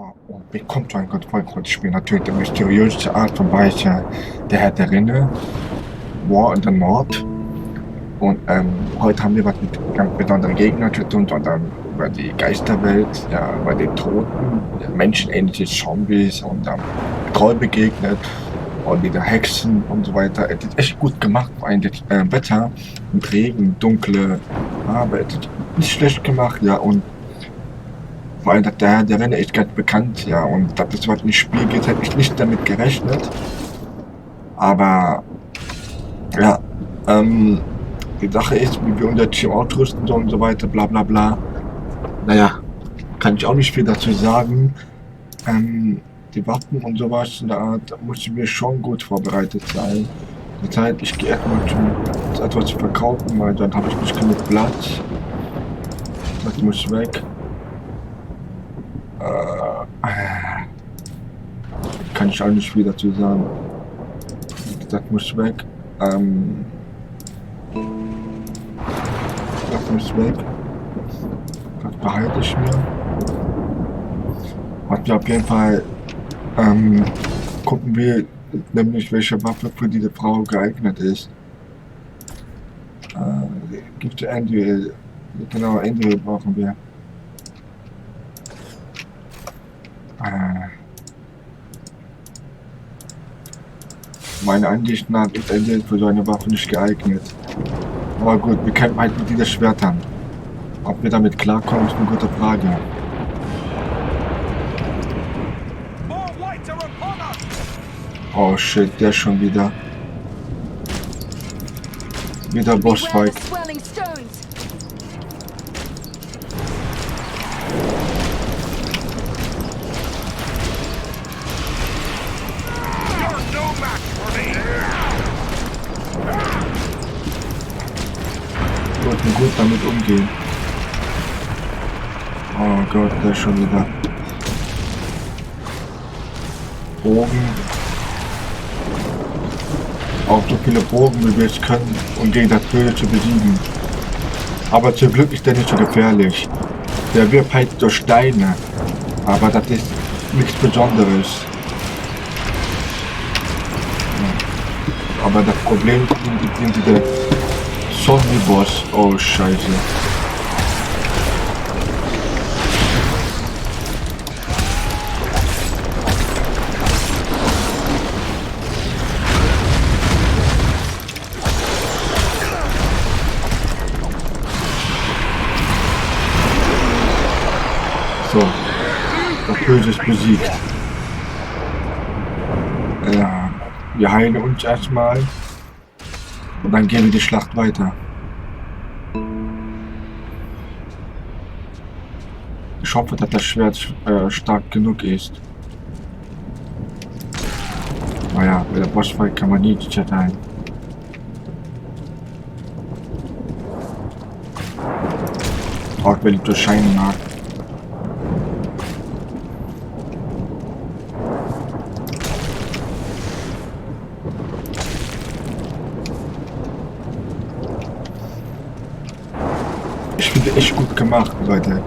Oh, wie kommt so ein Kontrollspiel? Natürlich die mysteriöseste Art und Weise der Herr der Ringe, War in the North. Und heute haben wir was mit ganz besonderen Gegnern zu tun, sondern über die Geisterwelt, ja, über die Toten, ja, menschenähnliche Zombies und Troll begegnet und wieder Hexen und so weiter. Es ist echt gut gemacht, vor allem das Wetter und Regen, dunkle, aber es ist nicht schlecht gemacht, ja, und vor allem der Herr der Ringe ist ganz bekannt, ja, und dass das was ins Spiel geht, hätte ich nicht damit gerechnet. Aber ja, die Sache ist, wie wir unser Team ausrüsten und so weiter, bla bla bla. Naja, kann ich auch nicht viel dazu sagen. Die Waffen und sowas in der Art, da muss ich mir schon gut vorbereitet sein. Das heißt, ich gehe erstmal zum etwas zu verkaufen, weil dann habe ich nicht genug Platz. Das muss weg. Kann ich auch nicht viel dazu sagen. Das muss weg. Das muss weg. Das behalte ich mir. Was wir auf jeden Fall gucken wir, nämlich welche Waffe für diese Frau geeignet ist. Gibt es Andy, genau, Andy brauchen wir. Meiner Ansicht nach ist Andy für so eine Waffe nicht geeignet. Aber gut, wir kämpfen halt mit diesen Schwertern. Ob wir damit klarkommen, ist eine gute Frage. Oh shit, der schon wieder. Wieder Bossfight. Wir sollten gut damit umgehen. Oh Gott, der schon wieder. Bogen. Auch so viele Bogen, wie wir es können, um gegen das Böse zu besiegen. Aber zum Glück ist der nicht so gefährlich. Der wirft halt durch Steine, aber das ist nichts Besonderes. Aber das Problem sind diese Zombie-Boss. Oh Scheiße. So, das Böse ist besiegt. Ja, wir heilen uns erstmal und dann gehen wir die Schlacht weiter. Ich hoffe, dass das Schwert stark genug ist. Naja, bei der Bossfight kann man nie chatten. Auch wenn ich durchscheinen mag. Ich finde echt gut gemacht, Leute.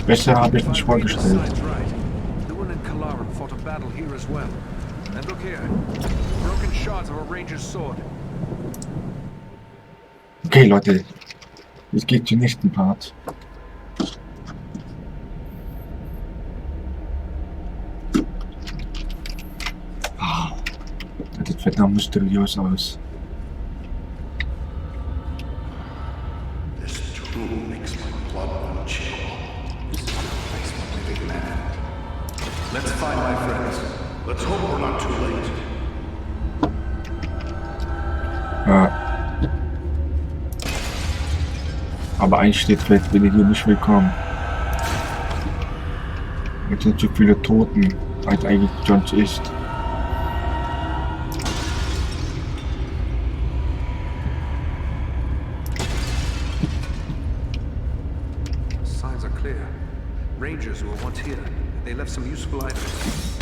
Besser habe ich nicht vorgestellt. Okay, Leute. Es geht zum nächsten Part. Oh, das sieht verdammt mysteriös aus. Let's find my friends. Let's hope we're not too late. Ja. Aber eigentlich steht fest, bin ich hier nicht willkommen. Jetzt sind zu viele Toten, als eigentlich sonst ist. Signs are clear. Rangers were once here. They left some useful items.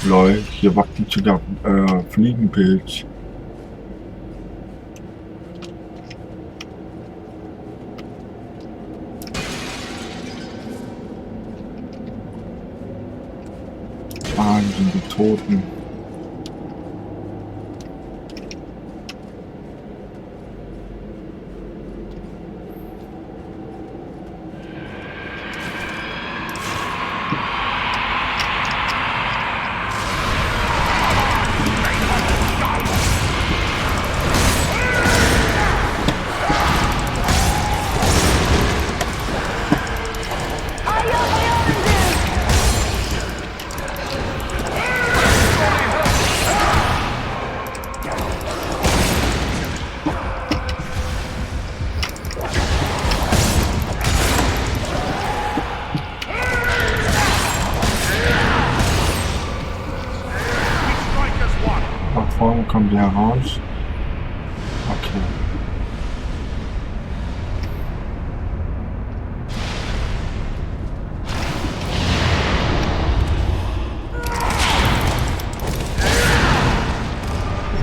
Lol, hier wackelt sogar Fliegenpilz. Ah, hier sind die Toten. Vorne kommen die heraus. Okay.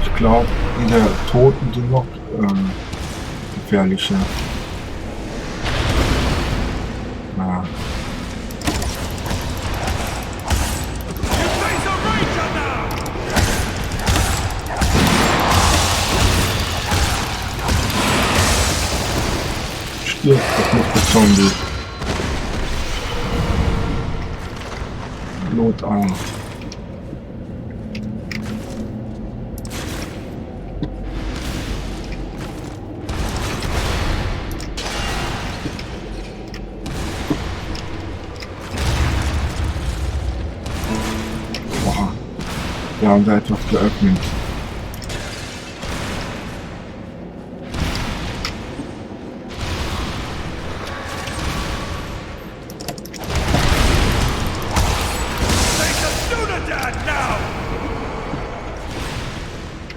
Ich glaube, diese Toten sind noch gefährlicher. Ja. Stirbt doch nicht der Zombie. Lot an. Boah. Wir haben da etwas geöffnet.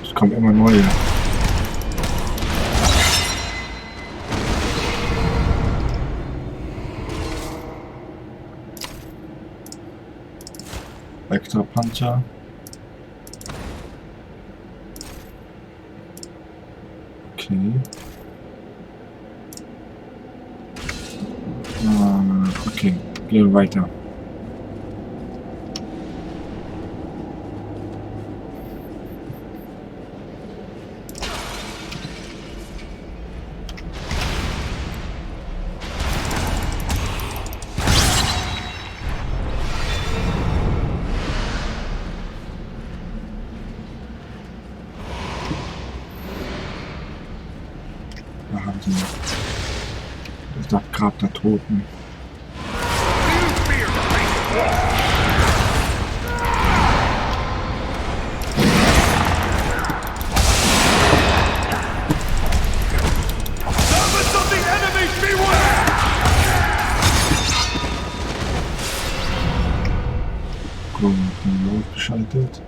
Es kommen immer neue. Extra Panzer. Okay. Okay, gehen weiter. Da haben sie das Grab der Toten. Ausgeschaltet.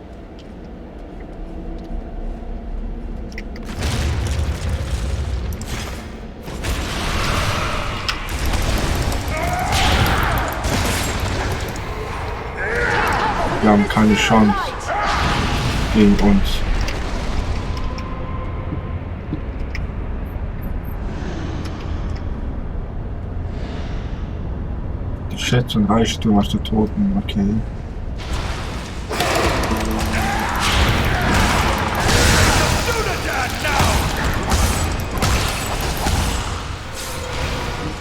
Wir haben keine Chance gegen uns. Die Schätze und Reichtum aus der Toten, okay.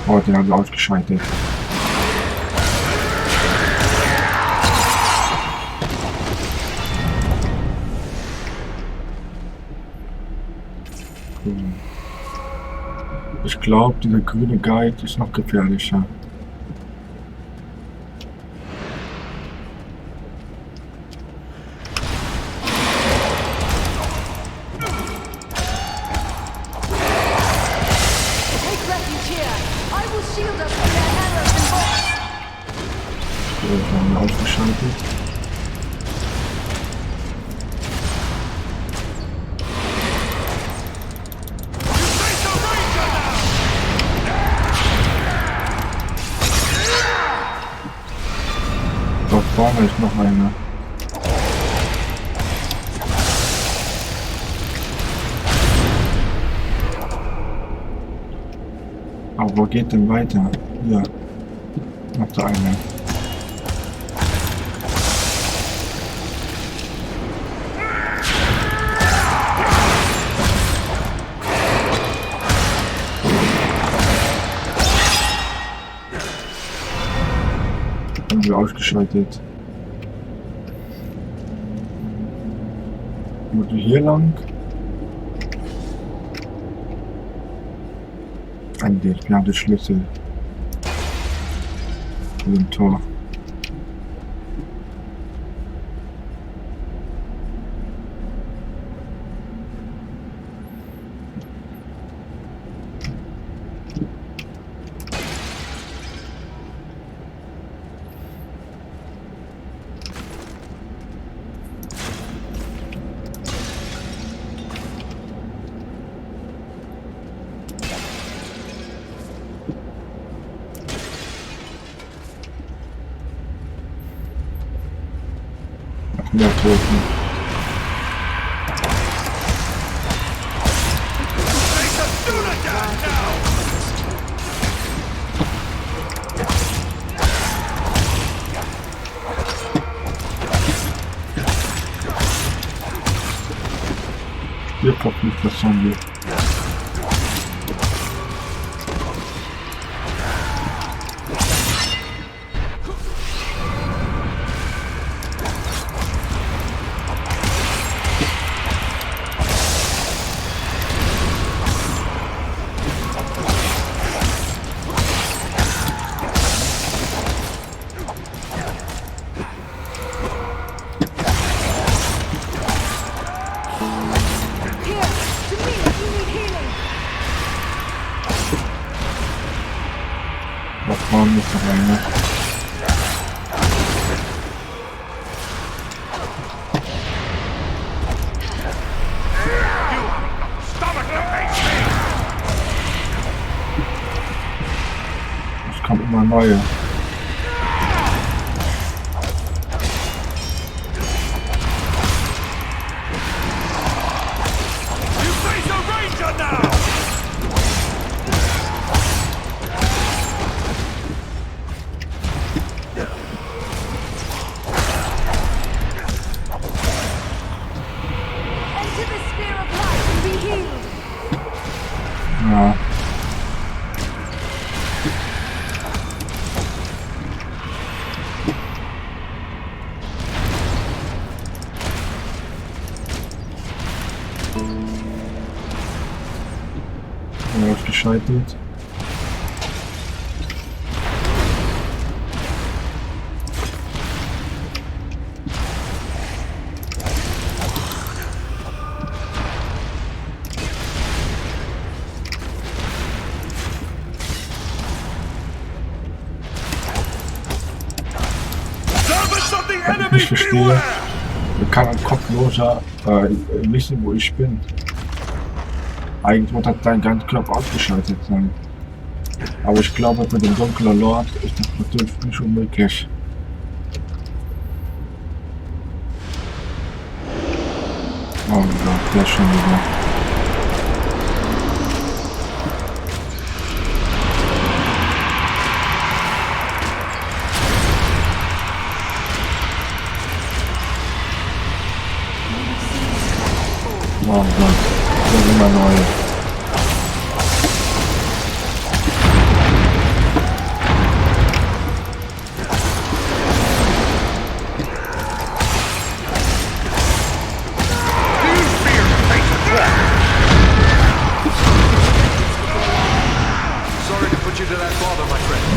Oh, den haben wir ausgeschaltet. Ich glaube, dieser grüne Guide ist noch gefährlicher. Wir haben ausgeschaltet. Dort vorne ist noch einer. Aber wo geht denn weiter? Hier. Noch da eine. Haben wir ausgeschaltet. Nur hier lang. Eigentlich, wir haben den Schlüssel. Für den Tor. Mehr Toten. Hier kommt nicht das Zombie. Da vorne ist noch eine. Es kommen immer neue. Ja. Ausgeschaltet. Ich verstehe, man kann ein Kopfloser wissen, wo ich bin. Eigentlich hat dein ganzer Körper ausgeschaltet sein. Aber ich glaube, mit dem dunklen Lord ist das natürlich nicht unmöglich. Oh Gott, der ist schon wieder. Oh Gott, das sind immer neue.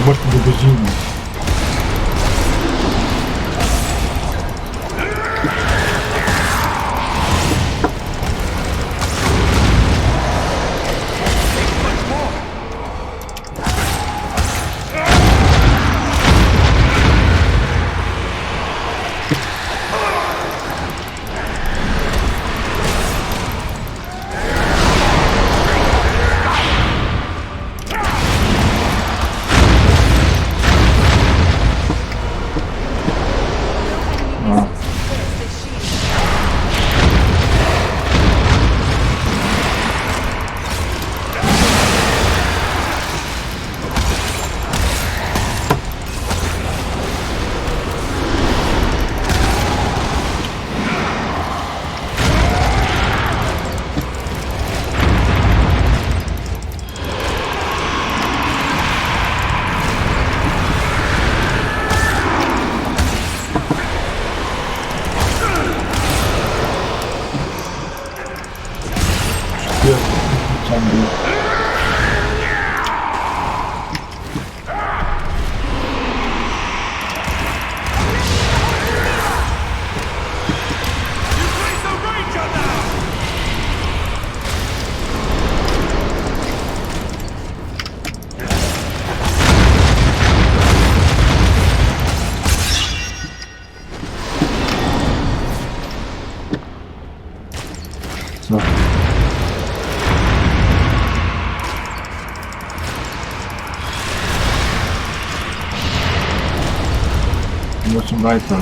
Mussten wir besiegen. Zombie. So. Wir müssen weiter.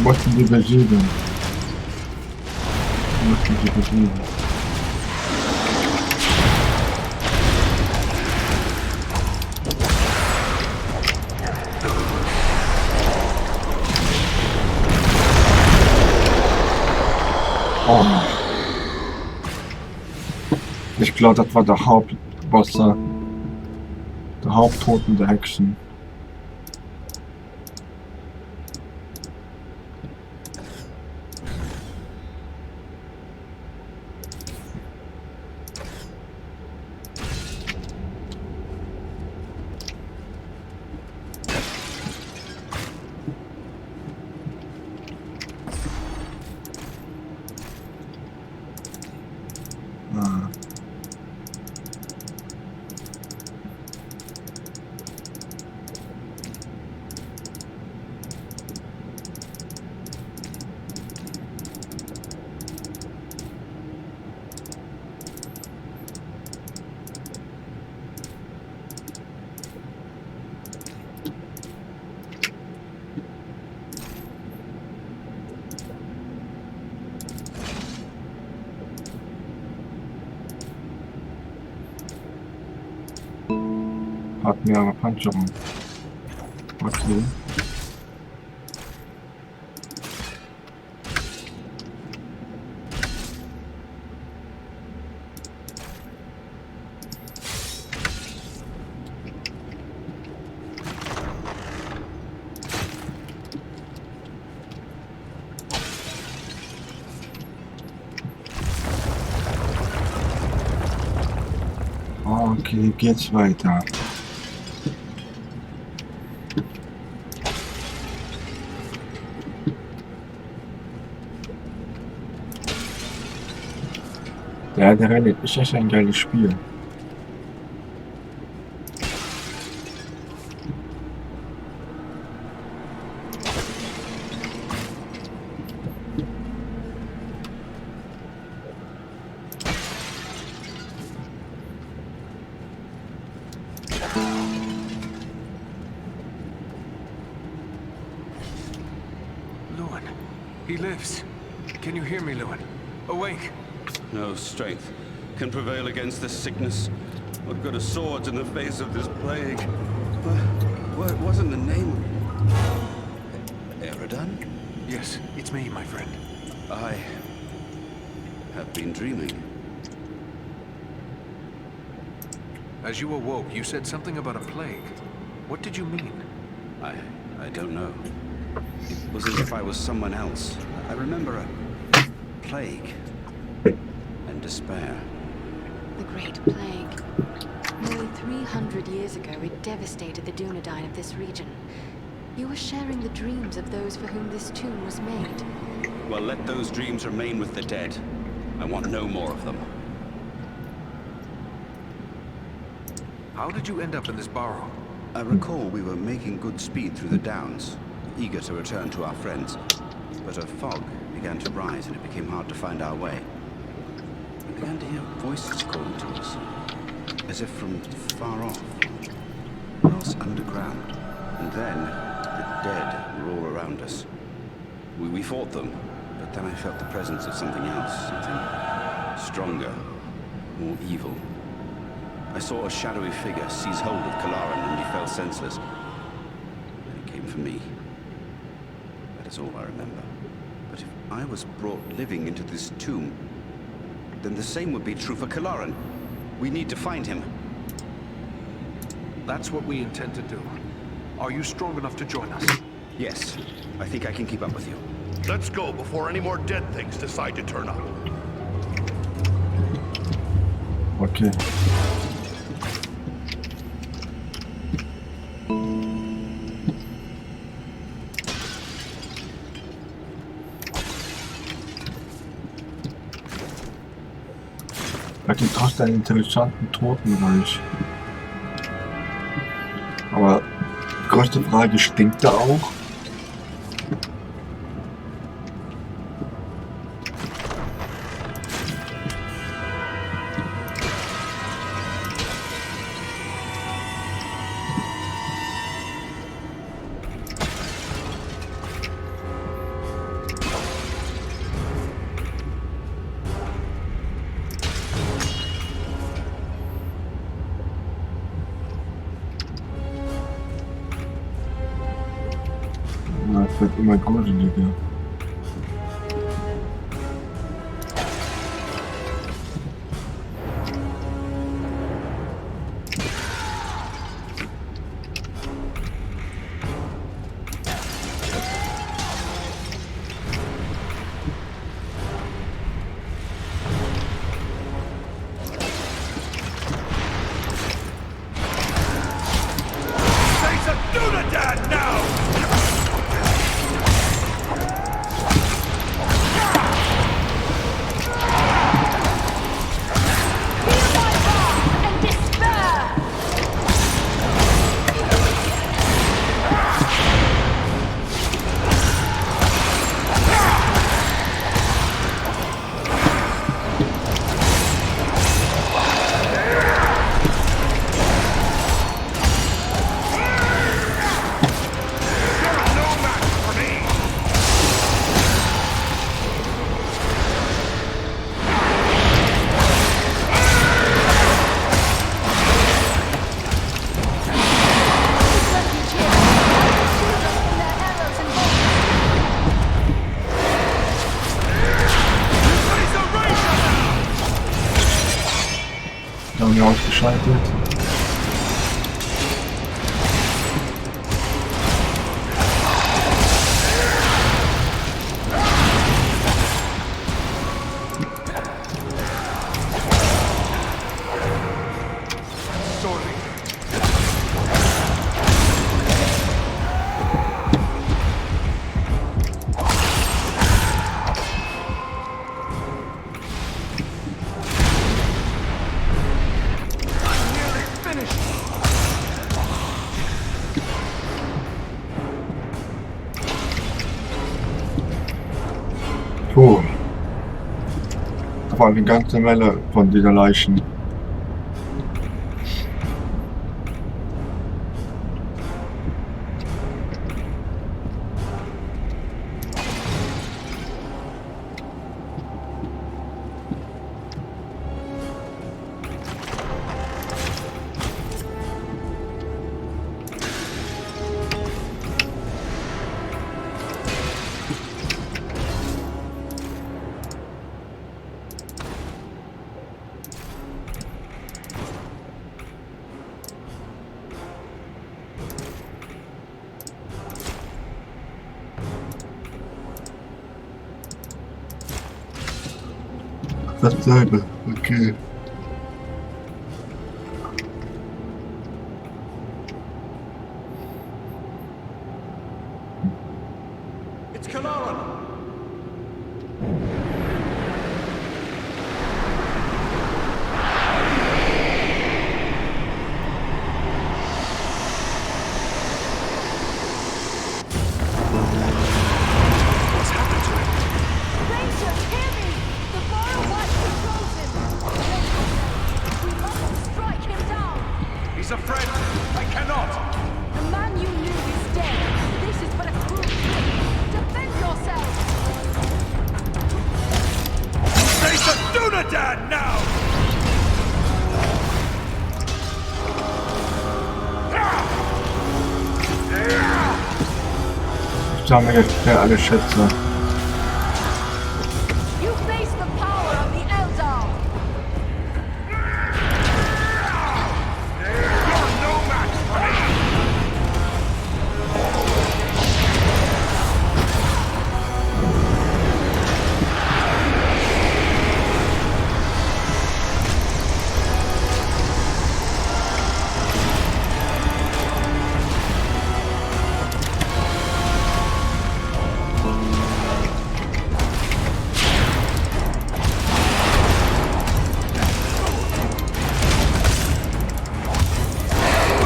Mussten sie besiegen. Mussten sie besiegen. Oh. Ich glaube, das war der Hauptboss. Der Haupttoten der Hexen. Hat mehrere Panzerung. Okay. Okay, geht's weiter. Ja, der Reddit ist echt ein geiles Spiel. Lewin, he lives. Can you hear me, Lewin? Awake. No strength can prevail against this sickness. What good are swords in the face of this plague? What wasn't the name? Eridan? Yes, it's me, my friend. I have been dreaming. As you awoke, you said something about a plague. What did you mean? I don't know. It was as if I was someone else. I remember a plague. Despair. The Great Plague. Nearly 300 years ago, it devastated the Dunedain of this region. You were sharing the dreams of those for whom this tomb was made. Well, let those dreams remain with the dead. I want no more of them. How did you end up in this burrow? I recall we were making good speed through the downs, eager to return to our friends. But a fog began to rise and it became hard to find our way. I began to hear voices calling to us, as if from far off, across underground. And then, the dead were all around us. We fought them, but then I felt the presence of something else, something stronger, more evil. I saw a shadowy figure seize hold of Kalaran and he fell senseless. Then he came for me. That is all I remember. But if I was brought living into this tomb, then the same would be true for Kalaran. We need to find him. That's what we intend to do. Are you strong enough to join us? Yes, I think I can keep up with you. Let's go before any more dead things decide to turn up. Okay. Da gibt es einen interessanten Totenreich. Aber die größte Frage, stinkt er auch? Es wird immer gruseliger. Say some Dunadan now! Haben wir ausgeschaltet. Puh. Da war eine ganze Welle von dieser Leichen. Dasselbe, okay. It's Kalaran! What's happened to him? Rangers, hear me! The vile light controls him! We must strike him down! He's a friend! I cannot! The man you knew is dead! This is but a cruel trick! Defend yourself! Say some Dunadan now! sammle jetzt schnell alle Schätze. You face the power of the Eldar! You're no match for me!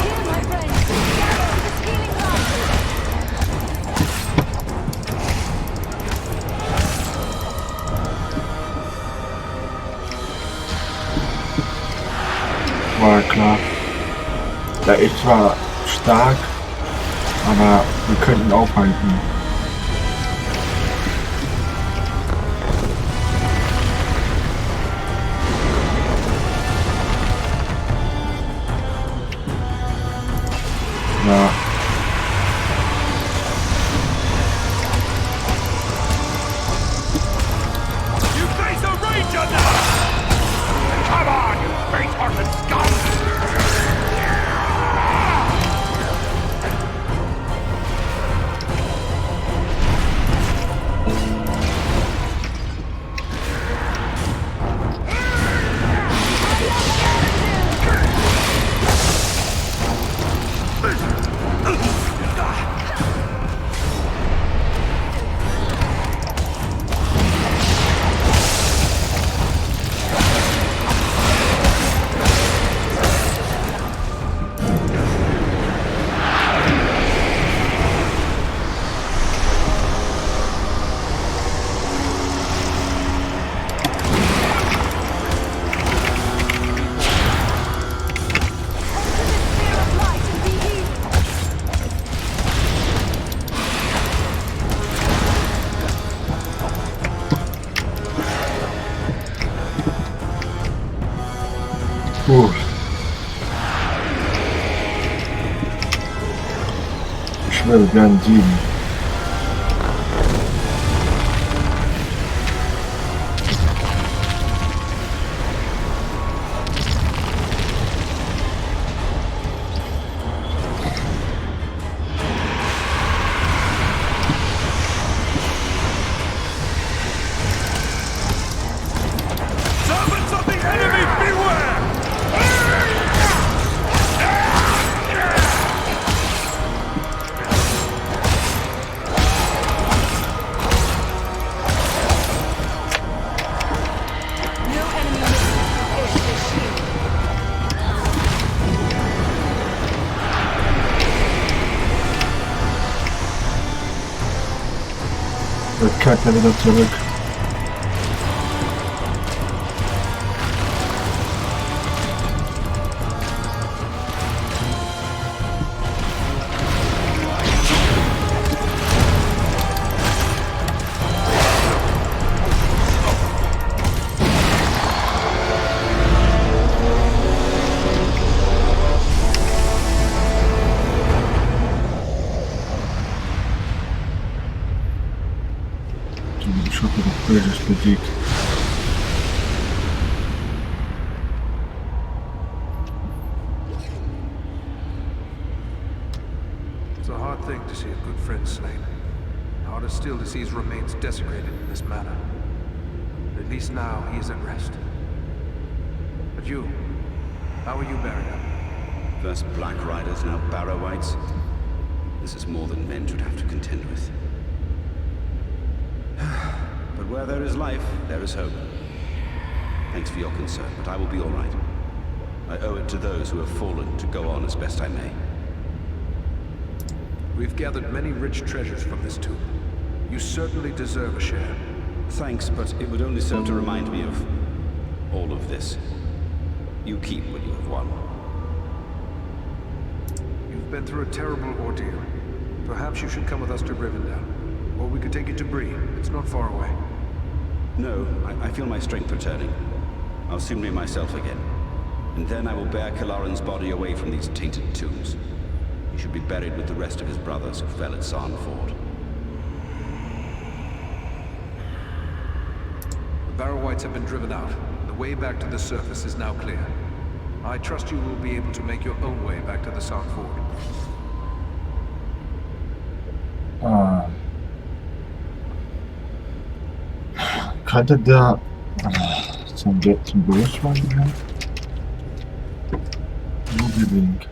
Here, my friends! Gather to this healing light! War klar. Der ist zwar stark, aber wir könnten aufhalten. Ja. You face a ranger now! Come on, you faint-hearted scum! Sphere of light and be healed! Ich schwöre, wir werden 7. Servants of the enemy, beware! No enemy missiles can pierce this shield. Jetzt kehrt er wieder zurück. Ich hoffe, das Böse ist besiegt. It's a hard thing to see a good friend slain. Harder still to see his remains desecrated in this manner. But at least now he is at rest. But you, how are you buried up? First Black Riders, now Barrow-wites. This is more than men should have to contend with. But where there is life, there is hope. Thanks for your concern, but I will be all right. I owe it to those who have fallen to go on as best I may. We've gathered many rich treasures from this tomb. You certainly deserve a share. Thanks, but it would only serve to remind me of all of this. You keep what you have won. You've been through a terrible ordeal. Perhaps you should come with us to Rivendell. Or we could take you to Bree. It's not far away. No, I feel my strength returning. I'll soon be myself again. And then I will bear Kalaran's body away from these tainted tombs. He should be buried with the rest of his brothers who fell at Sarn Ford. Barrow Whites have been driven out. The way back to the surface is now clear. I trust you will be able to make your own way back to the South Ford. Könnte der zum Durchwandern? Nur bedingt.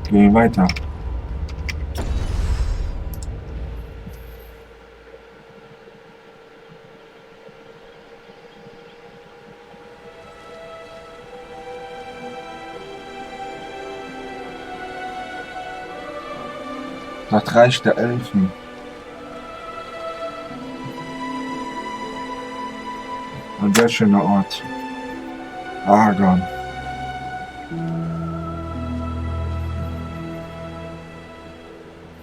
Gehen weiter. Das Reich der Elfen. Ein sehr schöner Ort. Argon.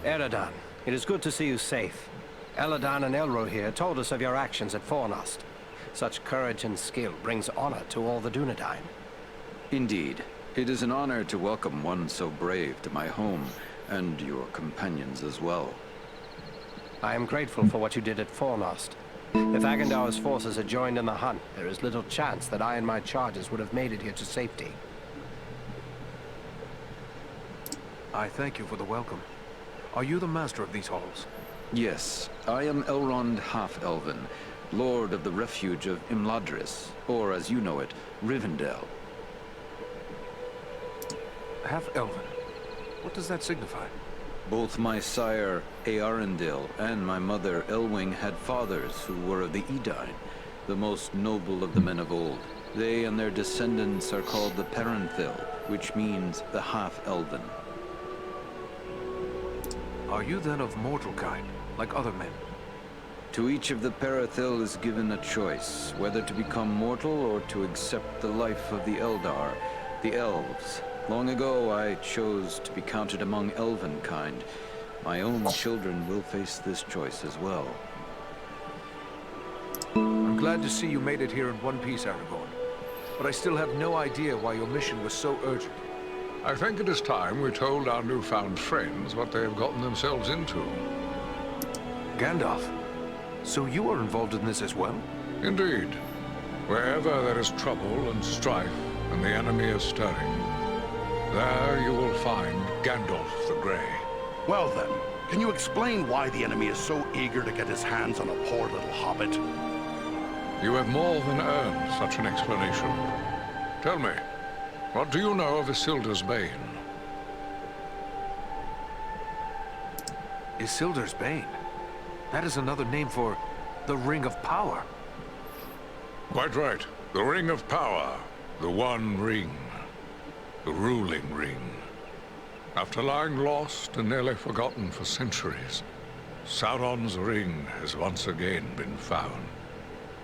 Eradan, it is good to see you safe. Eladan and Elro here told us of your actions at Fornost. Such courage and skill brings honor to all the Dunedain. Indeed. It is an honor to welcome one so brave to my home, and your companions as well. I am grateful for what you did at Fornost. If Agandaur's forces had joined in the hunt, there is little chance that I and my charges would have made it here to safety. I thank you for the welcome. Are you the master of these halls? Yes, I am Elrond Half-Elven, Lord of the Refuge of Imladris, or as you know it, Rivendell. Half-Elven? What does that signify? Both my sire, Earendil, and my mother, Elwing, had fathers who were of the Edain, the most noble of the men of old. They and their descendants are called the Parenthil, which means the Half-Elven. Are you then of mortal kind, like other men? To each of the Parathil is given a choice, whether to become mortal or to accept the life of the Eldar, the Elves. Long ago, I chose to be counted among elven kind. My own children will face this choice as well. I'm glad to see you made it here in one piece, Aragorn. But I still have no idea why your mission was so urgent. I think it is time we told our newfound friends what they have gotten themselves into. Gandalf, so you are involved in this as well? Indeed. Wherever there is trouble and strife, and the enemy is stirring, there you will find Gandalf the Grey. Well then, can you explain why the enemy is so eager to get his hands on a poor little hobbit? You have more than earned such an explanation. Tell me, what do you know of Isildur's Bane? Isildur's Bane? That is another name for the Ring of Power. Quite right. The Ring of Power. The One Ring. The ruling ring. After lying lost and nearly forgotten for centuries, Sauron's ring has once again been found.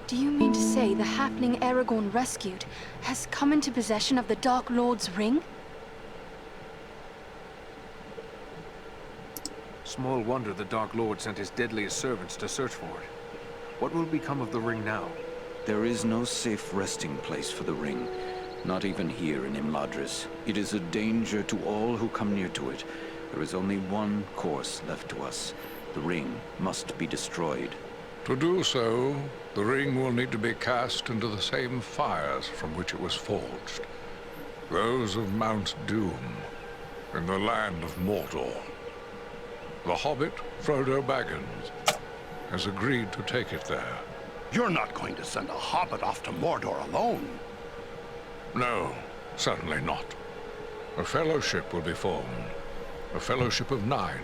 Do you mean to say the halfling Aragorn rescued has come into possession of the Dark Lord's ring? Small wonder the Dark Lord sent his deadliest servants to search for it. What will become of the ring now? There is no safe resting place for the ring. Not even here in Imladris. It is a danger to all who come near to it. There is only one course left to us. The ring must be destroyed. To do so, the ring will need to be cast into the same fires from which it was forged. Those of Mount Doom, in the land of Mordor. The hobbit, Frodo Baggins, has agreed to take it there. You're not going to send a hobbit off to Mordor alone. No, certainly not. A fellowship will be formed. A fellowship of 9.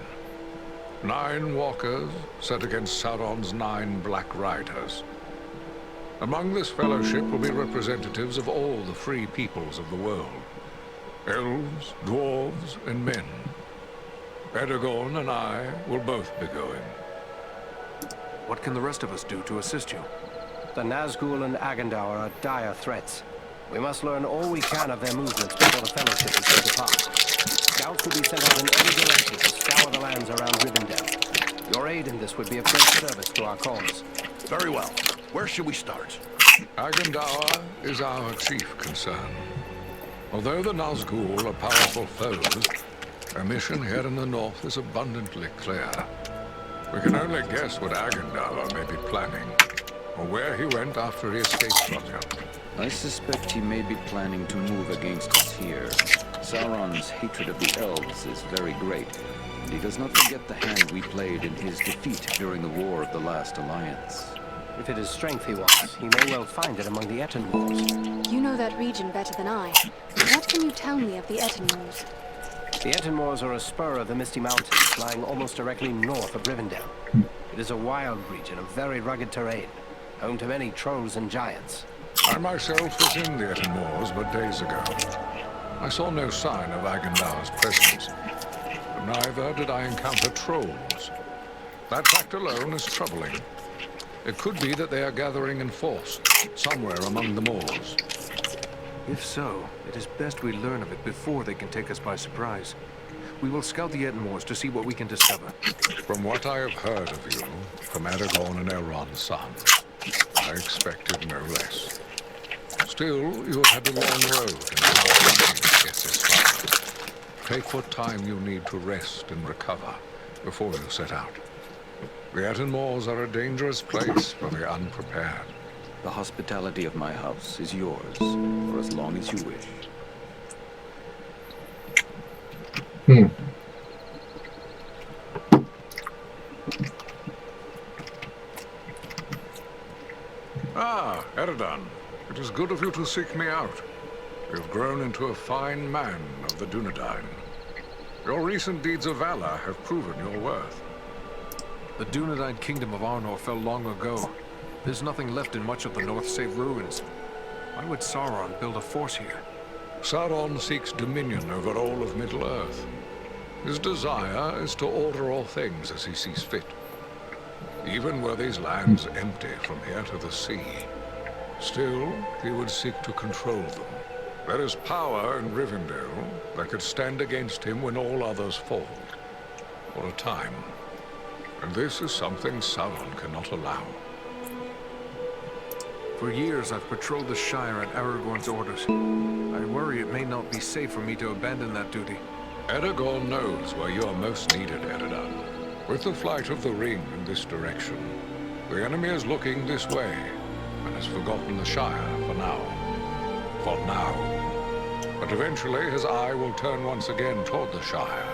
9 walkers set against Sauron's 9 Black Riders. Among this fellowship will be representatives of all the free peoples of the world. Elves, dwarves, and men. Aragorn and I will both be going. What can the rest of us do to assist you? The Nazgul and Agandaur are dire threats. We must learn all we can of their movements before the Fellowship is to depart. Scouts will be sent out in every direction to scour the lands around Rivendell. Your aid in this would be of great service to our cause. Very well. Where should we start? Agendaur is our chief concern. Although the Nazgul are powerful foes, their mission here in the north is abundantly clear. We can only guess what Agendaur may be planning, or where he went after he escaped from you. I suspect he may be planning to move against us here. Sauron's hatred of the elves is very great, and he does not forget the hand we played in his defeat during the War of the Last Alliance. If it is strength he wants, he may well find it among the Etten Moors. You know that region better than I. What can you tell me of the Etten Moors? The Etten Moors are a spur of the Misty Mountains, lying almost directly north of Rivendell. It is a wild region of very rugged terrain, home to many trolls and giants. I myself was in the Etten Moors but days ago. I saw no sign of Agendaur's presence, but neither did I encounter trolls. That fact alone is troubling. It could be that they are gathering in force, somewhere among the moors. If so, it is best we learn of it before they can take us by surprise. We will scout the Etten Moors to see what we can discover. From what I have heard of you, from Aragorn and Elrond's son, I expected no less. Still, you have had a long road and hard fighting to get this far. Take what time you need to rest and recover before you set out. The Etten Moors are a dangerous place for the unprepared. The hospitality of my house is yours, for as long as you wish. Ah, Eredon. It is good of you to seek me out. You have grown into a fine man of the Dunedain. Your recent deeds of valor have proven your worth. The Dunedain kingdom of Arnor fell long ago. There's nothing left in much of the north save ruins. Why would Sauron build a force here? Sauron seeks dominion over all of Middle-earth. His desire is to order all things as he sees fit. Even were these lands empty from here to the sea, still he would seek to control them. There is power in Rivendell that could stand against him when all others fall, for a time. And this is something Sauron cannot allow. For years I've patrolled the Shire at Aragorn's orders. I worry it may not be safe for me to abandon that duty. Aragorn knows where you are most needed, Eredon. With the flight of the ring in this direction, the enemy is looking this way and has forgotten the Shire for now. For now. But eventually his eye will turn once again toward the Shire.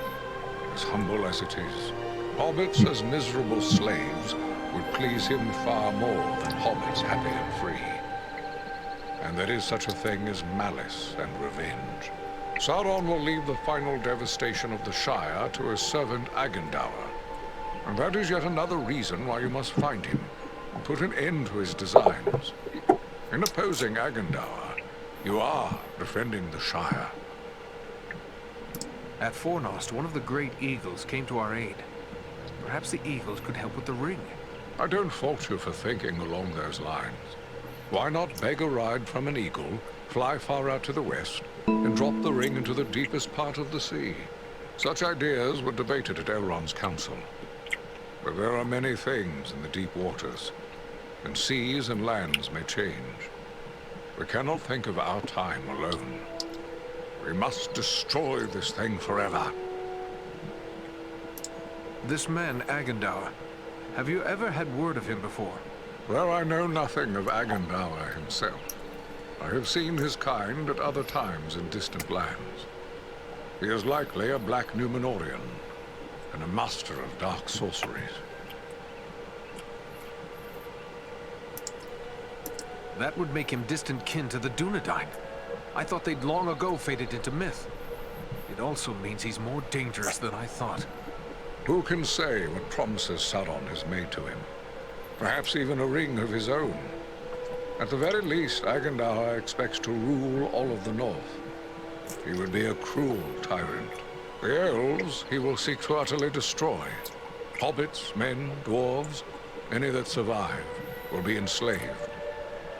As humble as it is, hobbits as miserable slaves would please him far more than hobbits happy and free. And there is such a thing as malice and revenge. Sauron will leave the final devastation of the Shire to his servant Agendaur. And that is yet another reason why you must find him and put an end to his designs. In opposing Agendaur, you are defending the Shire. At Fornost, one of the great eagles came to our aid. Perhaps the eagles could help with the ring. I don't fault you for thinking along those lines. Why not beg a ride from an eagle, fly far out to the west, and drop the ring into the deepest part of the sea? Such ideas were debated at Elrond's council. But there are many things in the deep waters, and seas and lands may change. We cannot think of our time alone. We must destroy this thing forever. This man, Agendaur, have you ever had word of him before? Though I know nothing of Agendaur himself, I have seen his kind at other times in distant lands. He is likely a black Númenorian, and a master of dark sorceries. That would make him distant kin to the Dunedain. I thought they'd long ago faded into myth. It also means he's more dangerous than I thought. Who can say what promises Sauron has made to him? Perhaps even a ring of his own. At the very least, Agendaur expects to rule all of the North. He would be a cruel tyrant. The elves he will seek to utterly destroy. Hobbits, men, dwarves, any that survive, will be enslaved.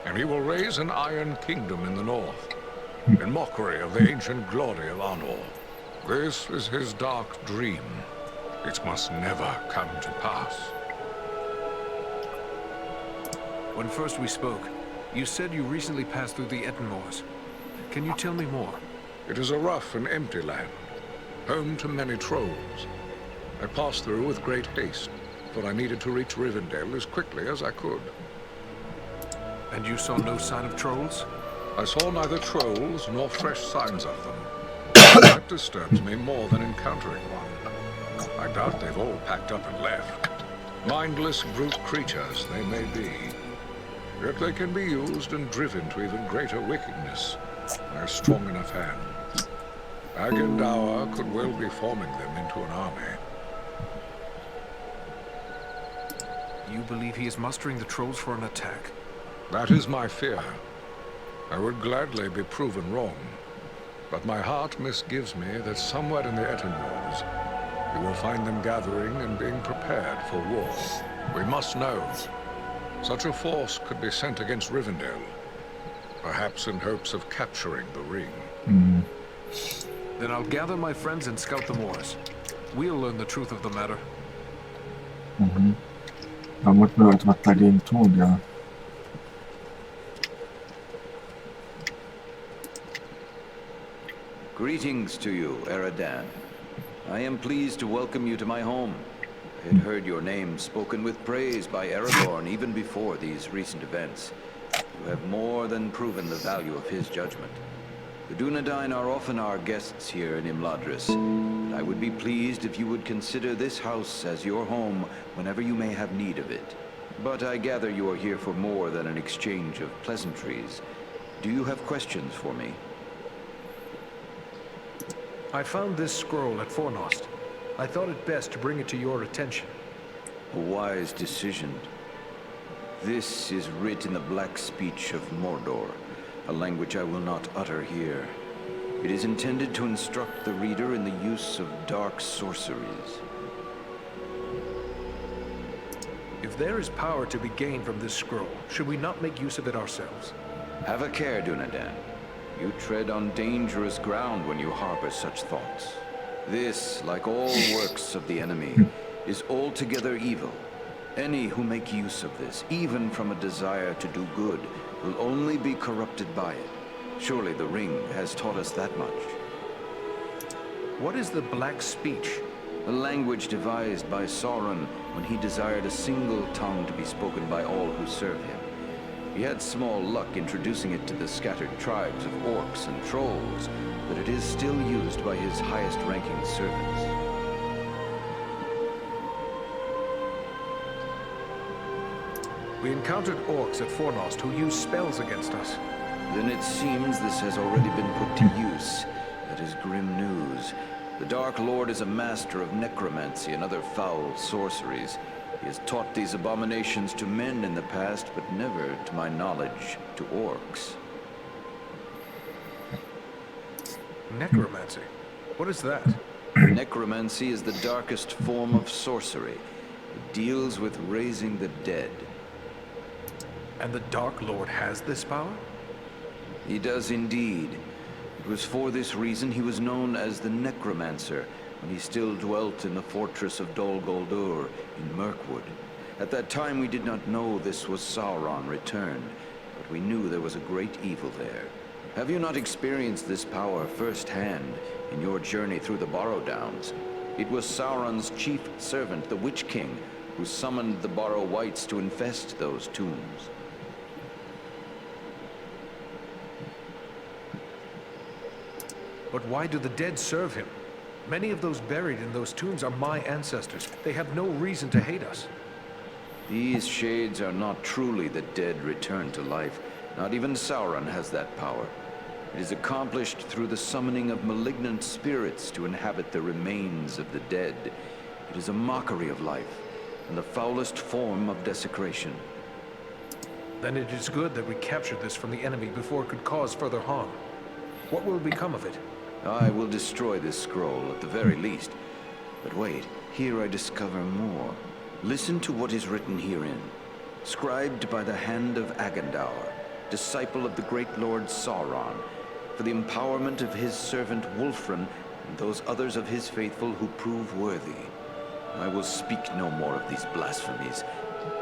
And he will raise an iron kingdom in the north, in mockery of the ancient glory of Arnor. This is his dark dream, It must never come to pass. When first we spoke, you said you recently passed through the Ettenmoors. Can you tell me more? It is a rough and empty land, home to many trolls. I passed through with great haste, for I needed to reach Rivendell as quickly as I could. And you saw no sign of trolls? I saw neither trolls nor fresh signs of them. That disturbs me more than encountering one. I doubt they've all packed up and left. Mindless brute creatures they may be. Yet they can be used and driven to even greater wickedness by a strong enough hand. Agendaur could well be forming them into an army. You believe he is mustering the trolls for an attack? That is my fear. I would gladly be proven wrong, but my heart misgives me that somewhere in the Ettenmoors, you will find them gathering and being prepared for war. We must know. Such a force could be sent against Rivendell, perhaps in hopes of capturing the ring. Then I'll gather my friends and scout the moors. We'll learn the truth of the matter. Da muss man etwas dagegen tun, ja. Greetings to you, Eradan. I am pleased to welcome you to my home. I had heard your name spoken with praise by Aragorn even before these recent events. You have more than proven the value of his judgment. The Dunedain are often our guests here in Imladris, and I would be pleased if you would consider this house as your home whenever you may have need of it. But I gather you are here for more than an exchange of pleasantries. Do you have questions for me? I found this scroll at Fornost. I thought it best to bring it to your attention. A wise decision. This is writ in the black speech of Mordor, a language I will not utter here. It is intended to instruct the reader in the use of dark sorceries. If there is power to be gained from this scroll, should we not make use of it ourselves? Have a care, Dunedain. You tread on dangerous ground when you harbor such thoughts. This, like all works of the enemy, is altogether evil. Any who make use of this, even from a desire to do good, will only be corrupted by it. Surely the ring has taught us that much. What is the Black Speech? A language devised by Sauron when he desired a single tongue to be spoken by all who serve him. He had small luck introducing it to the scattered tribes of orcs and trolls, but it is still used by his highest-ranking servants. We encountered orcs at Fornost who used spells against us. Then it seems this has already been put to use. That is grim news. The Dark Lord is a master of necromancy and other foul sorceries. He has taught these abominations to men in the past, but never, to my knowledge, to orcs. Necromancy? What is that? Necromancy is the darkest form of sorcery. It deals with raising the dead. And the Dark Lord has this power? He does indeed. It was for this reason he was known as the Necromancer when he still dwelt in the fortress of Dol Guldur in Mirkwood. At that time we did not know this was Sauron returned, but we knew there was a great evil there. Have you not experienced this power firsthand in your journey through the Borrow Downs? It was Sauron's chief servant, the Witch King, who summoned the Borrow Wights to infest those tombs. But why do the dead serve him? Many of those buried in those tombs are my ancestors. They have no reason to hate us. These shades are not truly the dead returned to life. Not even Sauron has that power. It is accomplished through the summoning of malignant spirits to inhabit the remains of the dead. It is a mockery of life, and the foulest form of desecration. Then it is good that we captured this from the enemy before it could cause further harm. What will become of it? I will destroy this scroll at the very least. But wait, here I discover more. Listen to what is written herein. Scribed by the hand of Agendaur, disciple of the great Lord Sauron, for the empowerment of his servant Wulfrun and those others of his faithful who prove worthy. I will speak no more of these blasphemies,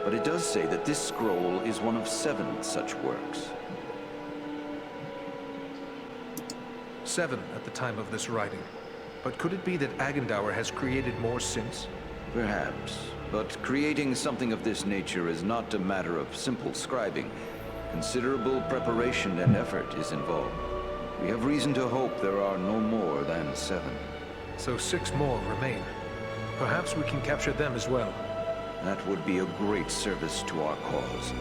but it does say that this scroll is one of 7 such works. 7 at the time of this writing. But could it be that Agendour has created more since? Perhaps, but creating something of this nature is not a matter of simple scribing. Considerable preparation and effort is involved. We have reason to hope there are no more than 7. So 6 more remain. Perhaps we can capture them as well. That would be a great service to our cause.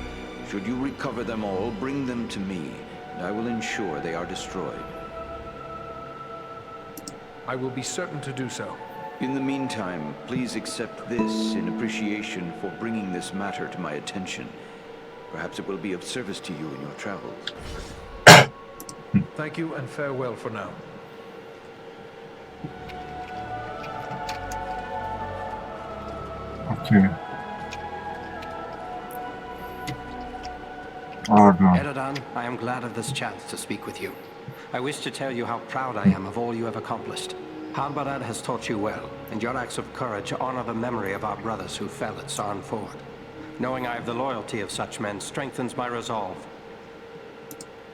Should you recover them all, bring them to me, and I will ensure they are destroyed. I will be certain to do so. In the meantime, please accept this in appreciation for bringing this matter to my attention. Perhaps it will be of service to you in your travels. Thank you and farewell for now. Okay. Oh god. Eradan, I am glad of this chance to speak with you. I wish to tell you how proud I am of all you have accomplished. Halbarad has taught you well, and your acts of courage honor the memory of our brothers who fell at Sarn Ford. Knowing I have the loyalty of such men strengthens my resolve.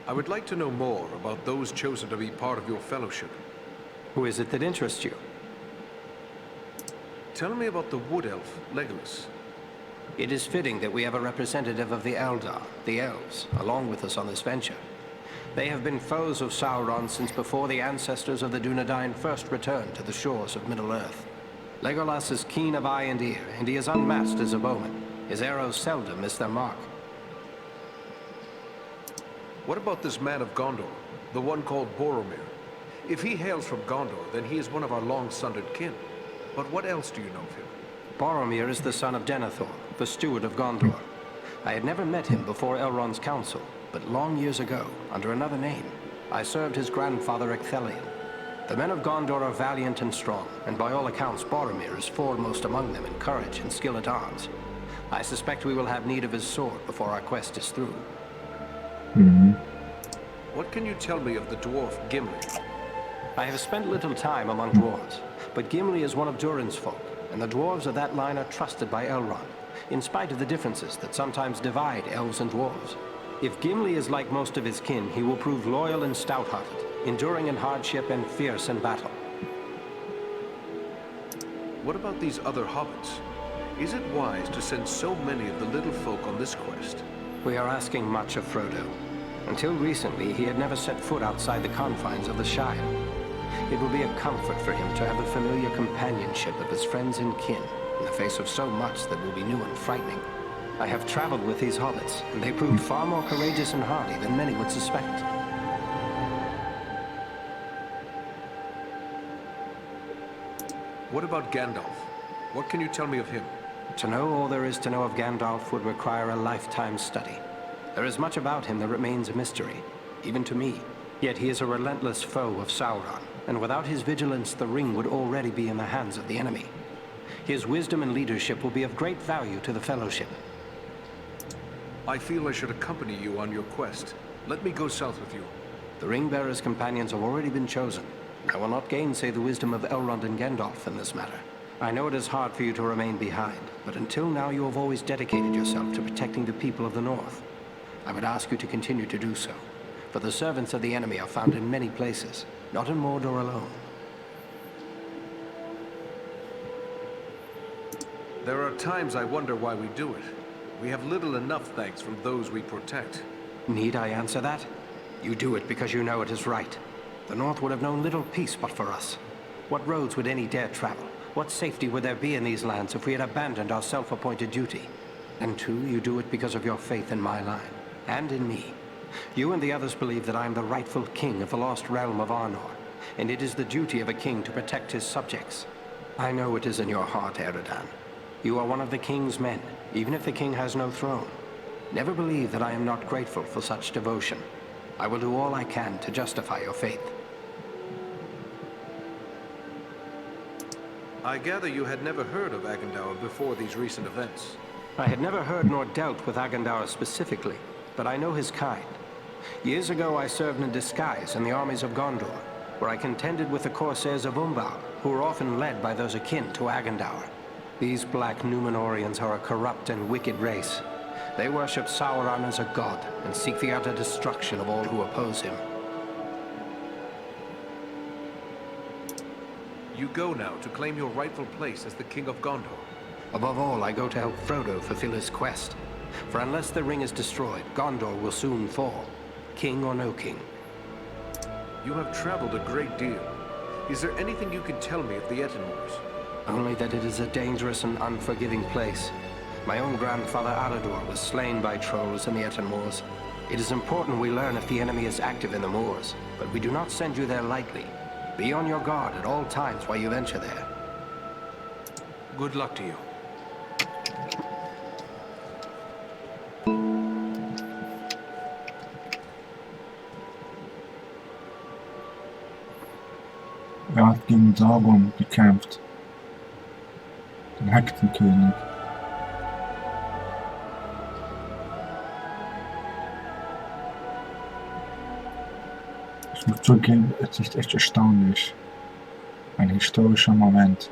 I would like to know more about those chosen to be part of your fellowship. Who is it that interests you? Tell me about the wood elf, Legolas. It is fitting that we have a representative of the Eldar, the Elves, along with us on this venture. They have been foes of Sauron since before the ancestors of the Dunedain first returned to the shores of Middle-earth. Legolas is keen of eye and ear, and he is unmatched as a bowman. His arrows seldom miss their mark. What about this man of Gondor, the one called Boromir? If he hails from Gondor, then he is one of our long-sundered kin. But what else do you know of him? Boromir is the son of Denethor, the steward of Gondor. I had never met him before Elrond's council, but long years ago, under another name, I served his grandfather Ecthelion. The men of Gondor are valiant and strong, and by all accounts Boromir is foremost among them in courage and skill at arms. I suspect we will have need of his sword before our quest is through. What can you tell me of the dwarf Gimli? I have spent little time among dwarves, but Gimli is one of Durin's folk, and the dwarves of that line are trusted by Elrond, in spite of the differences that sometimes divide elves and dwarves. If Gimli is like most of his kin, he will prove loyal and stout-hearted, enduring in hardship and fierce in battle. What about these other hobbits? Is it wise to send so many of the little folk on this quest? We are asking much of Frodo. Until recently, he had never set foot outside the confines of the Shire. It will be a comfort for him to have the familiar companionship of his friends and kin, in the face of so much that will be new and frightening. I have traveled with these hobbits, and they proved far more courageous and hardy than many would suspect. What about Gandalf? What can you tell me of him? To know all there is to know of Gandalf would require a lifetime study. There is much about him that remains a mystery, even to me. Yet he is a relentless foe of Sauron, and without his vigilance, the ring would already be in the hands of the enemy. His wisdom and leadership will be of great value to the Fellowship. I feel I should accompany you on your quest. Let me go south with you. The Ring-Bearer's companions have already been chosen. I will not gainsay the wisdom of Elrond and Gandalf in this matter. I know it is hard for you to remain behind, but until now you have always dedicated yourself to protecting the people of the North. I would ask you to continue to do so, for the servants of the enemy are found in many places, not in Mordor alone. There are times I wonder why we do it. We have little enough thanks from those we protect. Need I answer that? You do it because you know it is right. The North would have known little peace but for us. What roads would any dare travel? What safety would there be in these lands if we had abandoned our self-appointed duty? And two, you do it because of your faith in my line, and in me. You and the others believe that I am the rightful king of the lost realm of Arnor, and it is the duty of a king to protect his subjects. I know it is in your heart, Eradan. You are one of the king's men, even if the king has no throne. Never believe that I am not grateful for such devotion. I will do all I can to justify your faith. I gather you had never heard of Agendour before these recent events. I had never heard nor dealt with Agendour specifically, but I know his kind. Years ago I served in disguise in the armies of Gondor, where I contended with the corsairs of Umbal, who were often led by those akin to Agendour. These black Numenorians are a corrupt and wicked race. They worship Sauron as a god and seek the utter destruction of all who oppose him. You go now to claim your rightful place as the King of Gondor. Above all, I go to help Frodo fulfill his quest. For unless the ring is destroyed, Gondor will soon fall. King or no king. You have traveled a great deal. Is there anything you can tell me of the Etenmoors? Only that it is a dangerous and unforgiving place. My own grandfather Arador was slain by trolls in the Etenmoors. It is important we learn if the enemy is active in the moors, but we do not send you there lightly. Be on your guard at all times while you venture there. Good luck to you. Er hat gegen Sauron gekämpft. Den Hexenkönig. Ich muss zugeben, es ist echt erstaunlich. Ein historischer Moment.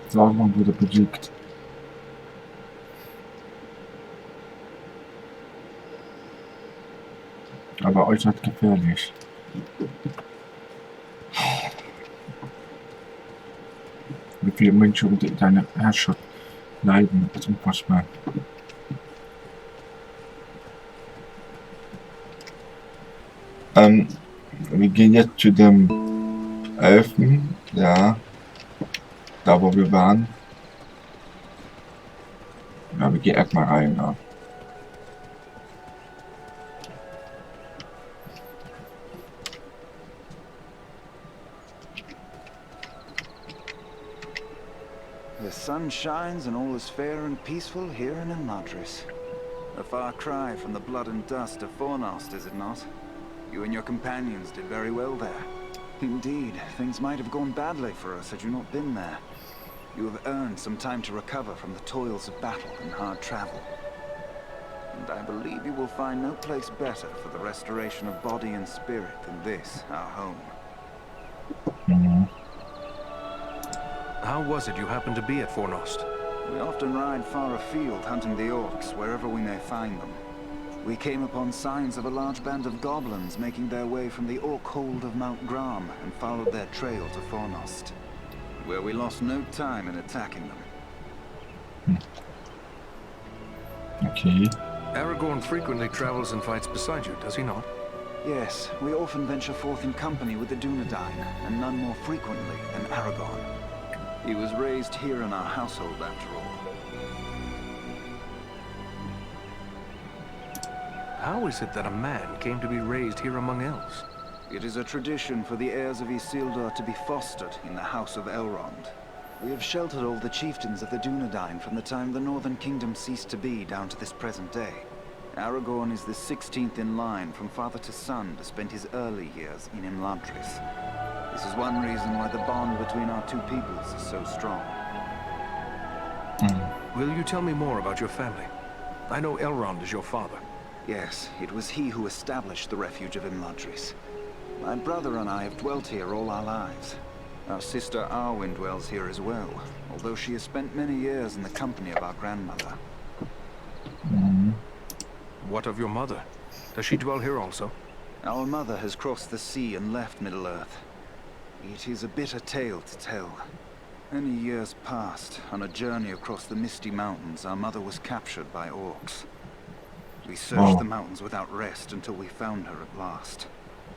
Sauron wurde besiegt. Aber äußerst gefährlich. Wie viele Menschen unter deiner Herrschaft leiden, ist unfassbar. Wir gehen jetzt zu dem Elfen, ja, da wo wir waren. Ja, wir gehen erstmal rein, ja. The sun shines and all is fair and peaceful here in Imladris. A far cry from the blood and dust of Fornost, is it not? You and your companions did very well there. Indeed, things might have gone badly for us had you not been there. You have earned some time to recover from the toils of battle and hard travel. And I believe you will find no place better for the restoration of body and spirit than this, our home. How was it you happened to be at Fornost? We often ride far afield hunting the orcs wherever we may find them. We came upon signs of a large band of goblins making their way from the orc hold of Mount Gram and followed their trail to Fornost, where we lost no time in attacking them. Okay. Aragorn frequently travels and fights beside you, does he not? Yes, we often venture forth in company with the Dunedain, and none more frequently than Aragorn. He was raised here in our household, after all. How is it that a man came to be raised here among elves? It is a tradition for the heirs of Isildur to be fostered in the House of Elrond. We have sheltered all the chieftains of the Dunedain from the time the Northern Kingdom ceased to be down to this present day. Aragorn is the 16th in line from father to son to spend his early years in Imladris. This is one reason why the bond between our two peoples is so strong. Will you tell me more about your family? I know Elrond is your father. Yes, it was he who established the refuge of Imladris. My brother and I have dwelt here all our lives. Our sister Arwen dwells here as well, although she has spent many years in the company of our grandmother. What of your mother? Does she dwell here also? Our mother has crossed the sea and left Middle-earth. It is a bitter tale to tell. Many years passed. On a journey across the misty mountains, our mother was captured by orcs. We searched the mountains without rest until we found her at last.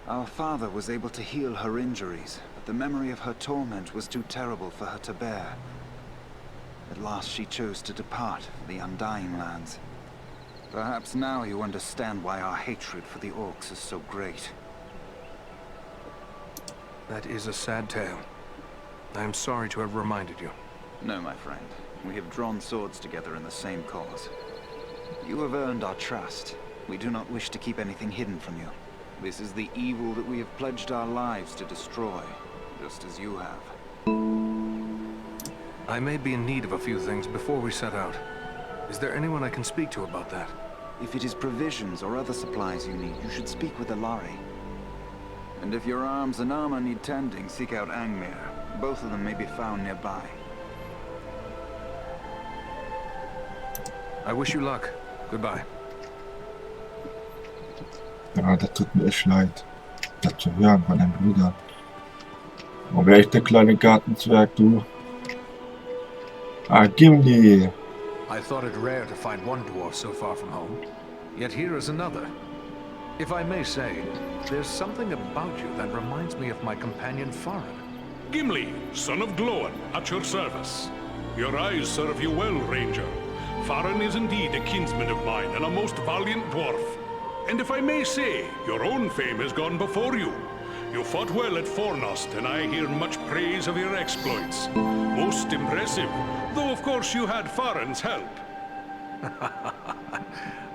Our father was able to heal her injuries, but the memory of her torment was too terrible for her to bear. At last she chose to depart for the Undying Lands. Perhaps now you understand why our hatred for the orcs is so great. That is a sad tale. I am sorry to have reminded you. No, my friend. We have drawn swords together in the same cause. You have earned our trust. We do not wish to keep anything hidden from you. This is the evil that we have pledged our lives to destroy, just as you have. I may be in need of a few things before we set out. Is there anyone I can speak to about that? If it is provisions or other supplies you need, you should speak with Alari. And if your arms and armor need tending, seek out Angmir. Both of them may be found nearby. I wish you luck. Goodbye. Ja, das tut mir echt leid, das zu hören von deinem Bruder. Oh, wer ist der kleine Gartenzwerg, du? Ah, Gimli! I thought it rare to find one dwarf so far from home. Yet here is another. If I may say, there's something about you that reminds me of my companion Farin. Gimli, son of Gloin, at your service. Your eyes serve you well, Ranger. Farin is indeed a kinsman of mine and a most valiant dwarf. And if I may say, your own fame has gone before you. You fought well at Fornost, and I hear much praise of your exploits. Most impressive, though of course you had Farin's help.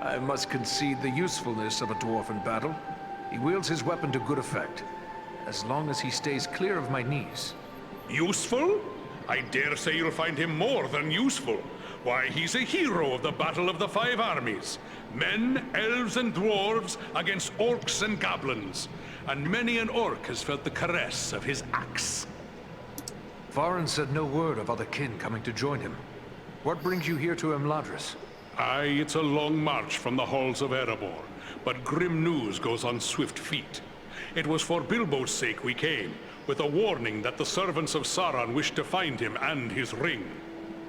I must concede the usefulness of a dwarf in battle. He wields his weapon to good effect, as long as he stays clear of my knees. Useful? I dare say you'll find him more than useful. Why, he's a hero of the Battle of the Five Armies. Men, elves, and dwarves against orcs and goblins. And many an orc has felt the caress of his axe. Farin said no word of other kin coming to join him. What brings you here to Imladris? Aye, it's a long march from the halls of Erebor, but grim news goes on swift feet. It was for Bilbo's sake we came, with a warning that the servants of Sauron wished to find him and his ring.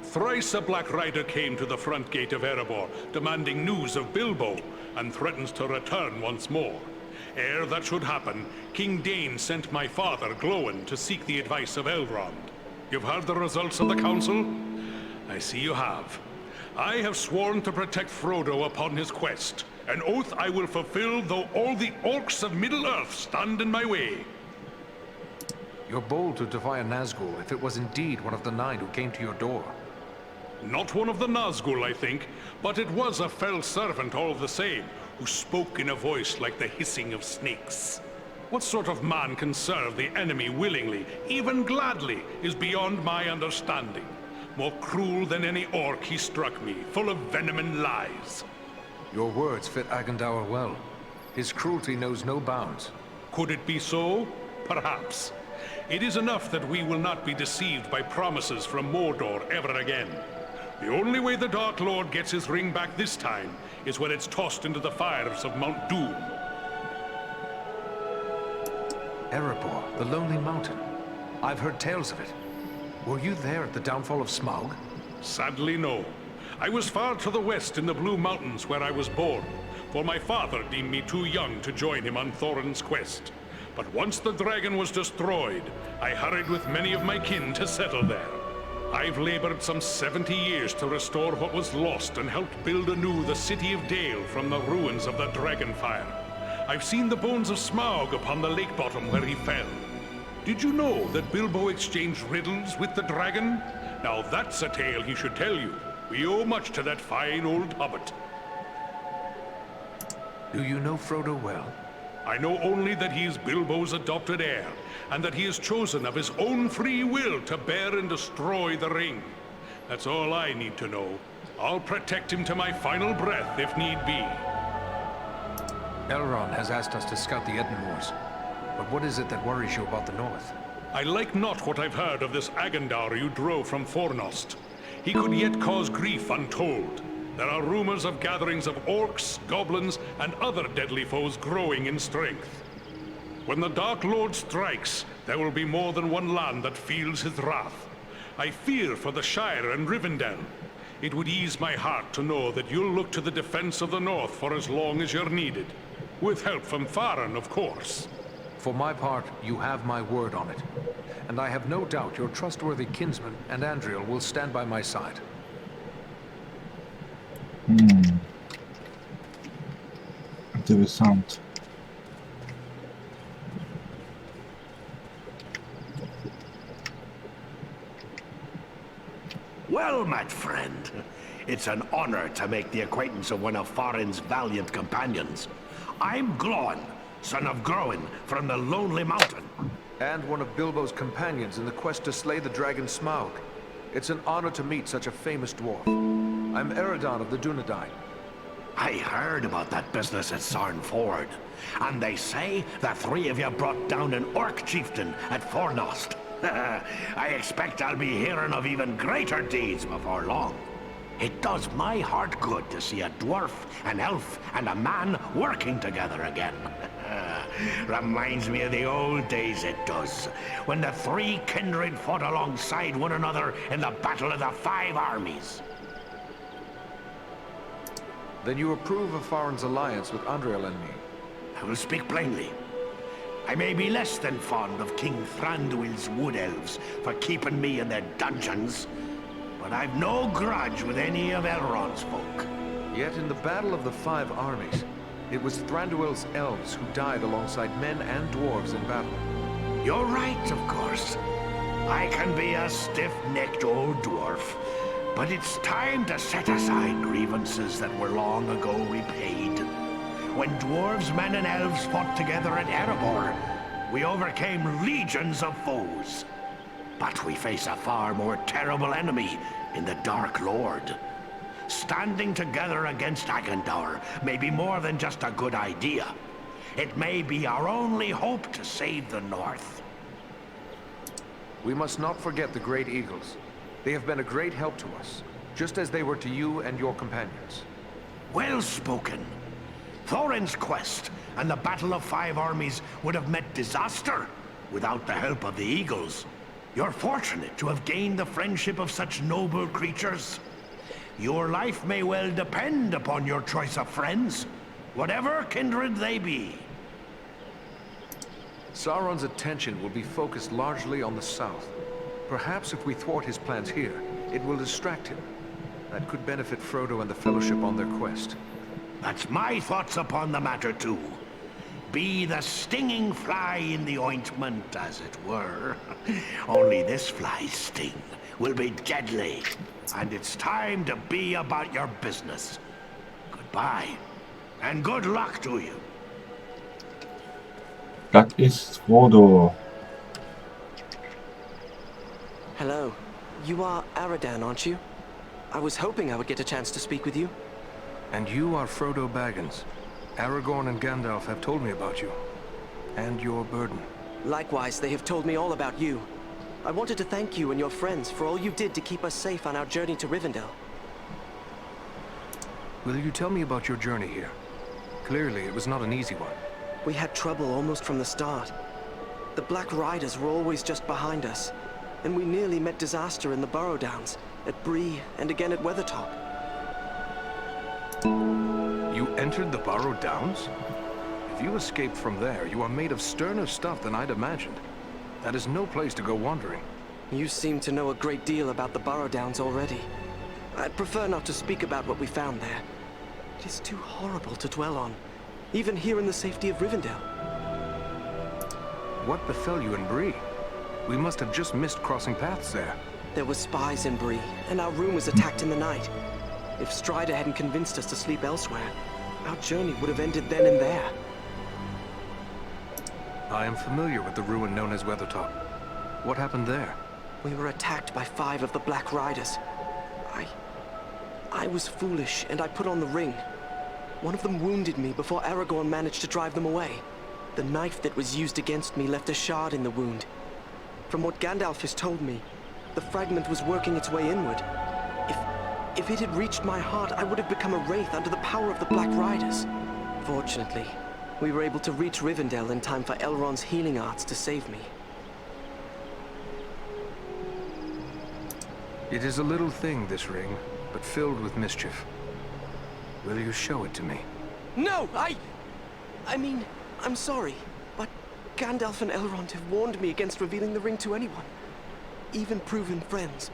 Thrice a Black Rider came to the front gate of Erebor, demanding news of Bilbo, and threatens to return once more. Ere that should happen, King Dane sent my father, Gloin, to seek the advice of Elrond. You've heard the results of the council? I see you have. I have sworn to protect Frodo upon his quest, an oath I will fulfill though all the orcs of Middle-earth stand in my way. You're bold to defy a Nazgul if it was indeed one of the nine who came to your door. Not one of the Nazgul, I think, but it was a fell servant all the same, who spoke in a voice like the hissing of snakes. What sort of man can serve the enemy willingly, even gladly, is beyond my understanding. More cruel than any orc he struck me, full of venom and lies. Your words fit Agandaur well. His cruelty knows no bounds. Could it be so? Perhaps. It is enough that we will not be deceived by promises from Mordor ever again. The only way the Dark Lord gets his ring back this time is when it's tossed into the fires of Mount Doom. Erebor, the Lonely Mountain. I've heard tales of it. Were you there at the downfall of Smaug? Sadly, no. I was far to the west in the Blue Mountains where I was born, for my father deemed me too young to join him on Thorin's quest. But once the dragon was destroyed, I hurried with many of my kin to settle there. I've labored some 70 years to restore what was lost and helped build anew the city of Dale from the ruins of the Dragonfire. I've seen the bones of Smaug upon the lake bottom where he fell. Did you know that Bilbo exchanged riddles with the dragon? Now that's a tale he should tell you. We owe much to that fine old hobbit. Do you know Frodo well? I know only that he is Bilbo's adopted heir, and that he has chosen of his own free will to bear and destroy the ring. That's all I need to know. I'll protect him to my final breath if need be. Elrond has asked us to scout the Edenmoors. But what is it that worries you about the North? I like not what I've heard of this Agandaur you drove from Fornost. He could yet cause grief untold. There are rumors of gatherings of orcs, goblins, and other deadly foes growing in strength. When the Dark Lord strikes, there will be more than one land that feels his wrath. I fear for the Shire and Rivendell. It would ease my heart to know that you'll look to the defense of the North for as long as you're needed. With help from Farin, of course. For my part, you have my word on it. And I have no doubt your trustworthy kinsman and Andriel will stand by my side. Interessant. Well met, friend. It's an honor to make the acquaintance of one of Farin's valiant companions. I'm Gloin, son of Groin from the Lonely Mountain. And one of Bilbo's companions in the quest to slay the dragon Smaug. It's an honor to meet such a famous dwarf. I'm Eredon of the Dunedain. I heard about that business at Sarn Ford, and they say the three of you brought down an orc chieftain at Fornost. I expect I'll be hearing of even greater deeds before long. It does my heart good to see a dwarf, an elf, and a man working together again. Reminds me of the old days, it does, when the three kindred fought alongside one another in the Battle of the Five Armies. Then you approve of Farin's alliance with Andriel and me? I will speak plainly. I may be less than fond of King Thranduil's wood elves for keeping me in their dungeons, but I've no grudge with any of Elrond's folk. Yet in the Battle of the Five Armies, it was Thranduil's elves who died alongside men and dwarves in battle. You're right, of course. I can be a stiff-necked old dwarf, but it's time to set aside grievances that were long ago repaid. When dwarves, men, and elves fought together at Erebor, we overcame legions of foes. But we face a far more terrible enemy in the Dark Lord. Standing together against Agandaur may be more than just a good idea. It may be our only hope to save the North. We must not forget the Great Eagles. They have been a great help to us, just as they were to you and your companions. Well spoken. Thorin's quest and the Battle of Five Armies would have met disaster without the help of the Eagles. You're fortunate to have gained the friendship of such noble creatures. Your life may well depend upon your choice of friends, whatever kindred they be. Sauron's attention will be focused largely on the south. Perhaps if we thwart his plans here, it will distract him. That could benefit Frodo and the Fellowship on their quest. That's my thoughts upon the matter too. Be the stinging fly in the ointment, as it were. Only this fly's sting will be deadly, and it's time to be about your business. Goodbye, and good luck to you. Das ist Frodo. Hello. You are Aradan, aren't you? I was hoping I would get a chance to speak with you. And you are Frodo Baggins. Aragorn and Gandalf have told me about you. And your burden. Likewise, they have told me all about you. I wanted to thank you and your friends for all you did to keep us safe on our journey to Rivendell. Will you tell me about your journey here? Clearly, it was not an easy one. We had trouble almost from the start. The Black Riders were always just behind us, and we nearly met disaster in the Burrow Downs, at Bree, and again at Weathertop. You entered the Burrow Downs? If you escaped from there, you are made of sterner stuff than I'd imagined. That is no place to go wandering. You seem to know a great deal about the Burrow Downs already. I'd prefer not to speak about what we found there. It is too horrible to dwell on, even here in the safety of Rivendell. What befell you in Bree? We must have just missed crossing paths there. There were spies in Bree, and our room was attacked in the night. If Strider hadn't convinced us to sleep elsewhere, our journey would have ended then and there. I am familiar with the ruin known as Weathertop. What happened there? We were attacked by 5 of the Black Riders. I was foolish, and I put on the ring. One of them wounded me before Aragorn managed to drive them away. The knife that was used against me left a shard in the wound. From what Gandalf has told me, the fragment was working its way inward. If it had reached my heart, I would have become a wraith under the power of the Black Riders. Fortunately, we were able to reach Rivendell in time for Elrond's healing arts to save me. It is a little thing, this ring, but filled with mischief. Will you show it to me? No, I mean, I'm sorry, but Gandalf and Elrond have warned me against revealing the ring to anyone, even proven friends.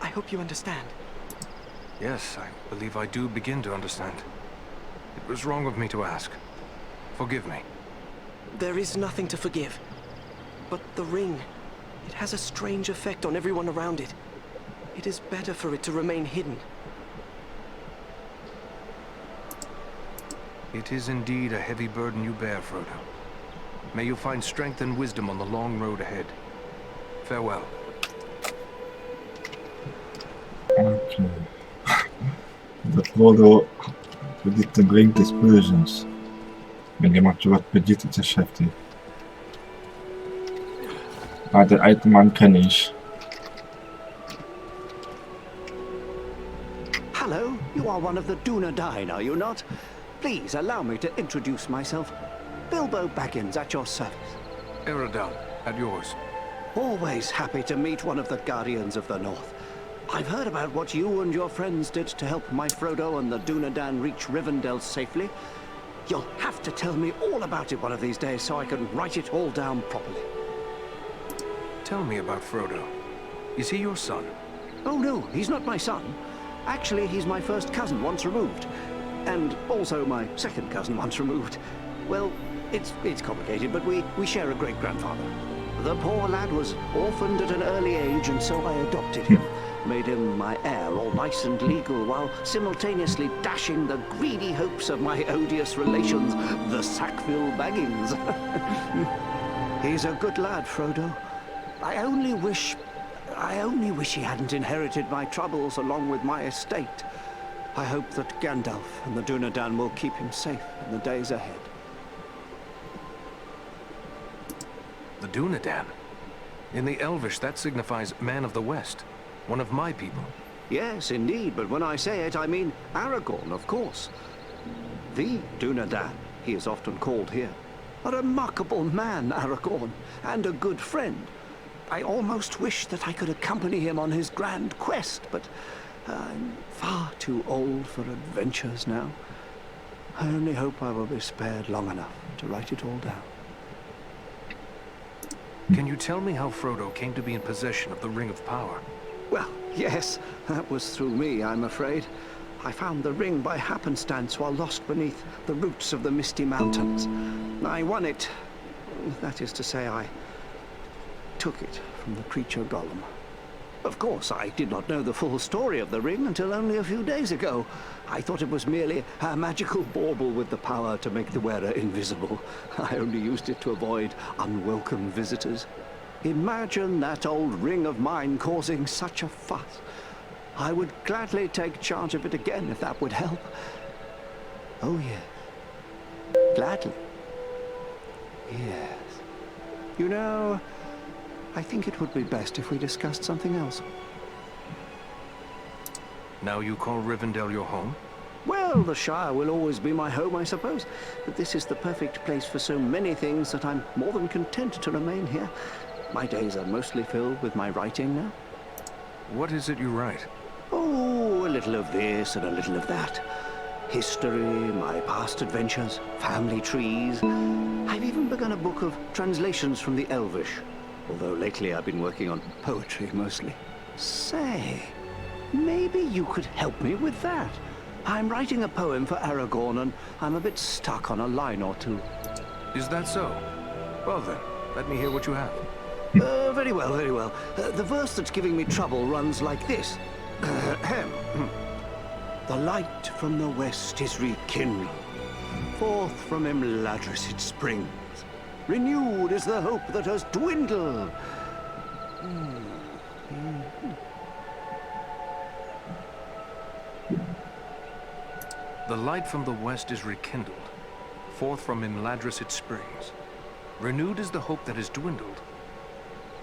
I hope you understand. Yes, I believe I do begin to understand. It was wrong of me to ask. Forgive me. There is nothing to forgive. But the ring, it has a strange effect on everyone around it. It is better for it to remain hidden. It is indeed a heavy burden you bear, Frodo. May you find strength and wisdom on the long road ahead. Farewell. Okay. Der Frodo Kredit den Ring des Bösen. Wenn jemand so was Kredite beschäftigt. Ah, den alten Mann kenne ich. Hello, you are one of the Dunedain, are you not? Please allow me to introduce myself. Bilbo Baggins at your service. Eredon, at yours. Always happy to meet one of the Guardians of the North. I've heard about what you and your friends did to help my Frodo and the Dunedain reach Rivendell safely. You'll have to tell me all about it one of these days so I can write it all down properly. Tell me about Frodo. Is he your son? Oh no, he's not my son. Actually, he's my first cousin once removed. And also my second cousin once removed. Well, it's complicated, but we share a great-grandfather. The poor lad was orphaned at an early age, and so I adopted him. Made him my heir, all nice and legal, while simultaneously dashing the greedy hopes of my odious relations, the Sackville Baggins. He's a good lad, Frodo. I only wish he hadn't inherited my troubles along with my estate. I hope that Gandalf and the Dunedain will keep him safe in the days ahead. The Dunedain? In the Elvish, that signifies Man of the West. One of my people. Yes, indeed, but when I say it, I mean Aragorn, of course. The Dunedain, he is often called here. A remarkable man, Aragorn, and a good friend. I almost wish that I could accompany him on his grand quest, but I'm far too old for adventures now. I only hope I will be spared long enough to write it all down. Can you tell me how Frodo came to be in possession of the Ring of Power? Well, yes, that was through me, I'm afraid. I found the ring by happenstance while lost beneath the roots of the Misty Mountains. I won it. That is to say, I took it from the creature Gollum. Of course, I did not know the full story of the ring until only a few days ago. I thought it was merely a magical bauble with the power to make the wearer invisible. I only used it to avoid unwelcome visitors. Imagine that old ring of mine causing such a fuss. I would gladly take charge of it again if that would help. Oh yes, gladly. Yes. You know, I think it would be best if we discussed something else. Now you call Rivendell your home? Well, the Shire will always be my home, I suppose. But this is the perfect place for so many things that I'm more than content to remain here. My days are mostly filled with my writing now. What is it you write? Oh, a little of this and a little of that. History, my past adventures, family trees. I've even begun a book of translations from the Elvish. Although lately I've been working on poetry mostly. Say, maybe you could help me with that. I'm writing a poem for Aragorn and I'm a bit stuck on a line or two. Is that so? Well then, let me hear what you have. Very well, very well. The verse that's giving me trouble runs like this. The light from the west is rekindled. Forth from Imladris it springs. Renewed is the hope that has dwindled. The light from the west is rekindled. Forth from Imladris it springs. Renewed is the hope that has dwindled.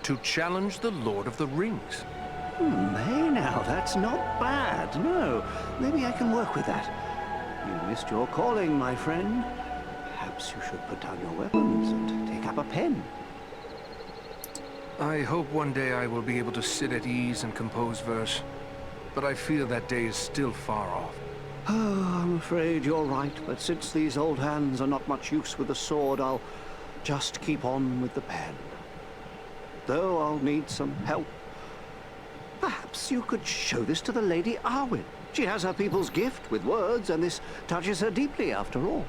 To challenge the Lord of the Rings. Hey now, that's not bad. No, maybe I can work with that. You missed your calling, my friend. Perhaps you should put down your weapons and take up a pen. I hope one day I will be able to sit at ease and compose verse, but I fear that day is still far off. Oh, I'm afraid you're right, but since these old hands are not much use with a sword, I'll just keep on with the pen. Though I'll need some help. Perhaps you could show this to the Lady Arwen. She has her people's gift with words, and this touches her deeply after all.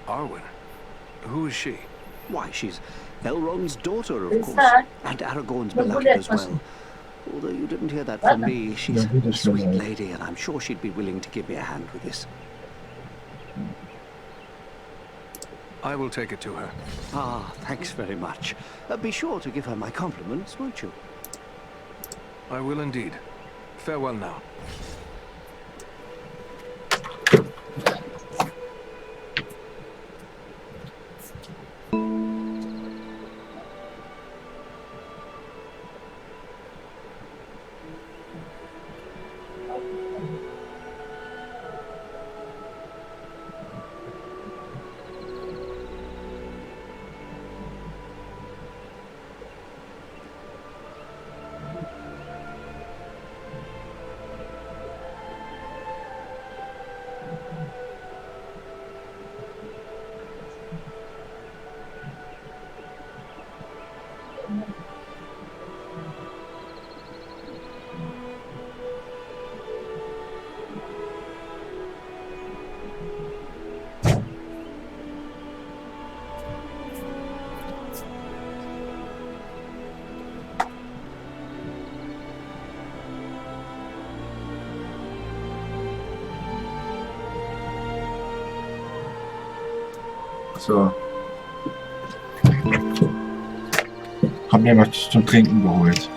Arwen? Who is she? Why, she's Elrond's daughter, of course, and Aragorn's beloved as well. Although you didn't hear that from me, she's a sweet lady, and I'm sure she'd be willing to give me a hand with this. I will take it to her. Ah, thanks very much. Be sure to give her my compliments, won't you? I will indeed. Farewell now. So. Hab mir was zum Trinken geholt.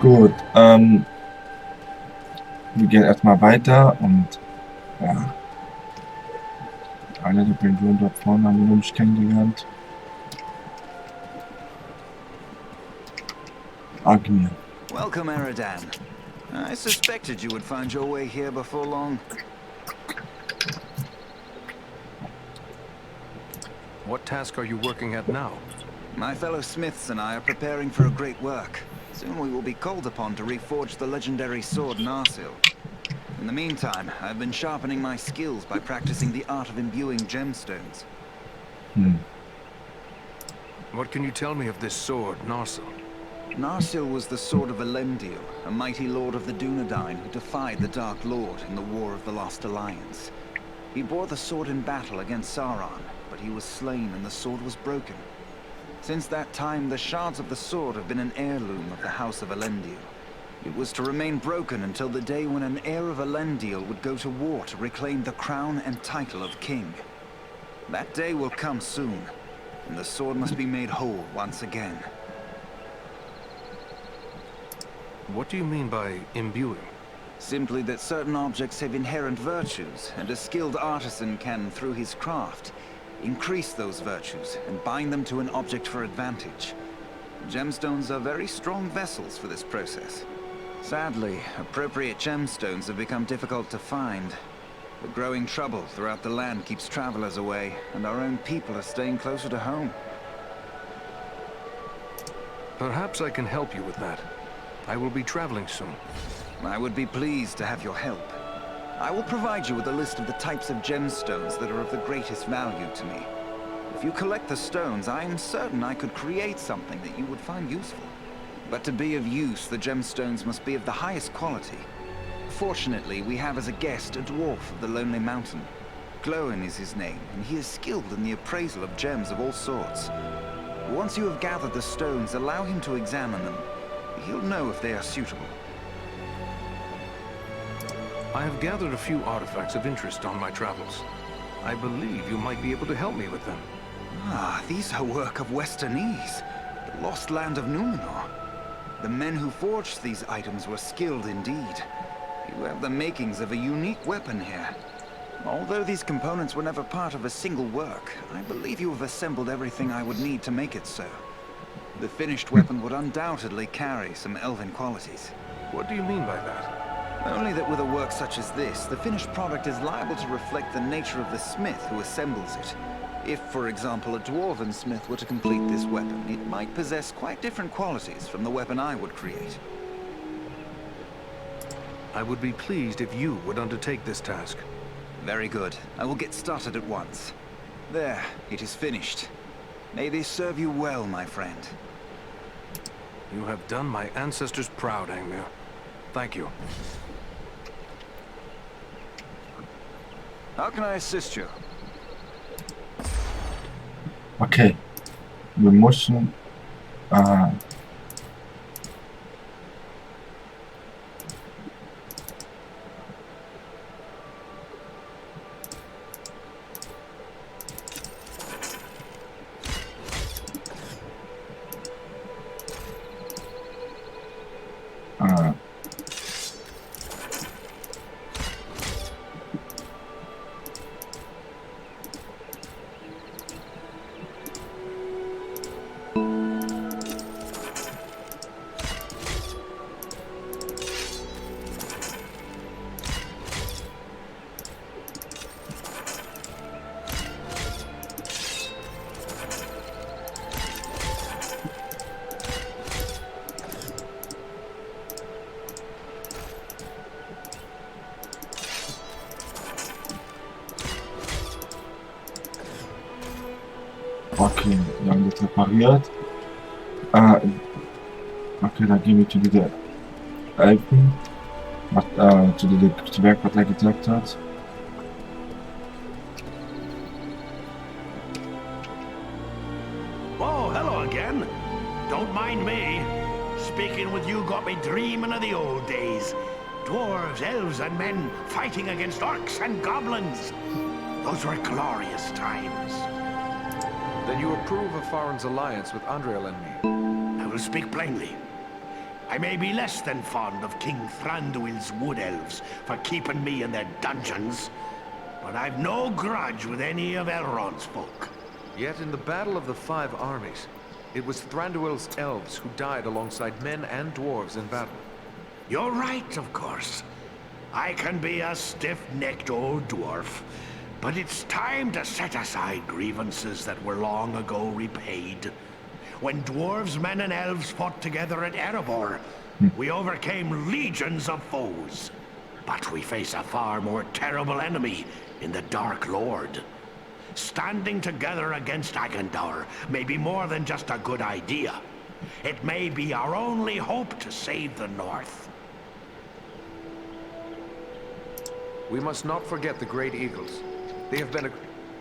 Gut, wir gehen erstmal weiter und ja. Eine der Personen dort vorne haben wir noch nicht kennengelernt. Agni. Welcome, Eridan. I suspected you would find your way here before long. What task are you working at now? My fellow smiths and I are preparing for a great work. Soon we will be called upon to reforge the legendary sword Narsil. In the meantime, I've been sharpening my skills by practicing the art of imbuing gemstones. What can you tell me of this sword, Narsil? Narsil was the sword of Elendil, a mighty lord of the Dunedain who defied the Dark Lord in the War of the Lost Alliance. He bore the sword in battle against Sauron, but he was slain and the sword was broken. Since that time, the shards of the sword have been an heirloom of the House of Elendil. It was to remain broken until the day when an heir of Elendil would go to war to reclaim the crown and title of king. That day will come soon, and the sword must be made whole once again. What do you mean by imbuing? Simply that certain objects have inherent virtues, and a skilled artisan can, through his craft, increase those virtues and bind them to an object for advantage. Gemstones are very strong vessels for this process. Sadly, appropriate gemstones have become difficult to find. The growing trouble throughout the land keeps travelers away, and our own people are staying closer to home. Perhaps I can help you with that. I will be traveling soon. I would be pleased to have your help. I will provide you with a list of the types of gemstones that are of the greatest value to me. If you collect the stones, I am certain I could create something that you would find useful. But to be of use, the gemstones must be of the highest quality. Fortunately, we have as a guest a dwarf of the Lonely Mountain. Glóin is his name, and he is skilled in the appraisal of gems of all sorts. Once you have gathered the stones, allow him to examine them. He'll know if they are suitable. I have gathered a few artifacts of interest on my travels. I believe you might be able to help me with them. Ah, these are work of Westernese, the lost land of Numenor. The men who forged these items were skilled indeed. You have the makings of a unique weapon here. Although these components were never part of a single work, I believe you have assembled everything I would need to make it so. The finished weapon would undoubtedly carry some elven qualities. What do you mean by that? Only that with a work such as this, the finished product is liable to reflect the nature of the smith who assembles it. If, for example, a dwarven smith were to complete this weapon, it might possess quite different qualities from the weapon I would create. I would be pleased if you would undertake this task. Very good. I will get started at once. There, it is finished. May this serve you well, my friend. You have done my ancestors proud, Angmir. Thank you. How can I assist you? Okay. Wir müssen okay, wir haben das repariert. Okay, dann gehen wir zu dieser Elfen, zu dem Werk, was er gesagt hat. Oh, hello again. Don't mind me. Speaking with you got me dreaming of the old days. Dwarves, elves, and men fighting against orcs and goblins. Those were glorious times. Then you approve of Farin's alliance with Andriel and me? I will speak plainly. I may be less than fond of King Thranduil's wood elves for keeping me in their dungeons, but I've no grudge with any of Elrond's folk. Yet in the Battle of the Five Armies, it was Thranduil's elves who died alongside men and dwarves in battle. You're right, of course. I can be a stiff-necked old dwarf, but it's time to set aside grievances that were long ago repaid. When dwarves, men, and elves fought together at Erebor, we overcame legions of foes. But we face a far more terrible enemy in the Dark Lord. Standing together against Agandaur may be more than just a good idea. It may be our only hope to save the North. We must not forget the Great Eagles. They have been a...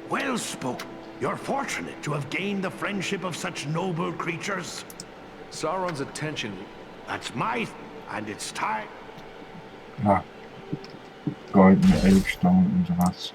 Well spoken. You're fortunate to have gained the friendship of such noble creatures. Sauron's attention... That's and it's time. Ja. Goldene Elbstamm und sowas.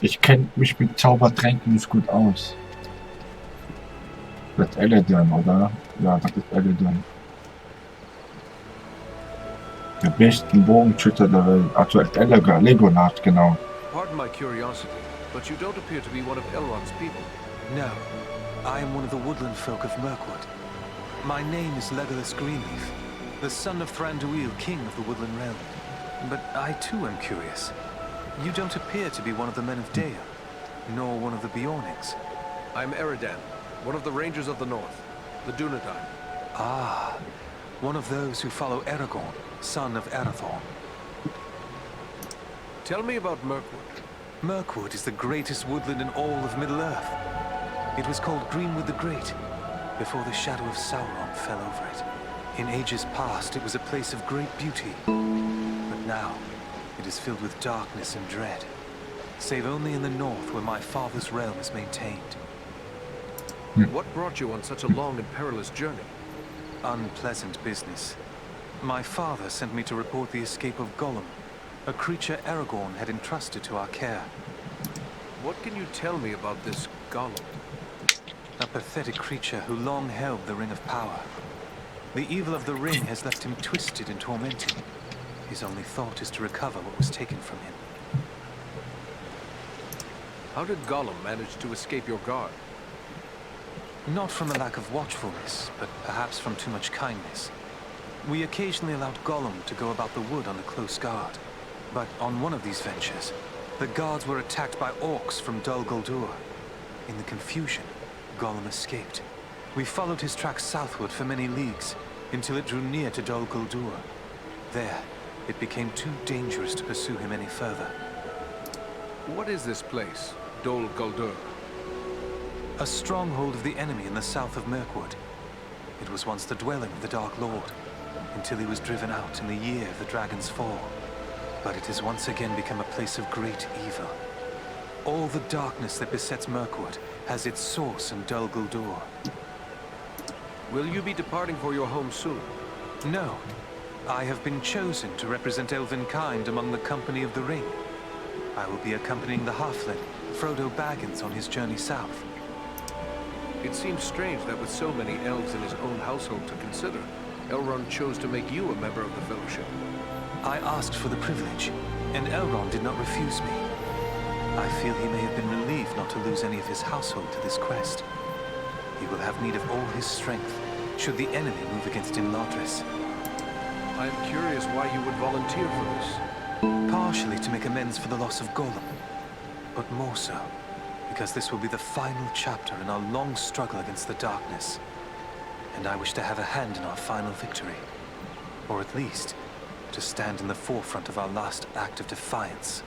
Ich kenne mich mit Zaubertränken nicht gut aus. Das ist Elladan, oder? Ja, das ist Elladan. Der besten Bogenschütze der Welt. Also Legolas, genau. Pardon my curiosity, but you don't appear to be one of Elrond's people. No, I am one of the woodland folk of Mirkwood. My name is Legolas Greenleaf, the son of Thranduil, king of the woodland realm. But I too am curious. You don't appear to be one of the men of Dale, nor one of the Bjornings. I'm Eridan, one of the Rangers of the North, the Dunedain. Ah, one of those who follow Aragorn, son of Arathorn. Tell me about Mirkwood. Mirkwood is the greatest woodland in all of Middle-earth. It was called Greenwood the Great, before the shadow of Sauron fell over it. In ages past, it was a place of great beauty, but now it is filled with darkness and dread, save only in the north where my father's realm is maintained. What brought you on such a long and perilous journey? Unpleasant business. My father sent me to report the escape of Gollum, a creature Aragorn had entrusted to our care. What can you tell me about this Gollum? A pathetic creature who long held the Ring of Power. The evil of the ring has left him twisted and tormented. His only thought is to recover what was taken from him. How did Gollum manage to escape your guard? Not from a lack of watchfulness, but perhaps from too much kindness. We occasionally allowed Gollum to go about the wood on a close guard. But on one of these ventures, the guards were attacked by orcs from Dol Guldur. In the confusion, Gollum escaped. We followed his tracks southward for many leagues, until it drew near to Dol Guldur. There, it became too dangerous to pursue him any further. What is this place, Dol Guldur? A stronghold of the enemy in the south of Mirkwood. It was once the dwelling of the Dark Lord, until he was driven out in the year of the Dragon's Fall. But it has once again become a place of great evil. All the darkness that besets Mirkwood has its source in Dol Guldur. Will you be departing for your home soon? No. I have been chosen to represent Elvenkind among the Company of the Ring. I will be accompanying the halfling, Frodo Baggins, on his journey south. It seems strange that with so many elves in his own household to consider, Elrond chose to make you a member of the Fellowship. I asked for the privilege, and Elrond did not refuse me. I feel he may have been relieved not to lose any of his household to this quest. He will have need of all his strength, should the enemy move against Imladris. I am curious why you would volunteer for this. Partially to make amends for the loss of Gollum, but more so because this will be the final chapter in our long struggle against the darkness. And I wish to have a hand in our final victory. Or at least, to stand in the forefront of our last act of defiance.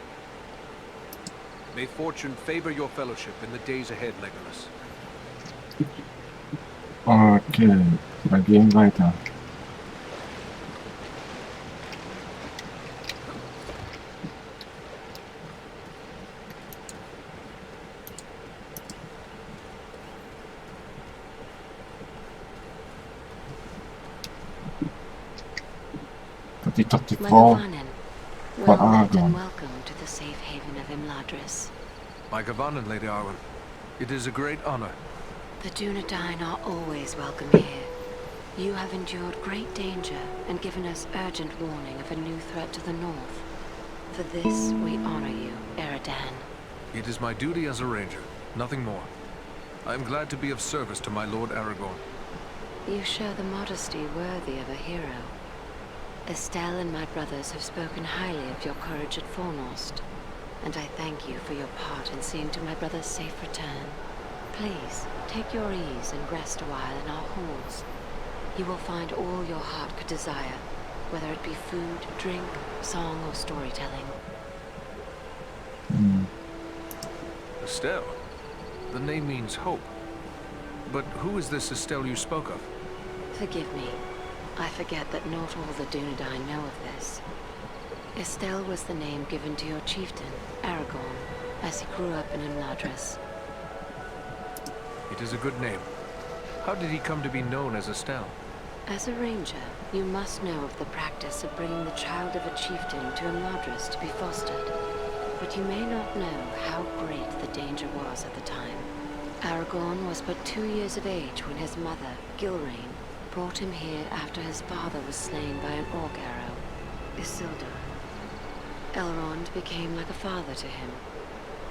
May fortune favor your fellowship in the days ahead, Legolas. Okay, wir gehen weiter. Das ist doch die Frau von Aragorn. Welcome to the safe haven of Imladris. My Gavanen, Lady Arwen. It is a great honor. The Dunedain are always welcome here. You have endured great danger and given us urgent warning of a new threat to the north. For this, we honor you, Eridan. It is my duty as a ranger, nothing more. I am glad to be of service to my Lord Aragorn. You show the modesty worthy of a hero. Estelle and my brothers have spoken highly of your courage at Fornost, and I thank you for your part in seeing to my brother's safe return. Please, take your ease and rest a while in our halls. You will find all your heart could desire, whether it be food, drink, song, or storytelling. Estelle? The name means hope. But who is this Estelle you spoke of? Forgive me. I forget that not all the Dunedain know of this. Estelle was the name given to your chieftain, Aragorn, as he grew up in Imladris. It is a good name. How did he come to be known as Estelle? As a ranger, you must know of the practice of bringing the child of a chieftain to Imladris to be fostered. But you may not know how great the danger was at the time. Aragorn was but 2 years of age when his mother, Gilrain, brought him here after his father was slain by an orc arrow, Isildur. Elrond became like a father to him.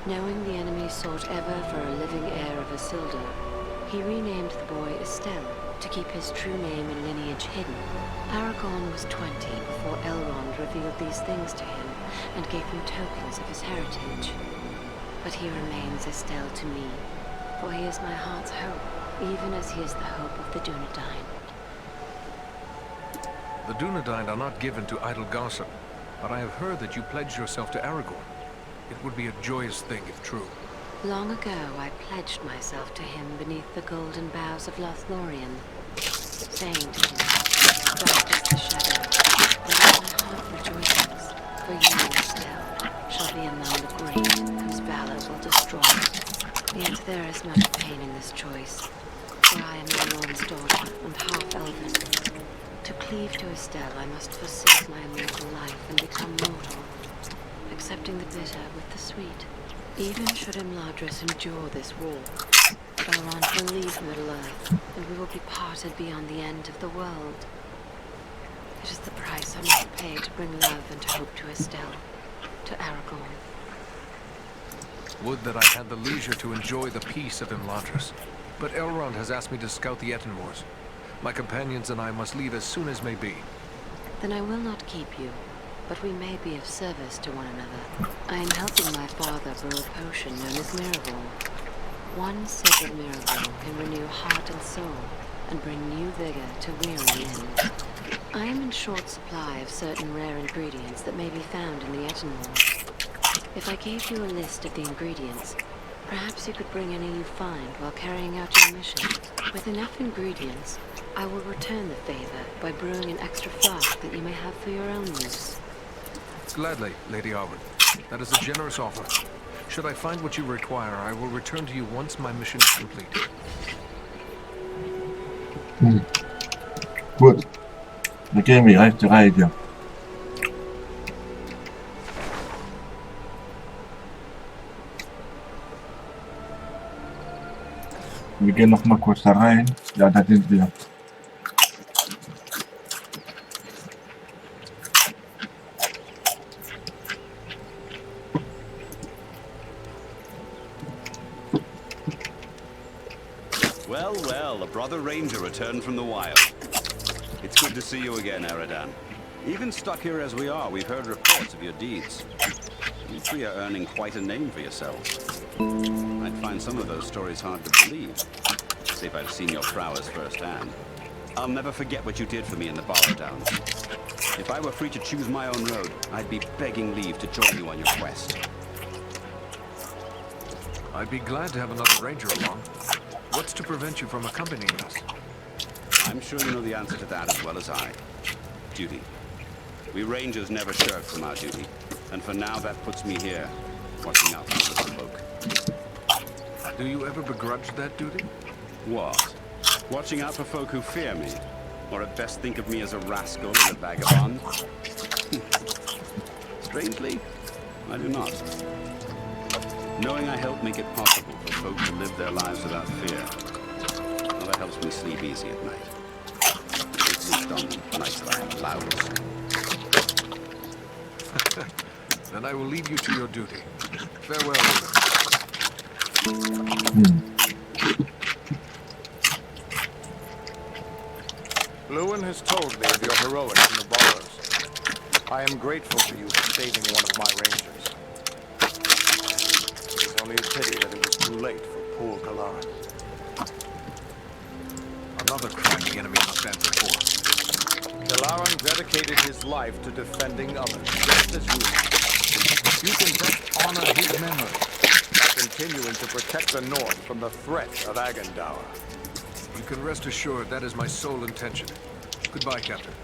Knowing the enemy sought ever for a living heir of Isildur, he renamed the boy Estelle to keep his true name and lineage hidden. Aragorn was 20 before Elrond revealed these things to him and gave him tokens of his heritage. But he remains Estelle to me, for he is my heart's hope, even as he is the hope of the Dunedain. The Dunedain are not given to idle gossip, but I have heard that you pledged yourself to Aragorn. It would be a joyous thing if true. Long ago, I pledged myself to him beneath the golden boughs of Lothlorien, saying to him, "Dark is the shadow, but yet my heart rejoices, for you, Estelle, shall be among the great, whose valor will destroy. Yet there is much pain in this choice, for I am my lord's daughter and half-elven. To cleave to Estelle, I must forsake my immortal life and become mortal, accepting the bitter with the sweet. Even should Imladris endure this war, Elrond will leave Middle-earth, and we will be parted beyond the end of the world. It is the price I must pay to bring love and hope to Estelle, to Aragorn." Would that I had the leisure to enjoy the peace of Imladris. But Elrond has asked me to scout the Ettenmoors. My companions and I must leave as soon as may be. Then I will not keep you, but we may be of service to one another. I am helping my father brew a potion known as Miraval. One sip of Miraval can renew heart and soul, and bring new vigor to weary limbs. I am in short supply of certain rare ingredients that may be found in the Ettenmoors. If I gave you a list of the ingredients, perhaps you could bring any you find while carrying out your mission. With enough ingredients, I will return the favor by brewing an extra flask that you may have for your own use. Gladly, Lady Arwen. That is a generous offer. Should I find what you require, I will return to you once my mission is complete. Gut. Dann gehen wir gleich zur Reihe. Wir gehen noch mal kurz da rein. Ja, da sind wir. Well, well, a brother ranger returned from the wild. It's good to see you again, Eridan. Even stuck here as we are, we've heard reports of your deeds. You three are earning quite a name for yourselves. I'd find some of those stories hard to believe, say if I'd seen your prowess firsthand. I'll never forget what you did for me in the Borrow Downs. If I were free to choose my own road, I'd be begging leave to join you on your quest. I'd be glad to have another ranger along. What's to prevent you from accompanying us? I'm sure you know the answer to that as well as I. Duty. We rangers never shirk from our duty. And for now, that puts me here, watching out for the little folk. Do you ever begrudge that duty? What? Watching out for folk who fear me? Or at best think of me as a rascal and a vagabond? Strangely, I do not. Knowing I help make it possible for folk to live their lives without fear, well, that helps me sleep easy at night. At least on nights that I am loudest. Then I will leave you to your duty. Farewell, Lewin has told me of your heroics in the Borrows. I am grateful to you for saving one of my rangers. It is only a pity that it was too late for poor Kalaran. Another crime the enemy must answer for. Kalaran dedicated his life to defending others, just as you have. You can best honor his memory by continuing to protect the North from the threat of Agandaur. You can rest assured that is my sole intention. Goodbye, Captain.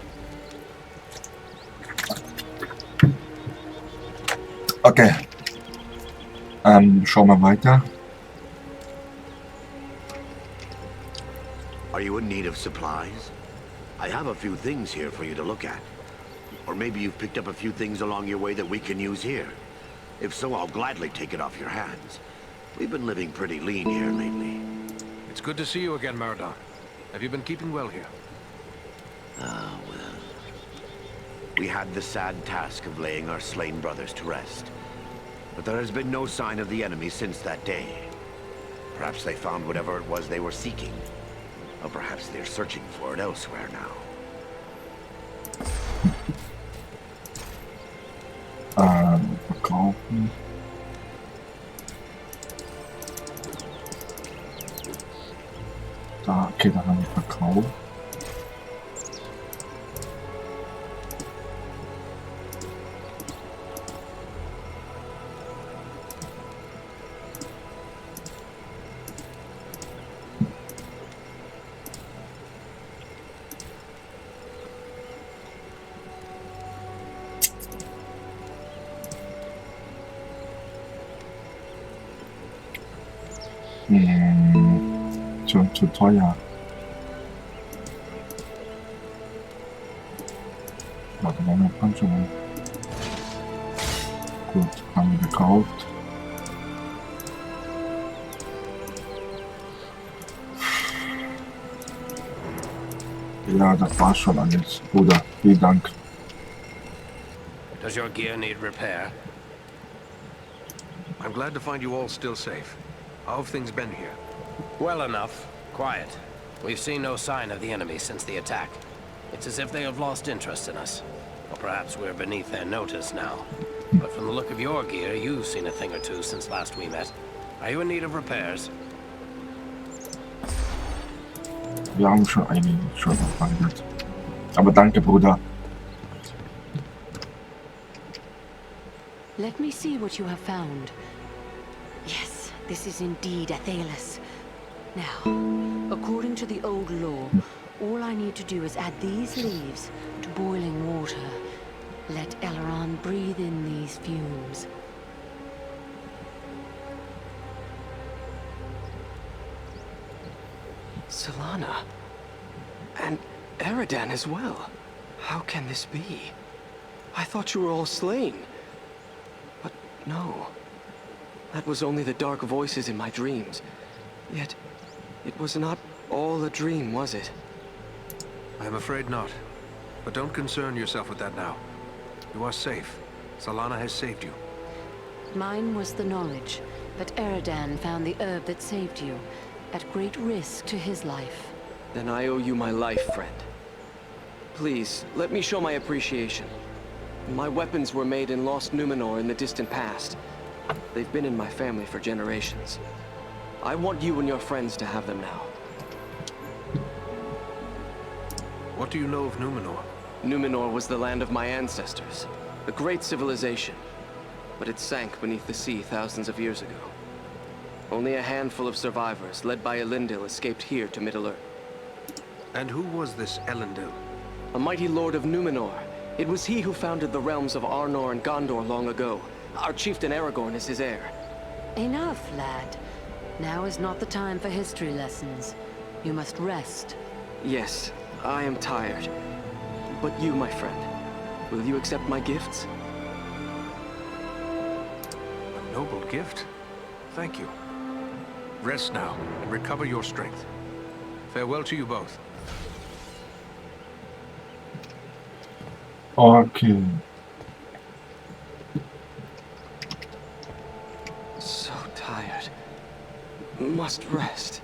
Okay. Schauen wir weiter. Are you in need of supplies? I have a few things here for you to look at. Or maybe you've picked up a few things along your way that we can use here. If so, I'll gladly take it off your hands. We've been living pretty lean here lately. It's good to see you again, Maraudon. Have you been keeping well here? Ah, well. We had the sad task of laying our slain brothers to rest. But there has been no sign of the enemy since that day. Perhaps they found whatever it was they were seeking. Or perhaps they're searching for it elsewhere now. Verkaufen. Da, okay, da haben wir verkauft. Zu teuer. Warte mal, noch Panzerung. Gut, haben wir gekauft. Ja, das war schon alles, Bruder. Vielen Dank. Does your gear need repair? I'm glad to find you all still safe. How have things been here? Well enough. Quiet. We've seen no sign of the enemy since the attack. It's as if they have lost interest in us. Or perhaps we're beneath their notice now. But from the look of your gear, you've seen a thing or two since last we met. Are you in need of repairs? Wir haben schon einige schon verwaltet. Aber danke, Bruder. Let me see what you have found. Yes, this is indeed Athelas. Now, according to the old law, all I need to do is add these leaves to boiling water. Let Eleron breathe in these fumes. Solana. And Eridan as well. How can this be? I thought you were all slain. But no. That was only the dark voices in my dreams. Yet, it was not all a dream, was it? I'm afraid not. But don't concern yourself with that now. You are safe. Solana has saved you. Mine was the knowledge, but Eridan found the herb that saved you. at great risk to his life. Then I owe you my life, friend. Please, let me show my appreciation. My weapons were made in lost Numenor in the distant past. They've been in my family for generations. I want you and your friends to have them now. What do you know of Numenor? Numenor was the land of my ancestors, a great civilization. But it sank beneath the sea thousands of years ago. Only a handful of survivors, led by Elendil, escaped here to Middle-earth. And who was this Elendil? A mighty lord of Numenor. It was he who founded the realms of Arnor and Gondor long ago. Our chieftain Aragorn is his heir. Enough, lad. Now is not the time for history lessons. You must rest. Yes, I am tired. But you, my friend, will you accept my gifts? A noble gift. Thank you. Rest now, and recover your strength. Farewell to you both. Okay. So tired. Must rest.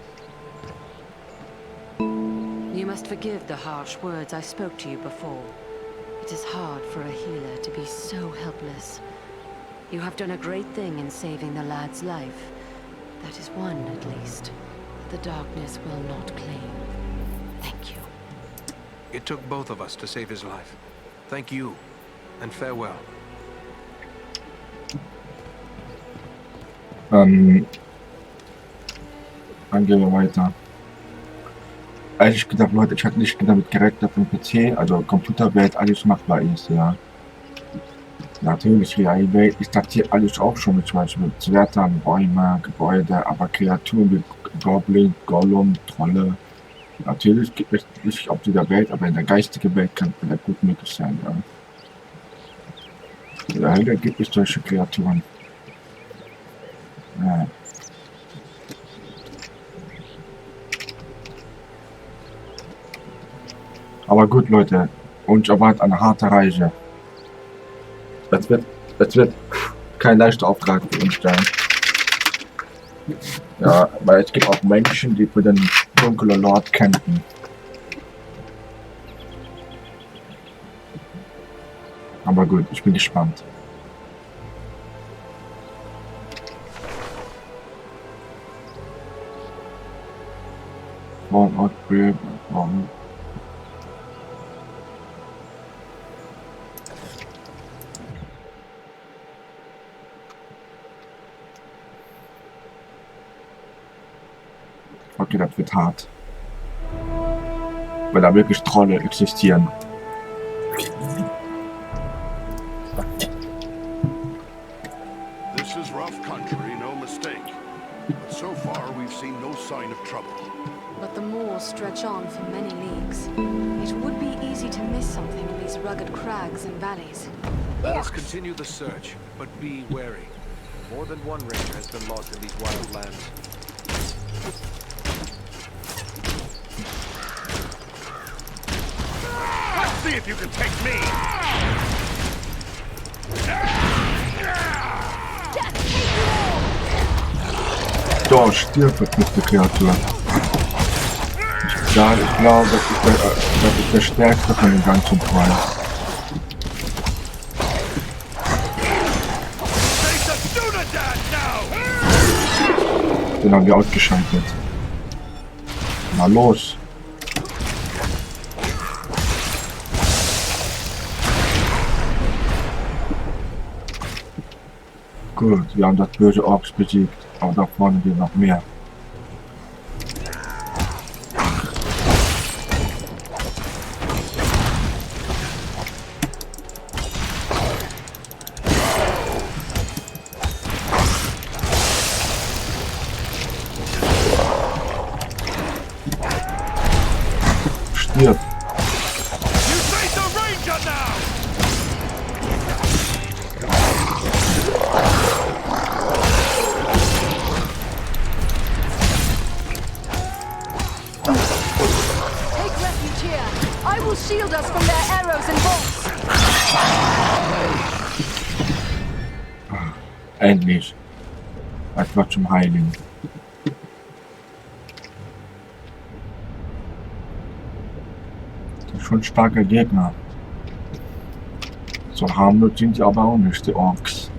You must forgive the harsh words I spoke to you before. It is hard for a healer to be so helpless. You have done a great thing in saving the lad's life. That is one, at least, the darkness will not claim. Thank you. It took both of us to save his life. Thank you, and farewell. Dann gehen wir weiter. Ehrlich gesagt, Leute, ich hatte nicht damit gerechnet, dass im PC, also Computerwelt, alles machbar ist, ja. Natürlich, Realwelt ist das hier alles auch schon mit zum Beispiel Schwertern, Bäume, Gebäude, aber Kreaturen wie Goblin, Gollum, Trolle. Natürlich gibt es nicht auf dieser Welt, aber in der geistigen Welt kann es gut möglich sein, ja. In der Hölle gibt es solche Kreaturen. Ja. Aber gut, Leute, uns erwartet eine harte Reise. Das wird kein leichter Auftrag für uns sein. Ja, weil es gibt auch Menschen, die für den dunklen Lord kämpfen. Aber gut, ich bin gespannt. Okay, das wird hart. Weil da wirklich Trolle existieren. This is rough country, no mistake. But so far we've seen no sign of trouble. But the moors stretch on for many leagues. It would be easy to miss something in these rugged crags and valleys. Let us continue the search, but be wary. More than one ranger has been lost in these wild lands. Let's see if you can take me! So, stirb, verfluchte Kreatur. Ja, ich glaube, das ist der stärkste von den ganzen Preis. Den haben wir ausgeschaltet. Na los! Gut, wir haben das böse Orks besiegt, aber da vorne geht noch mehr. Stirb! Shield us from their arrows and bolts. Endlich. Etwas zum Heilen. schon starke Gegner. So harmlos sind sie aber auch nicht, die Orks.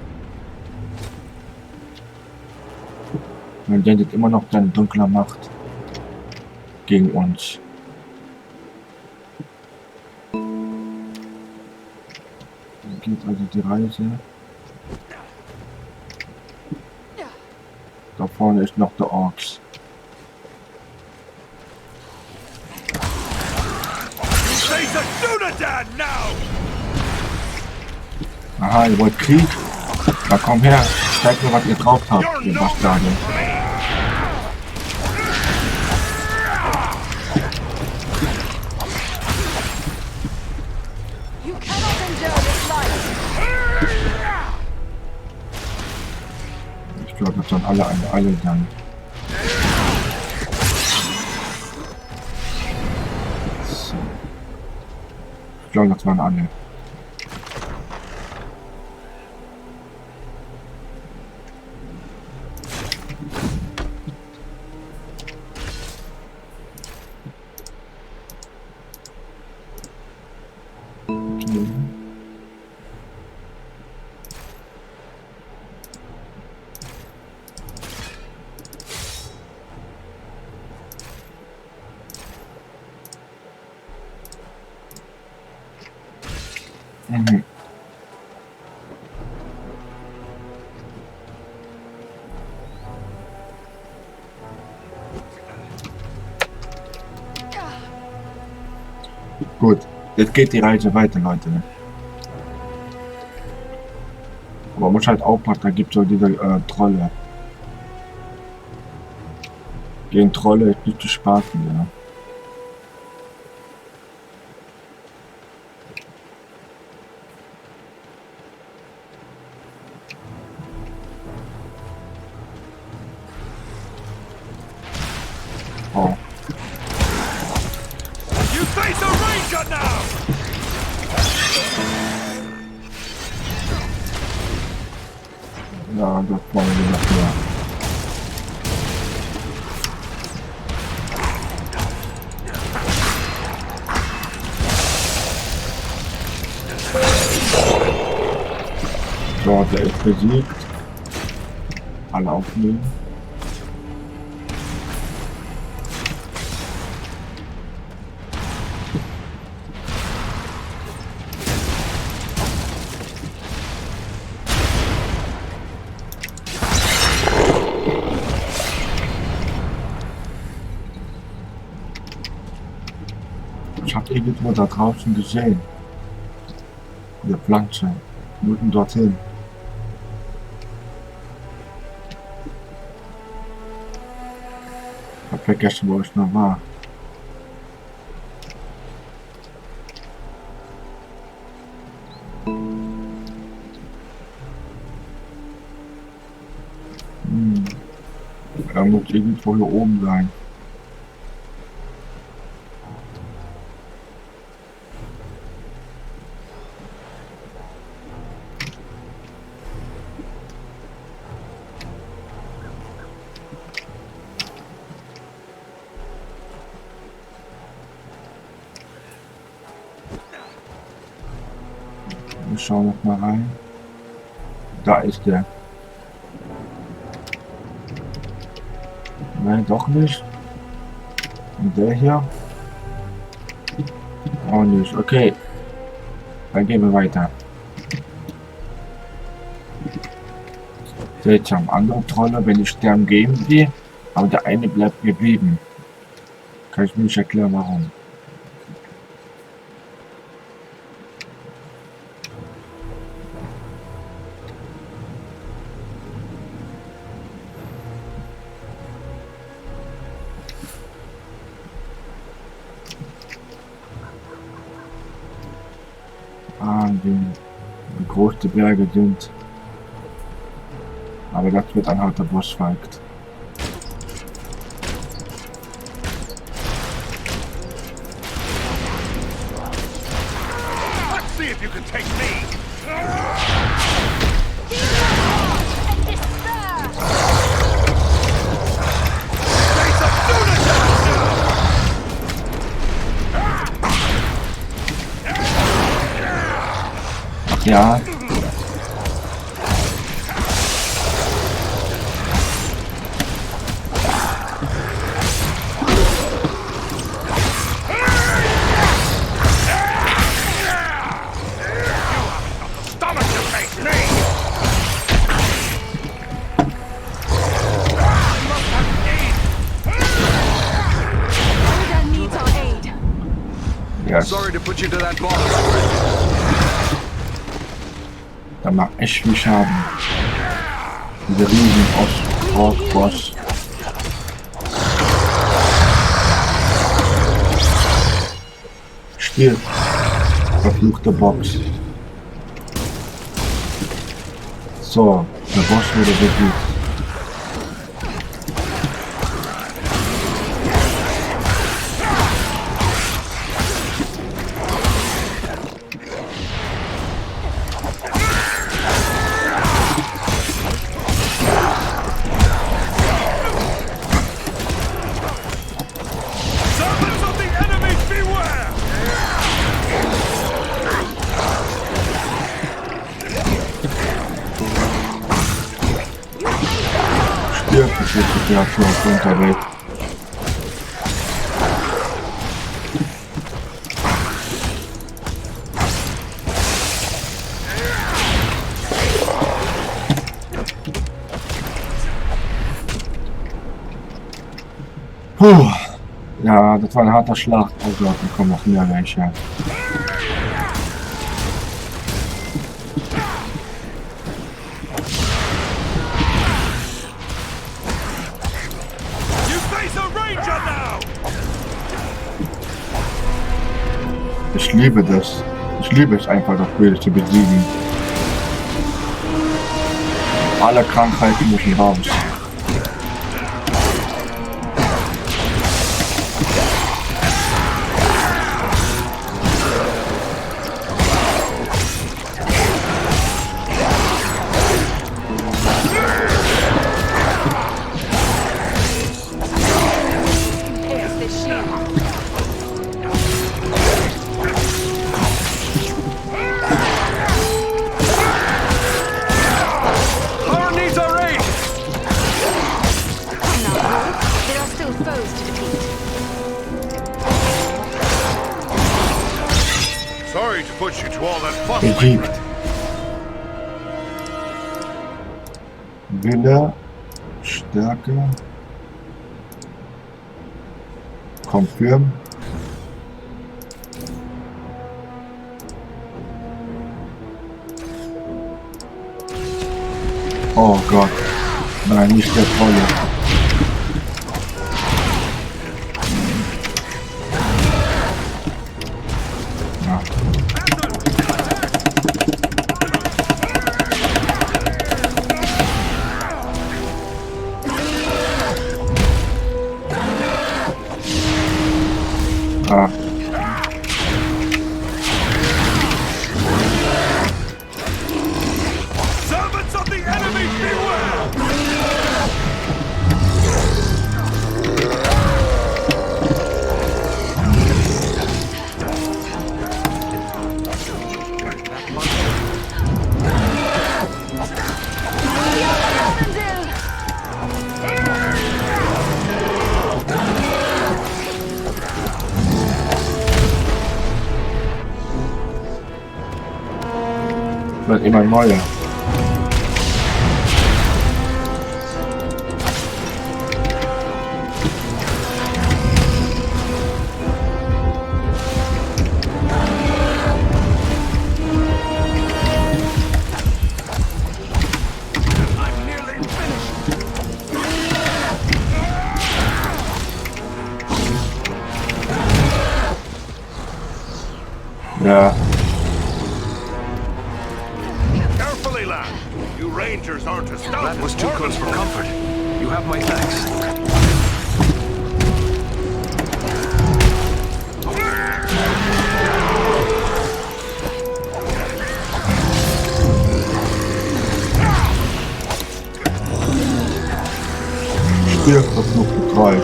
Man denkt immer noch deine dunkle Macht gegen uns. Dann geht also die Reise. Da vorne ist noch der Orks. Aha, ihr wollt Krieg? Na komm her, zeigt mir, was ihr drauf habt, ihr Bastarde. You cannot endure this life. Ich glaube, das sollen alle sein. So. Ich glaube, das waren alle. Mhm. Gut, jetzt geht die Reise weiter, Leute. Aber man muss halt aufpassen, da gibt es so diese Trolle. Gegen Trolle ist nicht zu spaßen, ja. Oh. You face a ranger now! Ja, das war mir noch mehr. So, der ist besiegt. Alle aufnehmen. Ich habe irgendwo da draußen gesehen. Eine Pflanze. Mitten dorthin. Ich habe vergessen, wo ich noch war. Er muss irgendwo hier oben sein. Wir schauen noch mal rein. Da ist der. Nein, doch nicht. Und der hier? Auch nicht. Okay. Dann gehen wir weiter. Seltsam. Andere Trolle, wenn die sterben, gehen die. Aber der eine bleibt geblieben. Kann ich mir nicht erklären, warum. Wie groß die Berge sind. Aber das wird ein harter Bossfight. Let's see if you can take me! Ja. Olga needs our aid. Yes. Sorry to put you to that boss. Der macht echt viel Schaden. Dieser riesen Ork-Boss. Spiel. Verfluchte Box. So, der Boss wurde besiegt. Das ist ja schon unterwegs. Puh. Ja, das war ein harter Schlag. Oh Gott, da kommen noch mehr welche. Ich liebe das. Ich liebe es einfach, das Bild zu besiegen. Alle Krankheiten müssen raus. Besiegt. Wille, Stärke, Confirm. Oh Gott, nein, nicht der Volle. Wird immer neuer. Ja. That was too close for comfort. You have my thanks. Stirb, verfluchte Treu.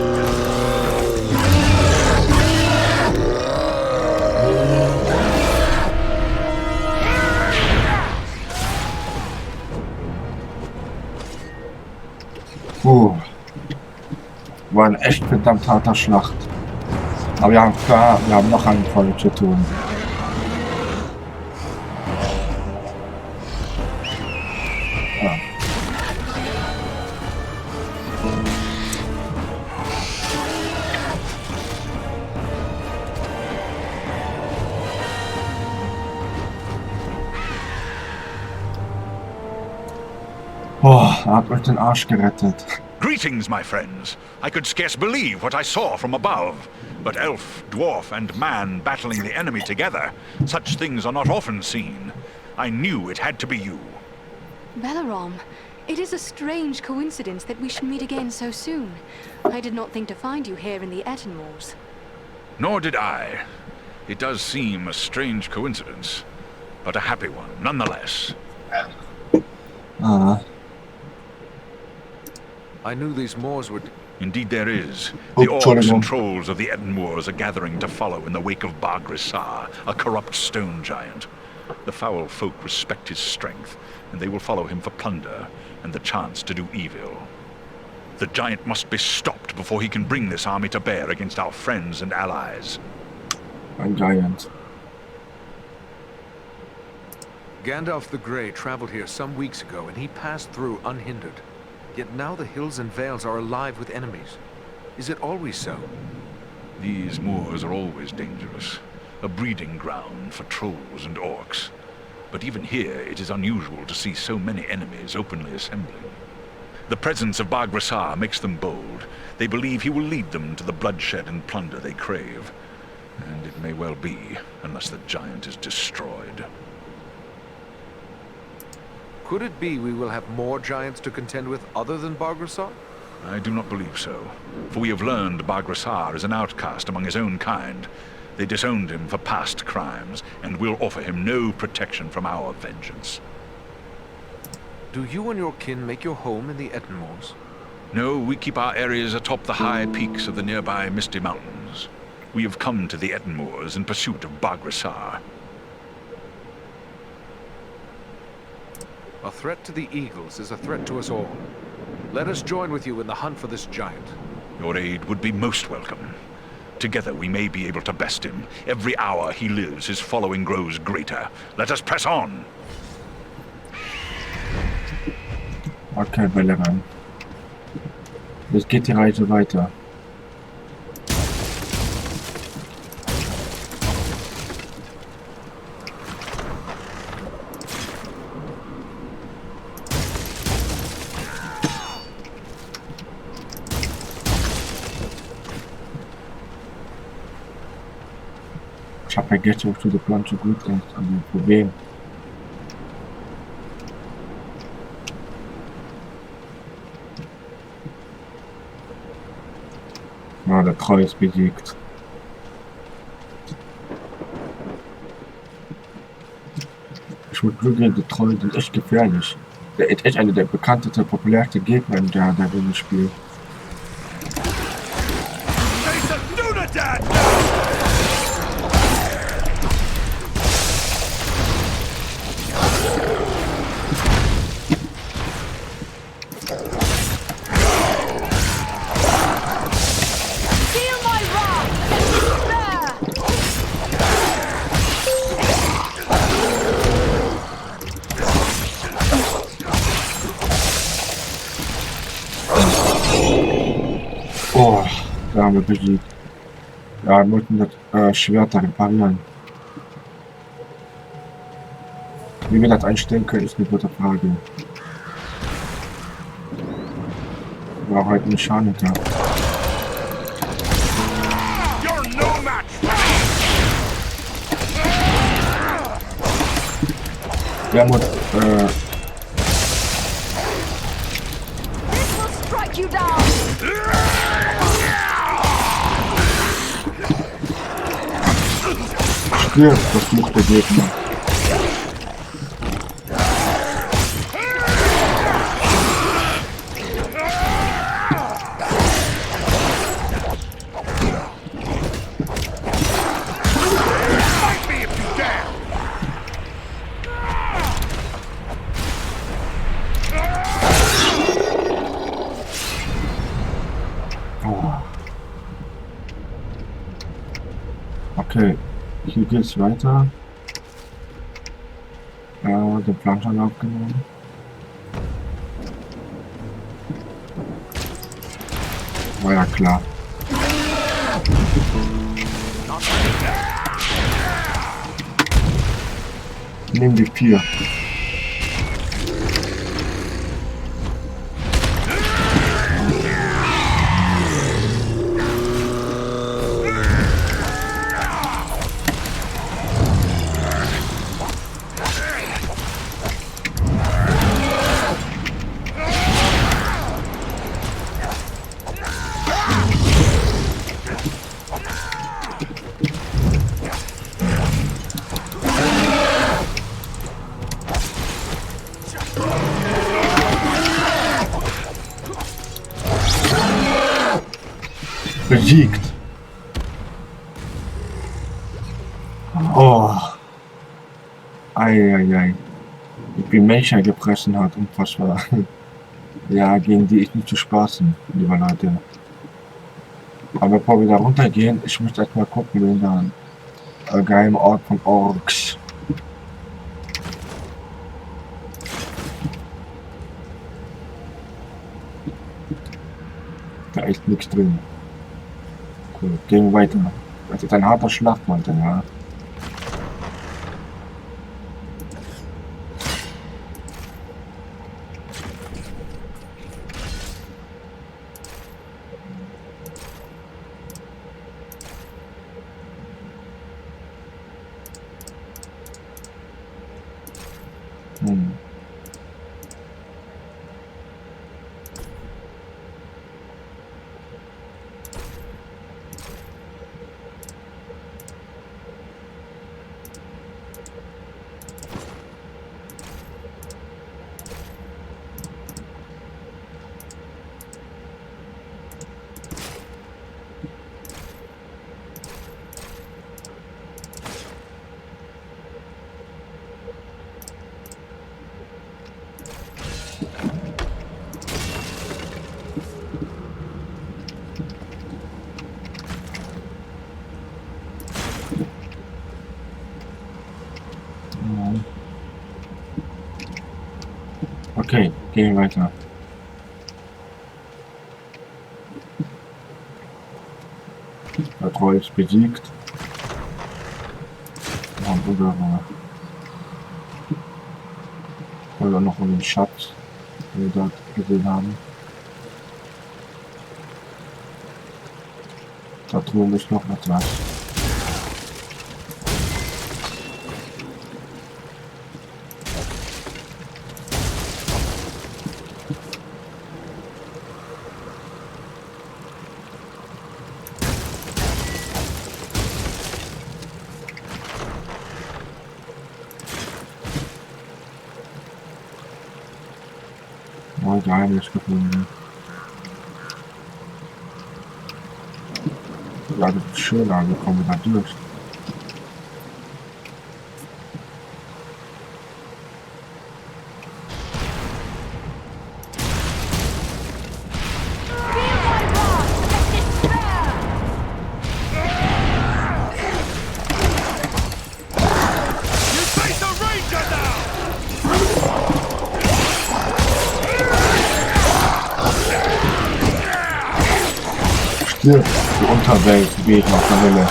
War eine echt verdammt harter Schlacht. Aber wir haben noch einen Fall zu tun. Ja. Er hat euch den Arsch gerettet. Greetings, my friends. I could scarce believe what I saw from above. But elf, dwarf, and man battling the enemy together, such things are not often seen. I knew it had to be you. Belarom, it is a strange coincidence that we should meet again so soon. I did not think to find you here in the Ettenmoors. Nor did I. It does seem a strange coincidence, but a happy one, nonetheless. I knew these moors would... Indeed there is. The orcs and trolls of the Ettenmoors are gathering to follow in the wake of Bargrisar, a corrupt stone giant. The foul folk respect his strength, and they will follow him for plunder and the chance to do evil. The giant must be stopped before he can bring this army to bear against our friends and allies. A giant. Gandalf the Grey traveled here some weeks ago, and he passed through unhindered. Yet now the hills and vales are alive with enemies. Is it always so? These moors are always dangerous, a breeding ground for trolls and orcs. But even here, it is unusual to see so many enemies openly assembling. The presence of Bargrisar makes them bold. They believe he will lead them to the bloodshed and plunder they crave. And it may well be, unless the giant is destroyed. Could it be we will have more giants to contend with other than Bargrisar? I do not believe so, for we have learned Bargrisar is an outcast among his own kind. They disowned him for past crimes, and will offer him no protection from our vengeance. Do you and your kin make your home in the Ettenmoors? No, we keep our areas atop the high peaks of the nearby Misty Mountains. We have come to the Ettenmoors in pursuit of Bargrisar. A threat to the Eagles is a threat to us all. Let us join with you in the hunt for this giant. Your aid would be most welcome. Together we may be able to best him. Every hour he lives, his following grows greater. Let us press on! Okay, Belarom. Jetzt geht die Reise weiter. Ich habe vergessen, ob du den Plan so gut denkst, aber ein Problem. Ja, der Troll ist besiegt. Ich muss zugeben, die Troll sind echt gefährlich. Der ist echt einer der bekanntesten, populärsten Gegner in der Spiel. Oh, da haben wir besiegt. Ja, wir müssen das Schwert da reparieren. Wie wir das einstellen können, ist eine gute Frage. Wir brauchen halt einen Mechaniker. Wir haben uns, stirbt, das macht der Gegner. geht's weiter. Den Plan schon aufgenommen. War ja klar. Nimm die 4. Besiegt. Oh. Eieiei. Wie Melcher gepressen hat, unfassbar. Ja, gegen die ist nicht zu spaßen, liebe Leute. Aber bevor wir da runtergehen, ich möchte erstmal gucken, wen da geheime Ort von Orks. Da ist nichts drin. Cool, gehen weiter. Das ist ein harter Schlachtmann, ja. Okay, gehen wir weiter. Der Troll ist besiegt. Oder noch um den Schatz, den wir dort gesehen haben. Da drüben ist noch etwas. Geheimnis gefunden. Ja, das ist schön, also kommen wir da durch. Hier, die Unterwelt, die Gegner auf der Hölle.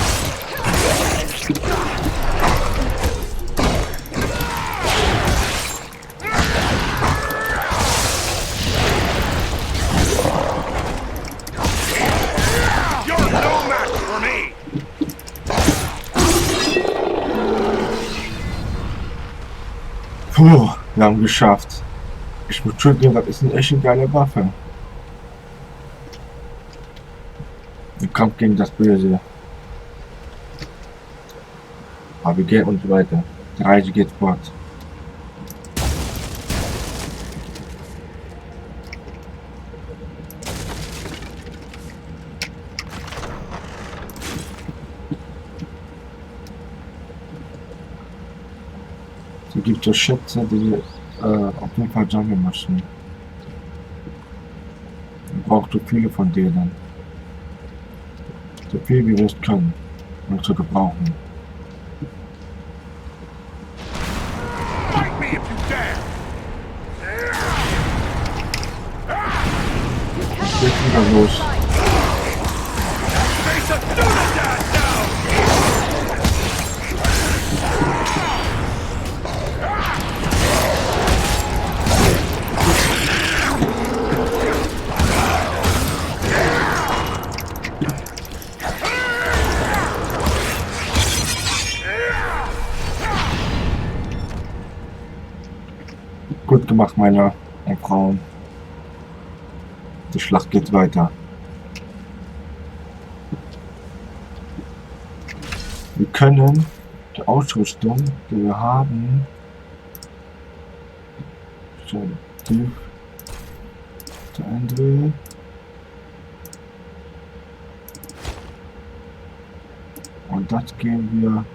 Puh, wir haben geschafft. Ich muss schon sagen, das ist eine echt geile Waffe. Kampf gegen das Böse. Aber wir gehen und weiter. Die Reise geht fort. Es gibt so Schätze, die wir auf jeden Fall sammeln müssen. Man braucht so viele von denen. So viel wie wir es können, um zu gebrauchen. da los? Gut gemacht, meine Frauen. Die Schlacht geht weiter. Wir können die Ausrüstung, die wir haben, so, der andere. Und das gehen wir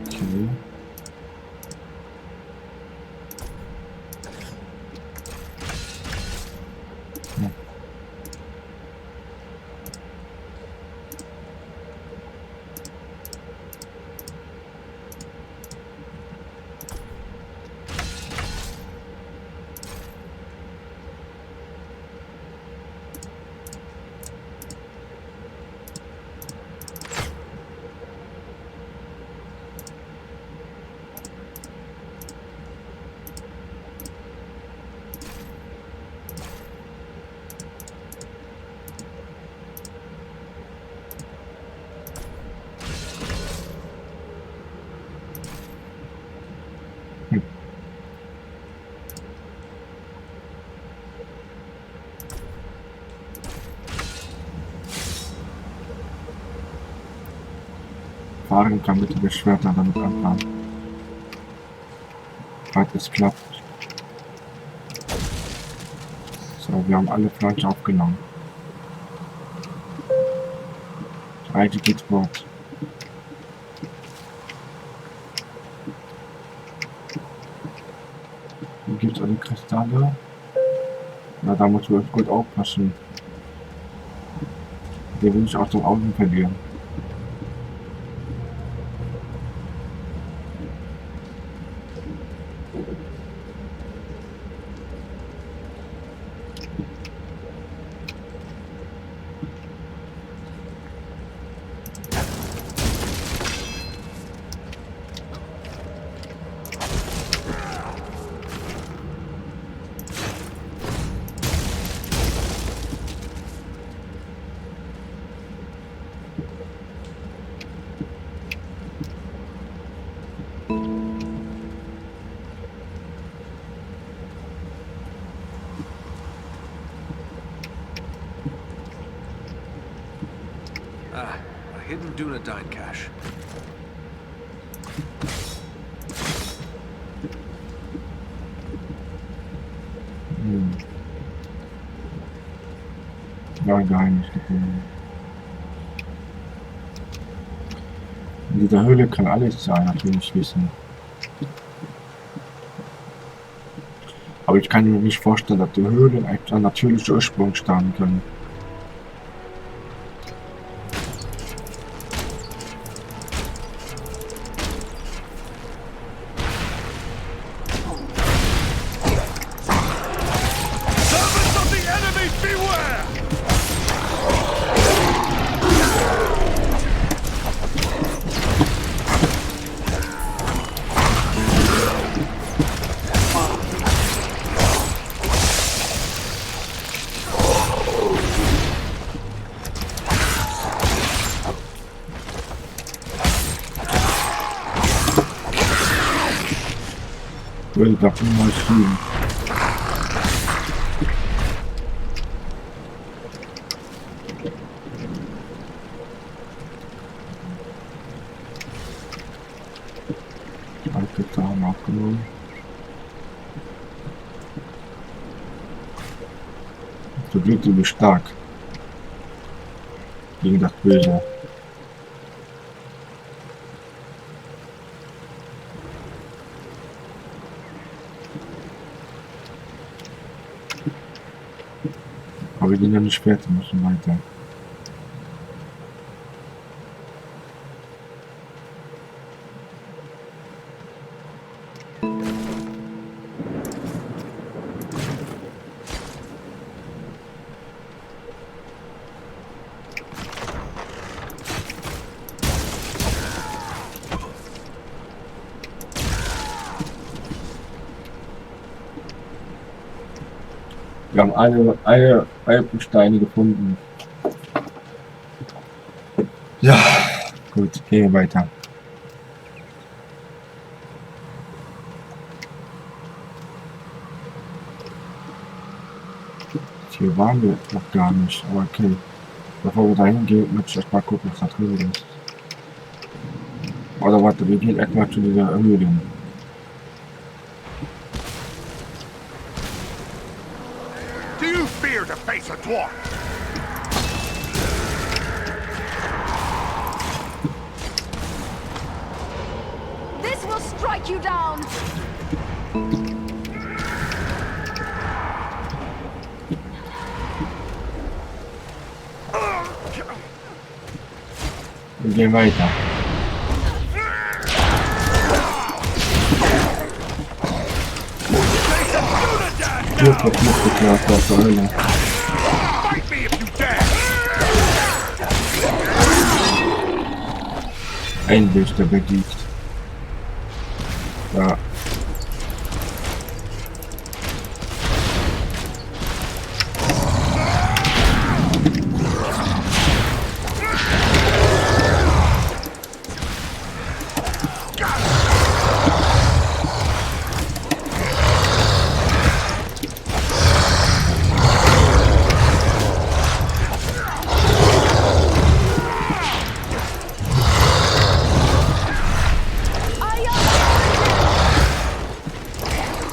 okay. Ja. Fahren kann mit dem Schwert damit anfangen. Falls es klappt. So, wir haben alle Fleisch aufgenommen. Die Reise geht fort. Hier gibt es alle Kristalle. Na, da muss man gut aufpassen. Den will ich aus den Augen verlieren. A hidden Dunedain cache. Ja, Geheimnis gefunden. In dieser Höhle kann alles sein, natürlich wissen. Aber ich kann mir nicht vorstellen, dass die Höhlen einen natürlichen Ursprung stammen können. Würde doch niemals fliegen. Alte Tarn aufgenommen. So Glück, du bist stark. Gegen das Böse. Aber wir gehen ja nicht fertig, müssen weiter. Wir haben alle Alpensteine gefunden. Ja, gut, gehen wir weiter. Hier waren wir noch gar nicht, aber okay. Bevor wir da hingehen, möchte ich erst mal gucken, was da drin ist. Oder warte, wir gehen erstmal zu dieser Höhle. Do you fear to face a dwarf? This will strike you down! Wir gehen weiter. Hier verfluchte Klasse aus der Hölle. Endlich der besiegt. Ja.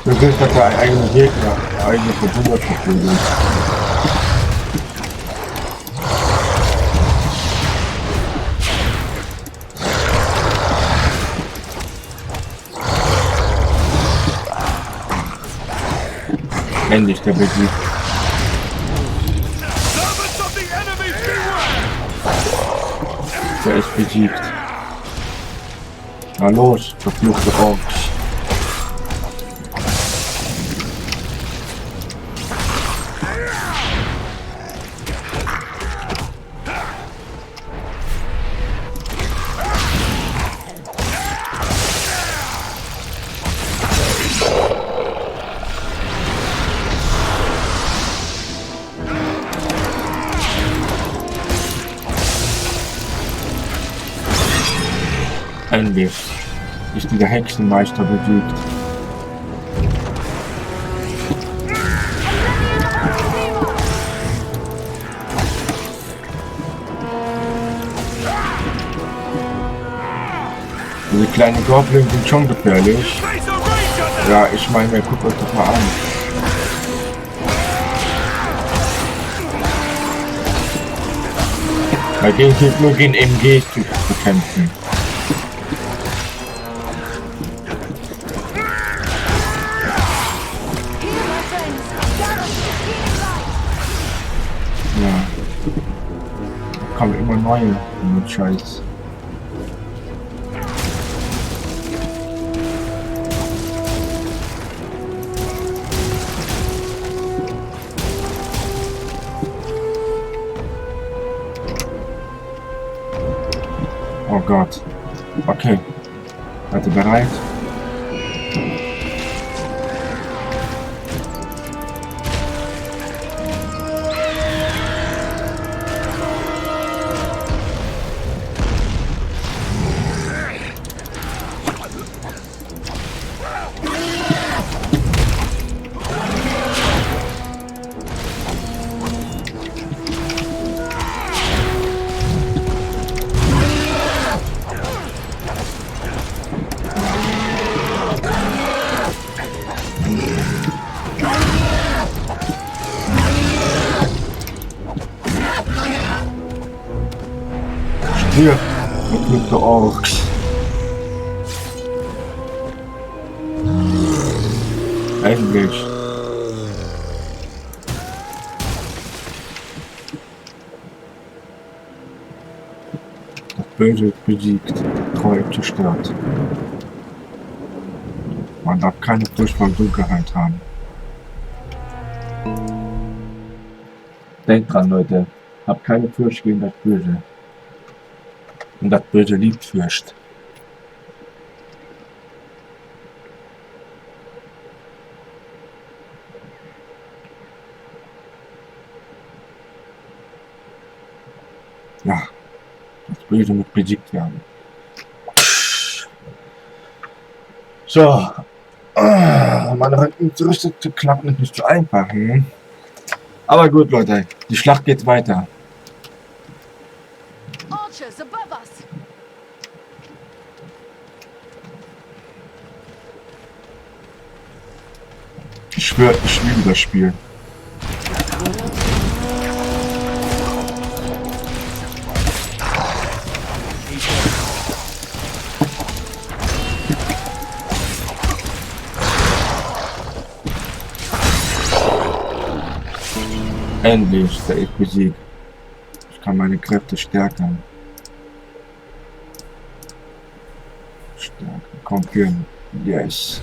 Du bist doch der eigene Gegner, der eigene Verbündete verprügelt. Endlich der besiegt. Der ist besiegt. Na los, verfluchte Orks. Endlich ist dieser Hexenmeister besiegt. Diese kleinen Goblins sind schon gefährlich. Ja, ich meine, guckt euch doch mal an. Bei denen geht nur gegen MG zu bekämpfen. Ja. Da kommen immer neue mit Scheiß. Oh Gott. Okay. Seid ihr bereit? Hier, Leute, Orks. Endlich. Böse besiegt, Treu zerstört. Man darf keine Furcht vor Dunkelheit haben. Denkt dran, Leute. Habt keine Furcht gegen das Böse. Und das Böse liebt Furcht. Ja. Das Böse muss besiegt werden. So. Meine Rücken zurück zu klappen ist nicht so einfach. Hm? Aber gut, Leute. Die Schlacht geht weiter. Archers above us. Ich schwöre, ich liebe das Spiel. Endlich, der ist besiegt. Ich kann meine Kräfte stärken. Stärken. Konfirmieren. Yes.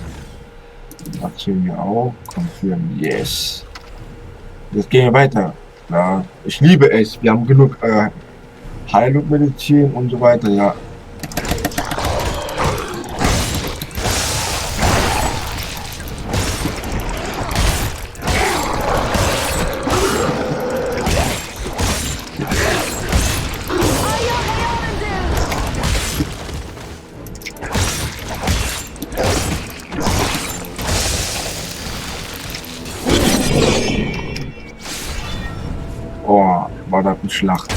Markieren wir auch. Konfirmieren. Yes. Jetzt gehen wir weiter. Ja, ich liebe es. Wir haben genug Heilung, Medizin und so weiter. Ja. Oh, war das eine Schlacht.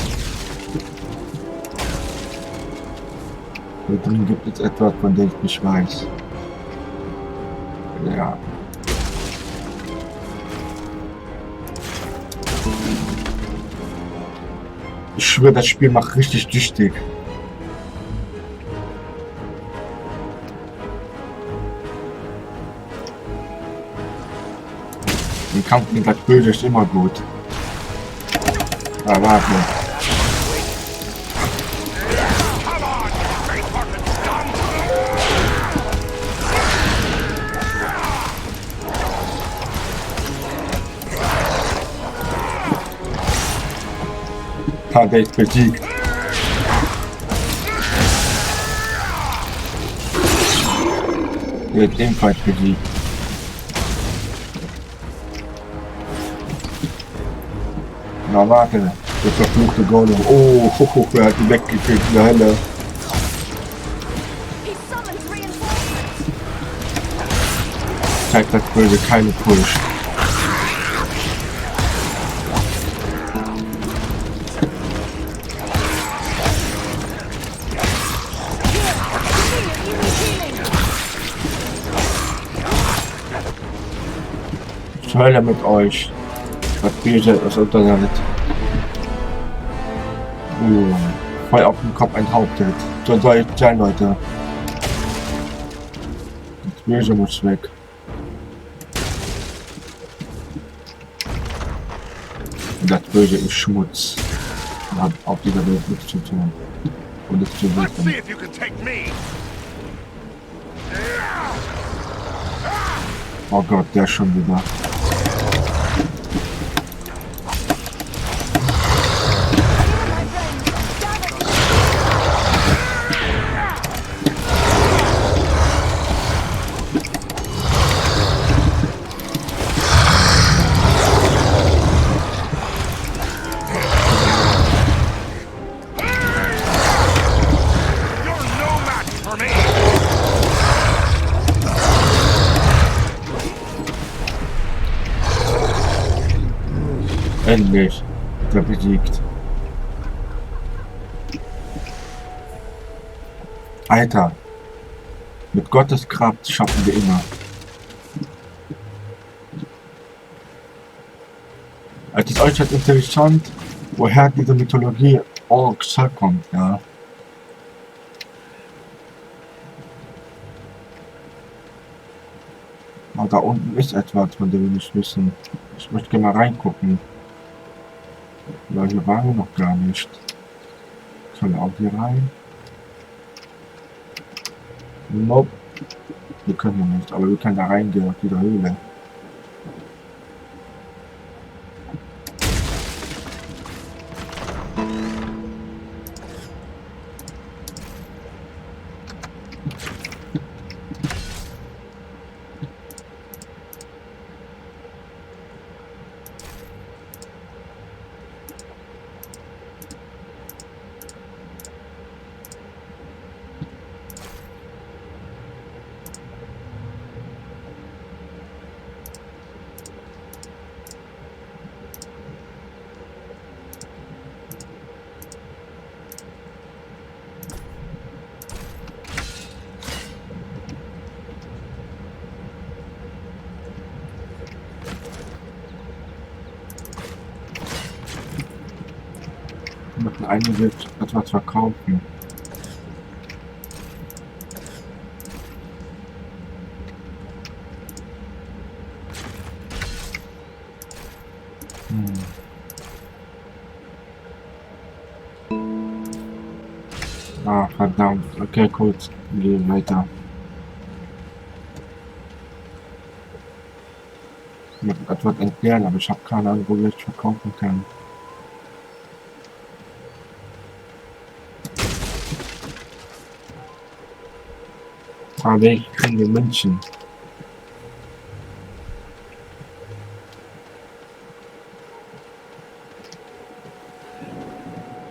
Hier drin gibt es etwas, von dem ich nicht weiß. Ja. Ich schwöre, das Spiel macht richtig süchtig. Ein Kampf gegen das Böse ist immer gut. Ah, warte. Ah, der ist besiegt. Der ist ebenfalls besiegt. Na warte, der verfluchte Golem. Oh, er hat ihn weggekriegt in der Hölle. Zeigt das Böse keine Furcht. Ich heule mit euch. Das Böse ist unter der Welt. Voll auf den Kopf enthauptet. So soll es sein, Leute. Das Böse muss weg. Und das Böse ist Schmutz. Und hat auf dieser Welt nichts zu tun. Und es zu wissen. Oh Gott, der schon wieder. Endlich, der besiegt. Alter, mit Gottes Kraft schaffen wir immer. Es ist äußerst interessant, woher diese Mythologie Orks herkommt, ja. Aber da unten ist etwas, von dem wir nicht wissen. Ich möchte gerne mal reingucken. Ja, hier waren wir noch gar nicht. Können wir auch hier rein? Nope. Wir können wir nicht, aber wir können da reingehen auf diese Höhle. Wir müssen einiges etwas verkaufen. Ah, verdammt. Okay, gut. Gehen weiter. Ich muss etwas entbehren, aber ich habe keine Ahnung, wo wir es verkaufen können. Aber ich kriege die München.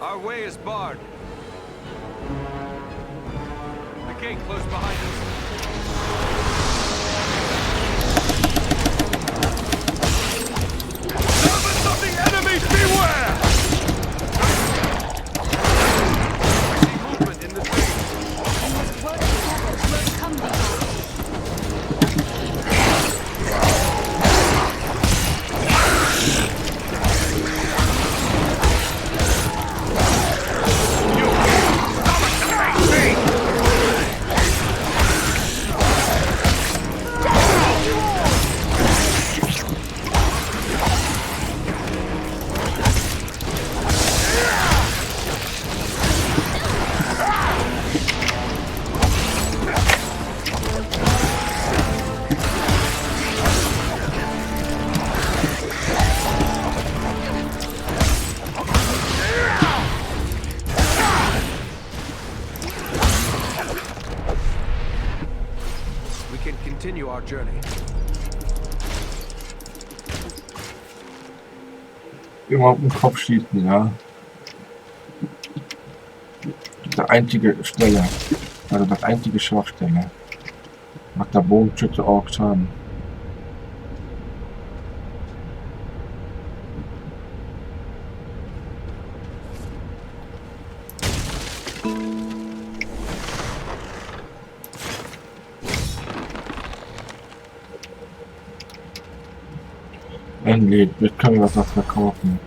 Our way is barred. The gate closed behind us. Servants of the enemy, beware! I see movement in the trees. We must work together to overcome these odds. We can continue our journey. Immer auf den Kopf schießen, ja. Die einzige Stelle, also das einzige Schwachstelle. Macht der Bogenschütze auch Schaden. Endlich, jetzt können wir was verkaufen.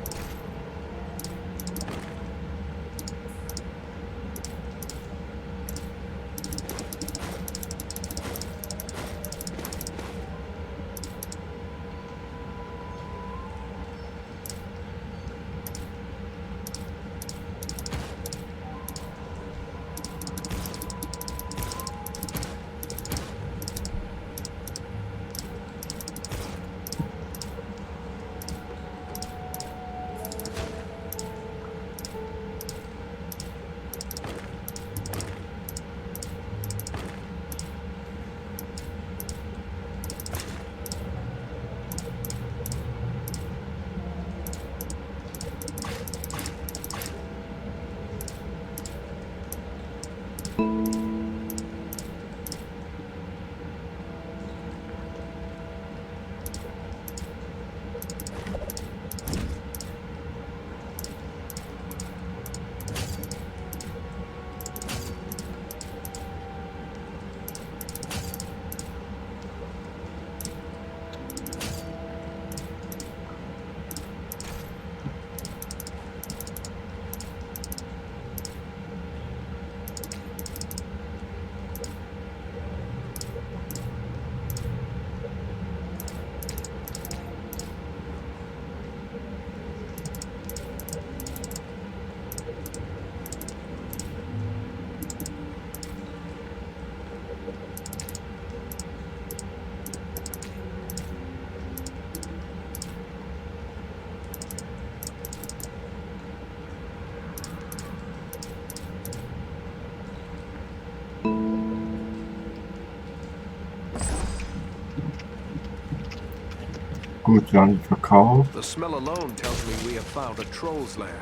Gut, wir haben verkauft. The smell alone tells me we have found a troll's lair.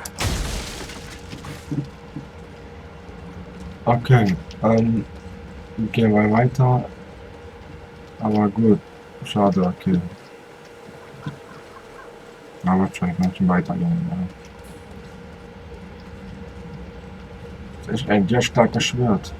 Okay, gehen wir weiter. Aber gut, schade, okay. Aber wahrscheinlich noch nicht weitergehen. Ja. Das ist ein sehr starkes Schwert.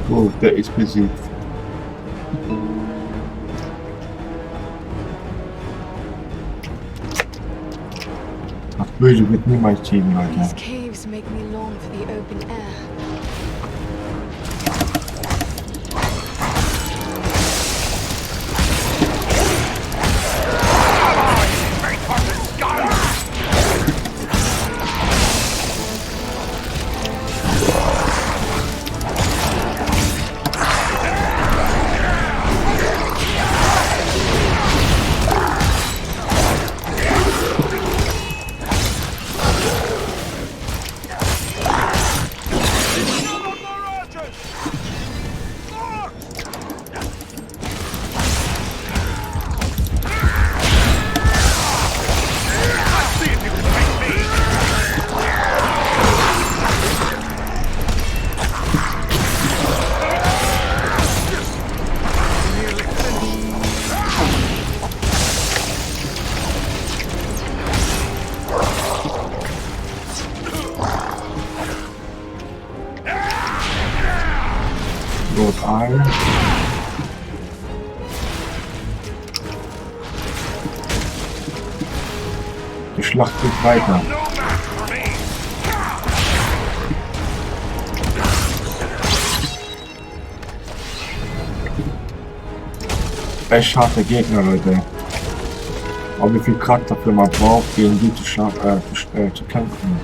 Oh, der ist besiegt. Das Böse wird niemals siegen, Leute. These caves make me long for the open air. Die Schlacht geht weiter. Echt harte Gegner, Leute. Aber wie viel Charakter für man braucht, gegen die zu kämpfen.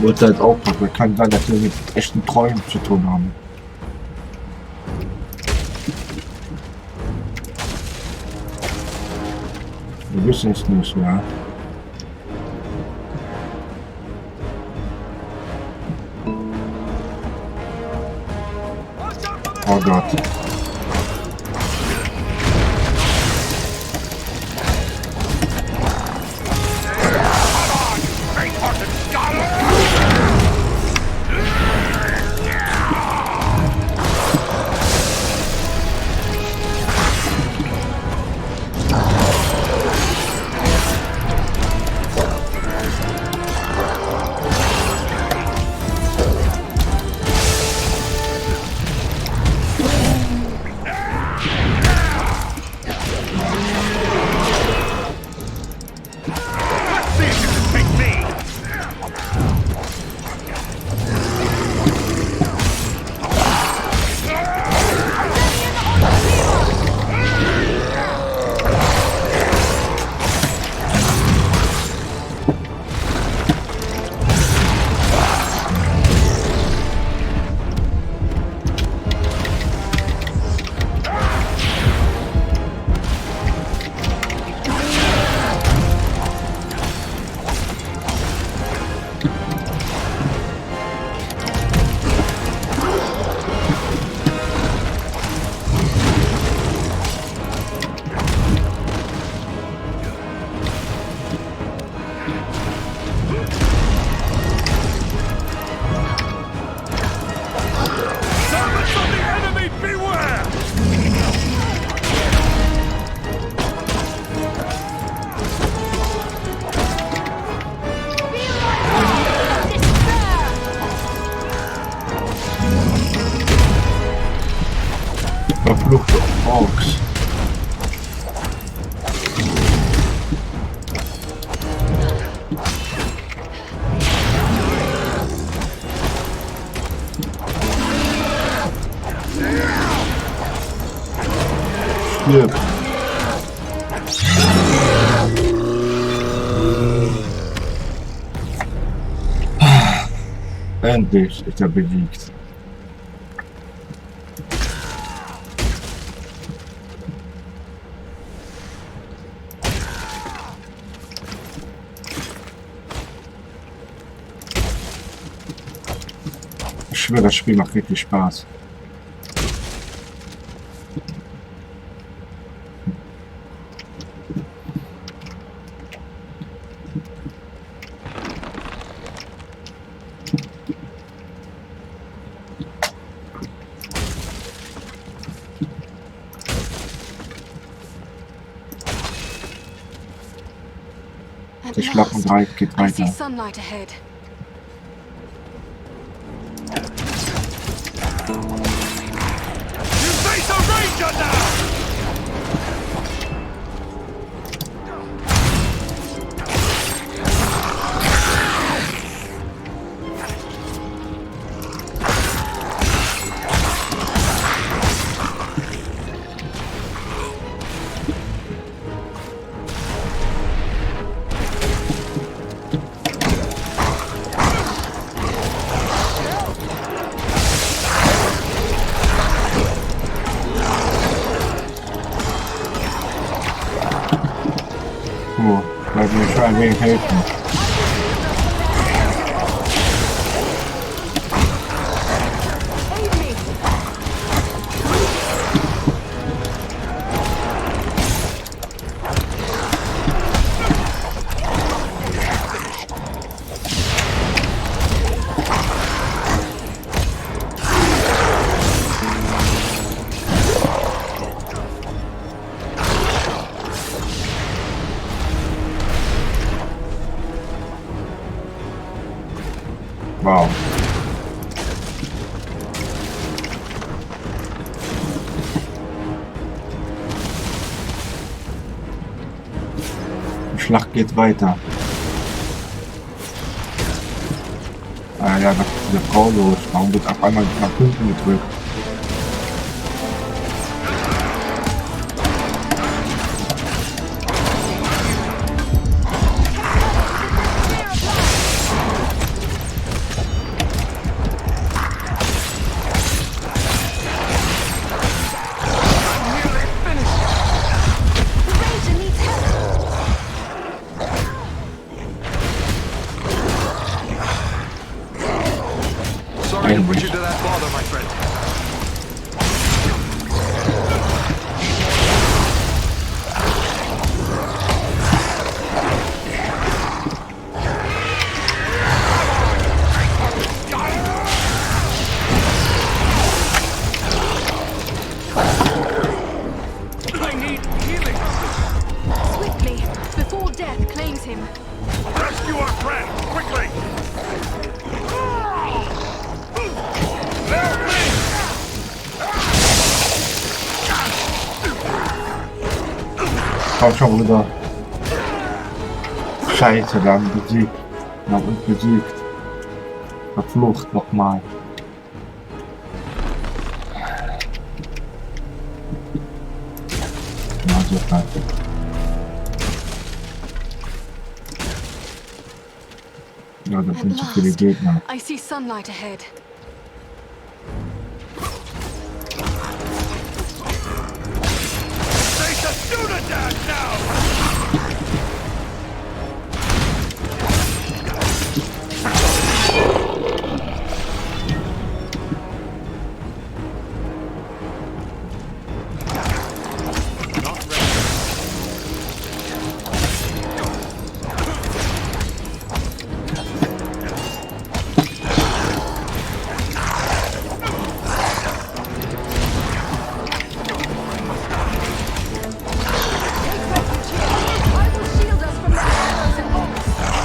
Wird halt aufpassen, kann sein, dass wir mit echten Träumen zu tun haben. Wir wissen es nicht, ja. Oh Gott. Verfluchte Orks. stirbt. Endlich ist er besiegt. Ich schwöre, das Spiel macht wirklich Spaß. Die Schlachtenreich geht I see weiter. sunlight ahead. You face a ranger now! Oh, bleib mir schon ein wenig helfen. Wow. Die Schlacht geht weiter. Ah ja, was ist diese Frau los? Warum wird auf einmal nach hinten gedrückt? Sorry to put you to that bother, my friend. I need healing. Swiftly, before death claims him. Rescue our friend, quickly! Komm schon rüber. Scheiße, wir haben besiegt. Wir haben uns besiegt. Verflucht nochmal. Ja, so klar. Ja, das sind zu viele Gegner. I see sunlight ahead. Face a Dunadan now!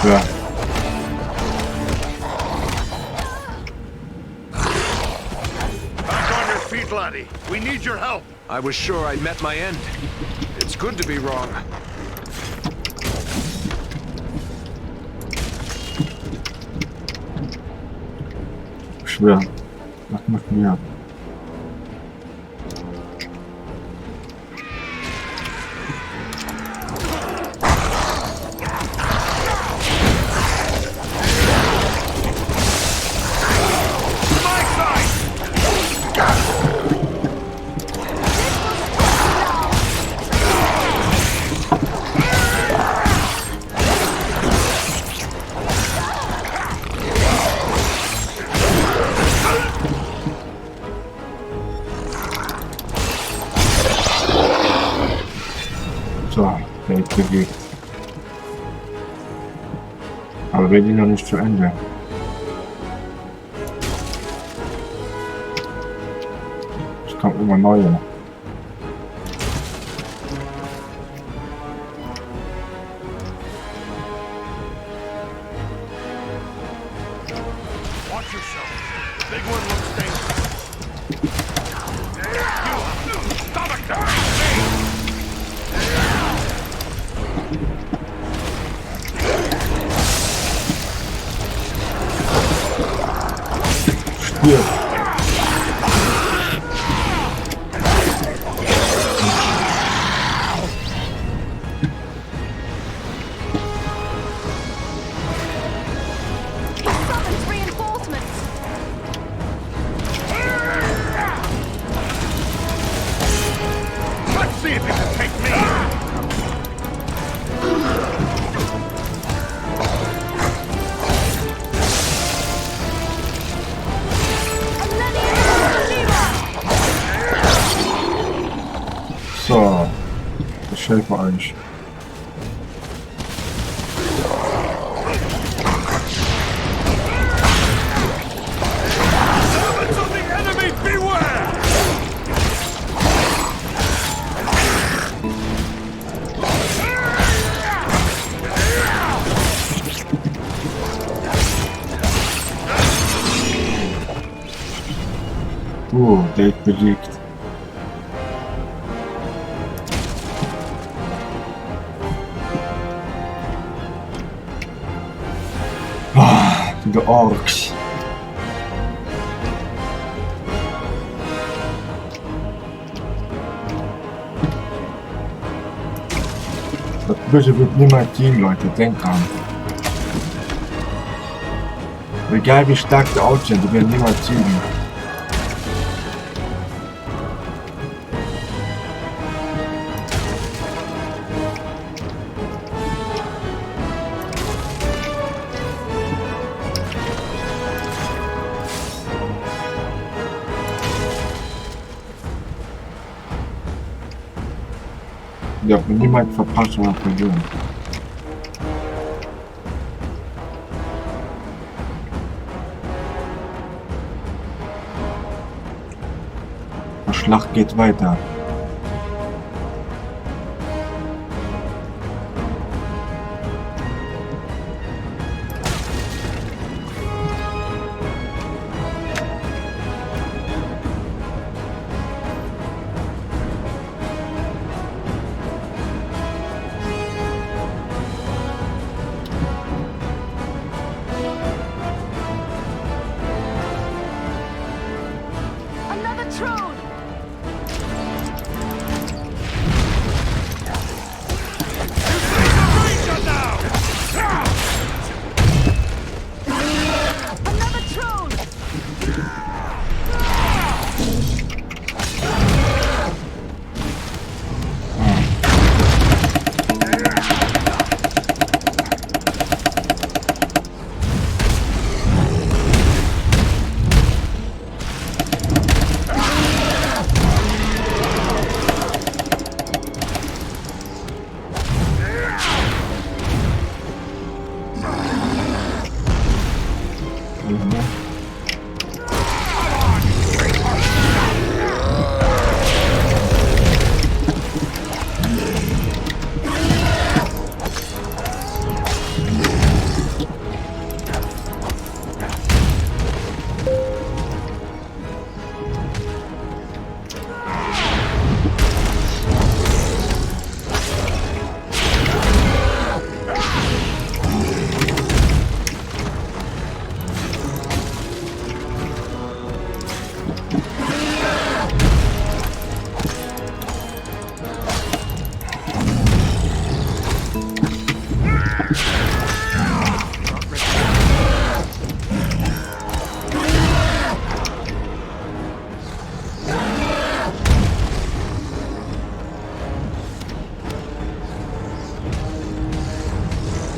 Ja. Back on your feet, laddie. We need your help. I was sure I met my end. It's good to be wrong. Ich schwöre. Das macht mir. Welt bewegt. Aber wir sind noch nicht zu Ende. Es kommt immer neue. Watch yourself. The big one looks dangerous. You, stomach that! Stirb! Summons reinforcements! Let's see if you can take me! So, ich helfe euch. Servants of the enemy, beware! Der ist besiegt. Die Orks. Das Böse wird niemals ziehen, Leute. Denkt dran. Egal wie stark die Orks sind, die werden niemals ziehen. Ja, niemand verpasst oder verlieren. Die Schlacht geht weiter. Another throne! Another throne!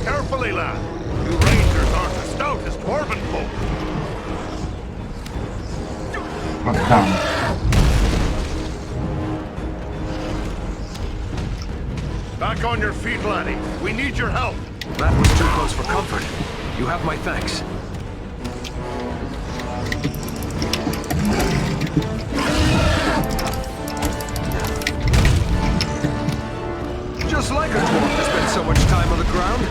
Carefully, lad. You rangers aren't the stoutest dwarven folk. Back back on your feet, laddie. We need your help. That was too close for comfort. You have my thanks. Just like a dwarf to spend so much time on the ground.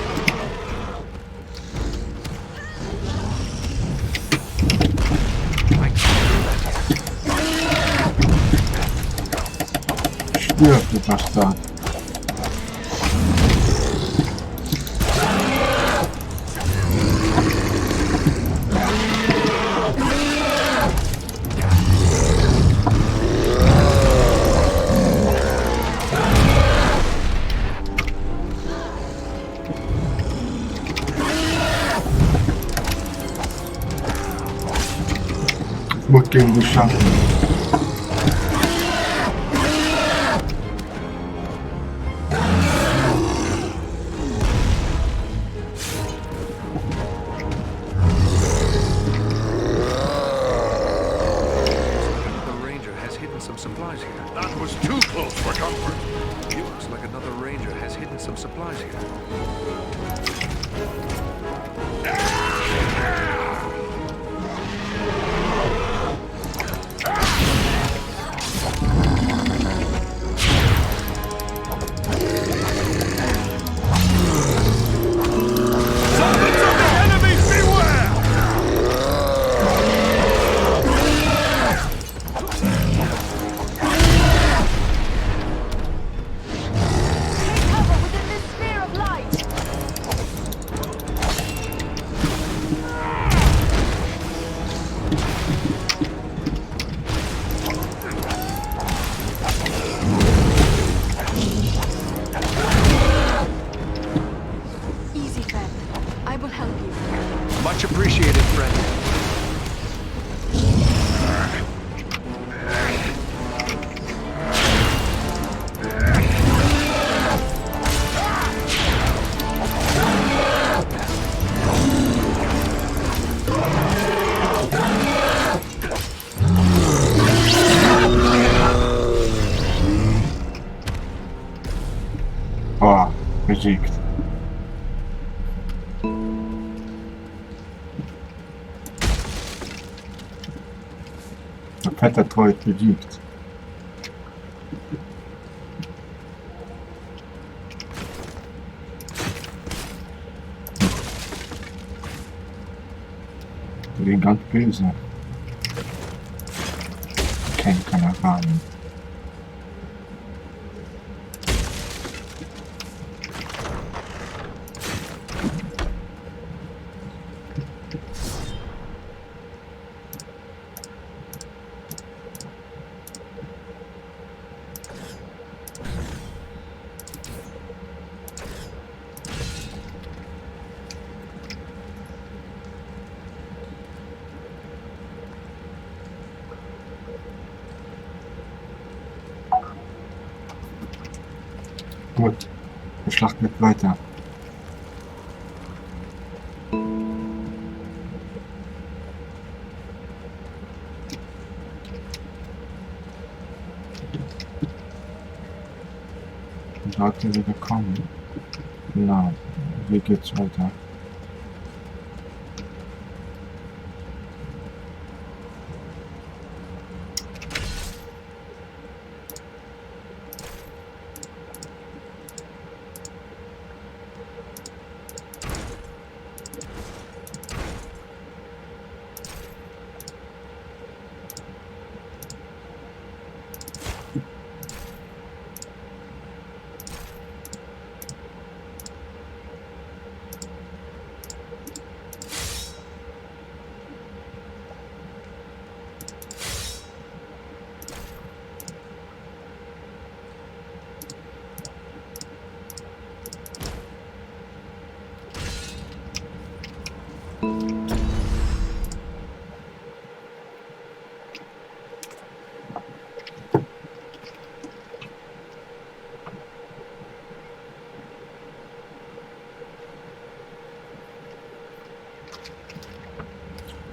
Stirb, du Bastard. Muss gegen die schaffen. Oh, besiegt. Der fette Troll besiegt. Die sind ganz böse. Kein Kameraden. Gut, die Schlacht geht weiter. Und Leute wieder kommen. Genau, wie geht's weiter?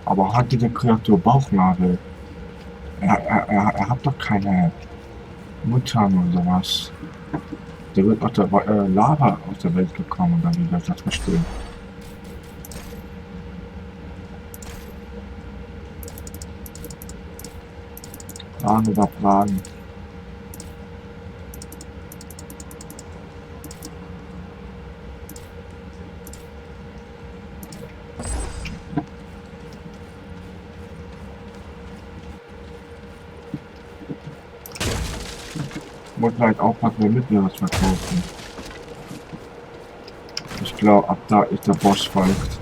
Aber hat die Kreatur Bauchnabel? Er hat doch keine Muttern oder sowas. der wird aus der Lava aus der Welt gekommen, oder wie wir das verstehen. Fragen über Fragen. Muss halt aufpassen, damit wir was verkaufen. Ich glaube, ab da ist der Boss folgt.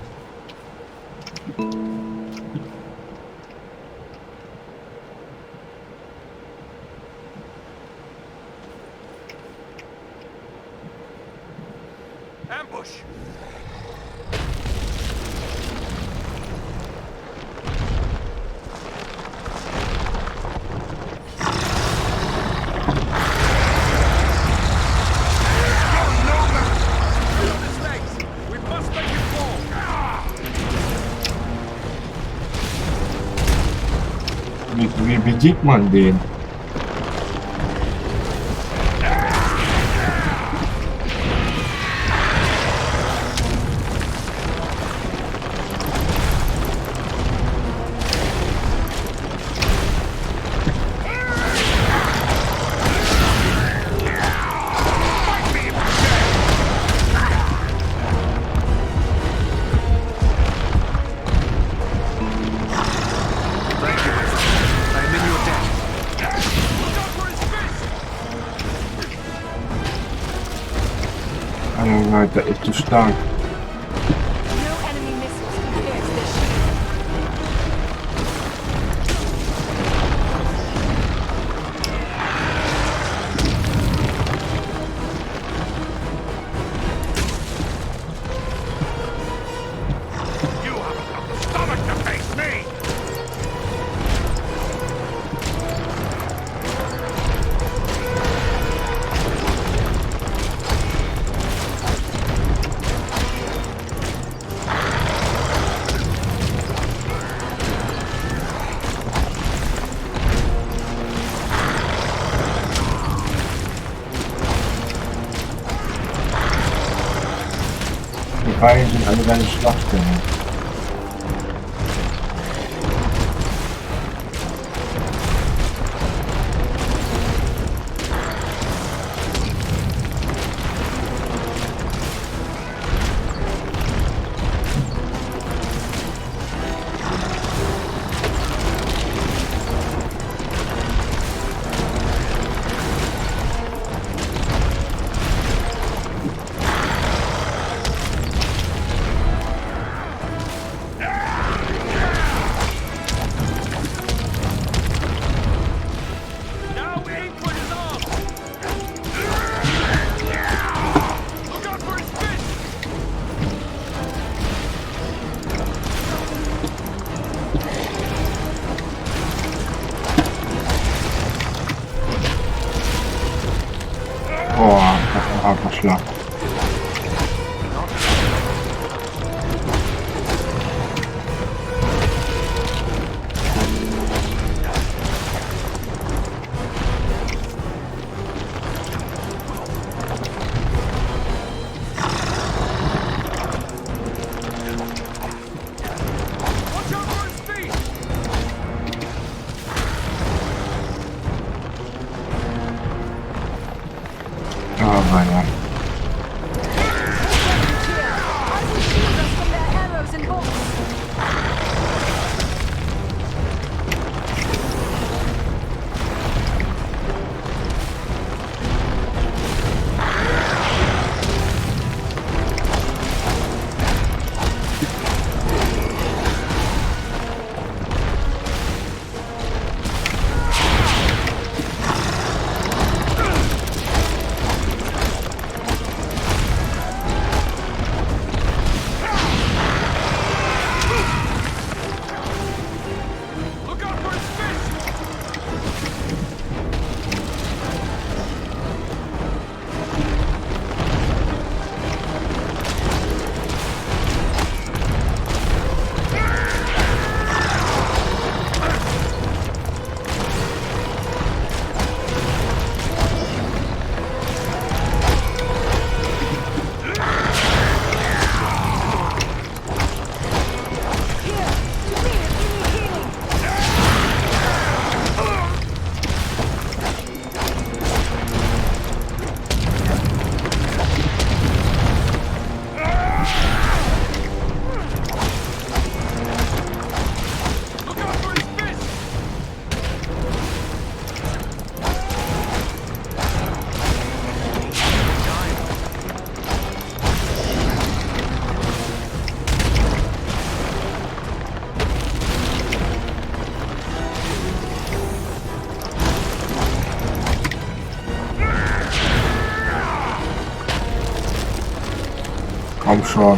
Ambush! Wie besiegt man den? Der ist zu stark. Die Reihen sind alle deine Schlachtstellen. Schlag. Oh mein Gott. Komm schon.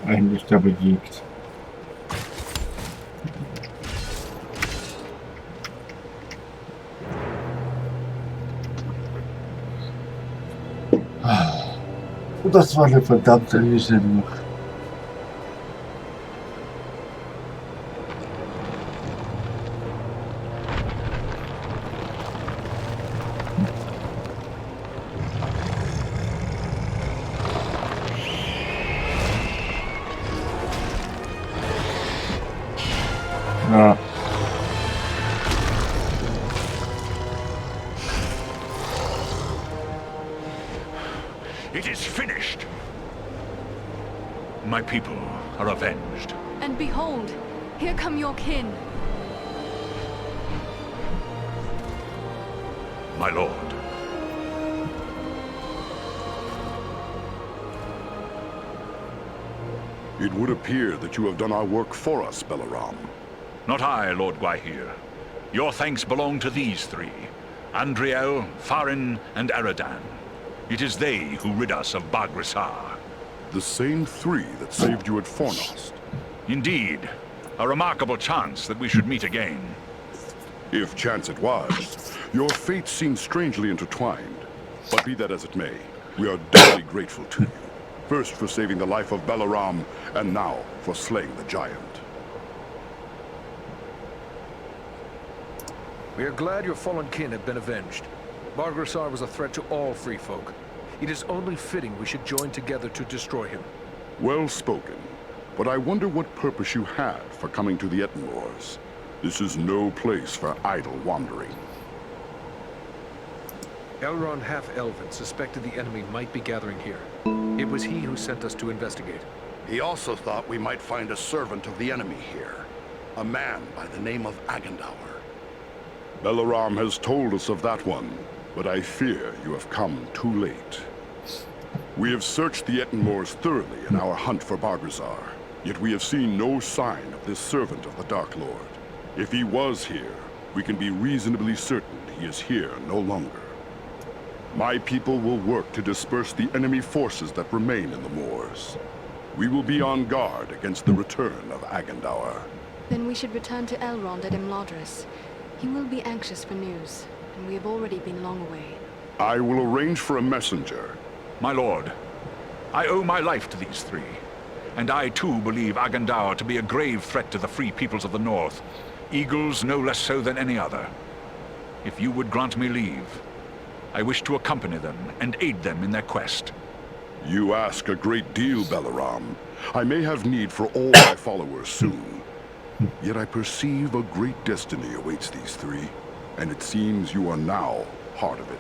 Eigentlich der besiegt. Und das war eine verdammte Sendung. Ja. It is finished. My people are avenged. And behold, here come your kin. My lord. It would appear that you have done our work for us, Belaram. Not I, Lord Gwaihir. Your thanks belong to these three. Andriel, Farin, and Aradan. It is they who rid us of Baghrasar. The same three that saved you at Fornost. Indeed. A remarkable chance that we should meet again. If chance it was, your fates seem strangely intertwined. But be that as it may, we are deeply grateful to you. First for saving the life of Belaram, and now for slaying the giant. We are glad your fallen kin have been avenged. Baghrasar was a threat to all free folk. It is only fitting we should join together to destroy him. Well spoken. But I wonder what purpose you had for coming to the Ettenmoors. This is no place for idle wandering. Elrond Half-Elven suspected the enemy might be gathering here. It was he who sent us to investigate. He also thought we might find a servant of the enemy here. A man by the name of Agandaur. Belaram has told us of that one, but I fear you have come too late. We have searched the Ettenmoors thoroughly in our hunt for Baghrasar, yet we have seen no sign of this servant of the Dark Lord. If he was here, we can be reasonably certain he is here no longer. My people will work to disperse the enemy forces that remain in the moors. We will be on guard against the return of Agandaur. Then we should return to Elrond at Imladris. He will be anxious for news, and we have already been long away. I will arrange for a messenger. My lord, I owe my life to these three. And I too believe Agandaur to be a grave threat to the free peoples of the north. Eagles no less so than any other. If you would grant me leave, I wish to accompany them and aid them in their quest. You ask a great deal, Belaram. I may have need for all my followers soon. Yet I perceive a great destiny awaits these three, and it seems you are now part of it.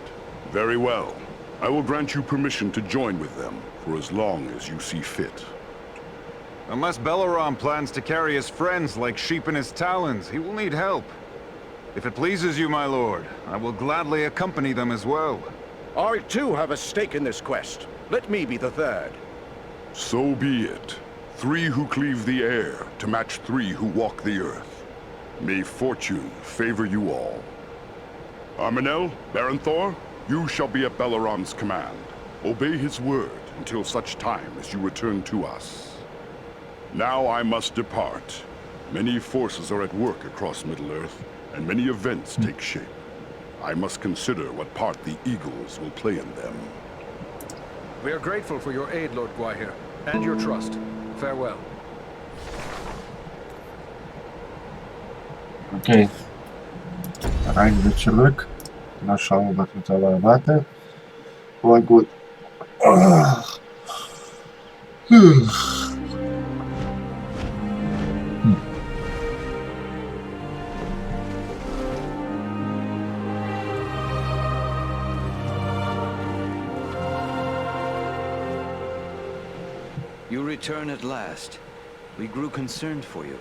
Very well. I will grant you permission to join with them for as long as you see fit. Unless Belaram plans to carry his friends like sheep in his talons, he will need help. If it pleases you, my lord, I will gladly accompany them as well. I too have a stake in this quest. Let me be the third. So be it. 3 who cleave the air to match 3 who walk the earth. May fortune favor you all. Arminel, Baranthor, you shall be at Belaram's command. Obey his word until such time as you return to us. Now I must depart. Many forces are at work across Middle-earth, and many events take shape. I must consider what part the Eagles will play in them. We are grateful for your aid, Lord Gwaihir, and your trust. Farewell. Okay. Rein wir zurück. Mal schauen, was uns aber erwartet. Aber gut. You return at last. We grew concerned for you.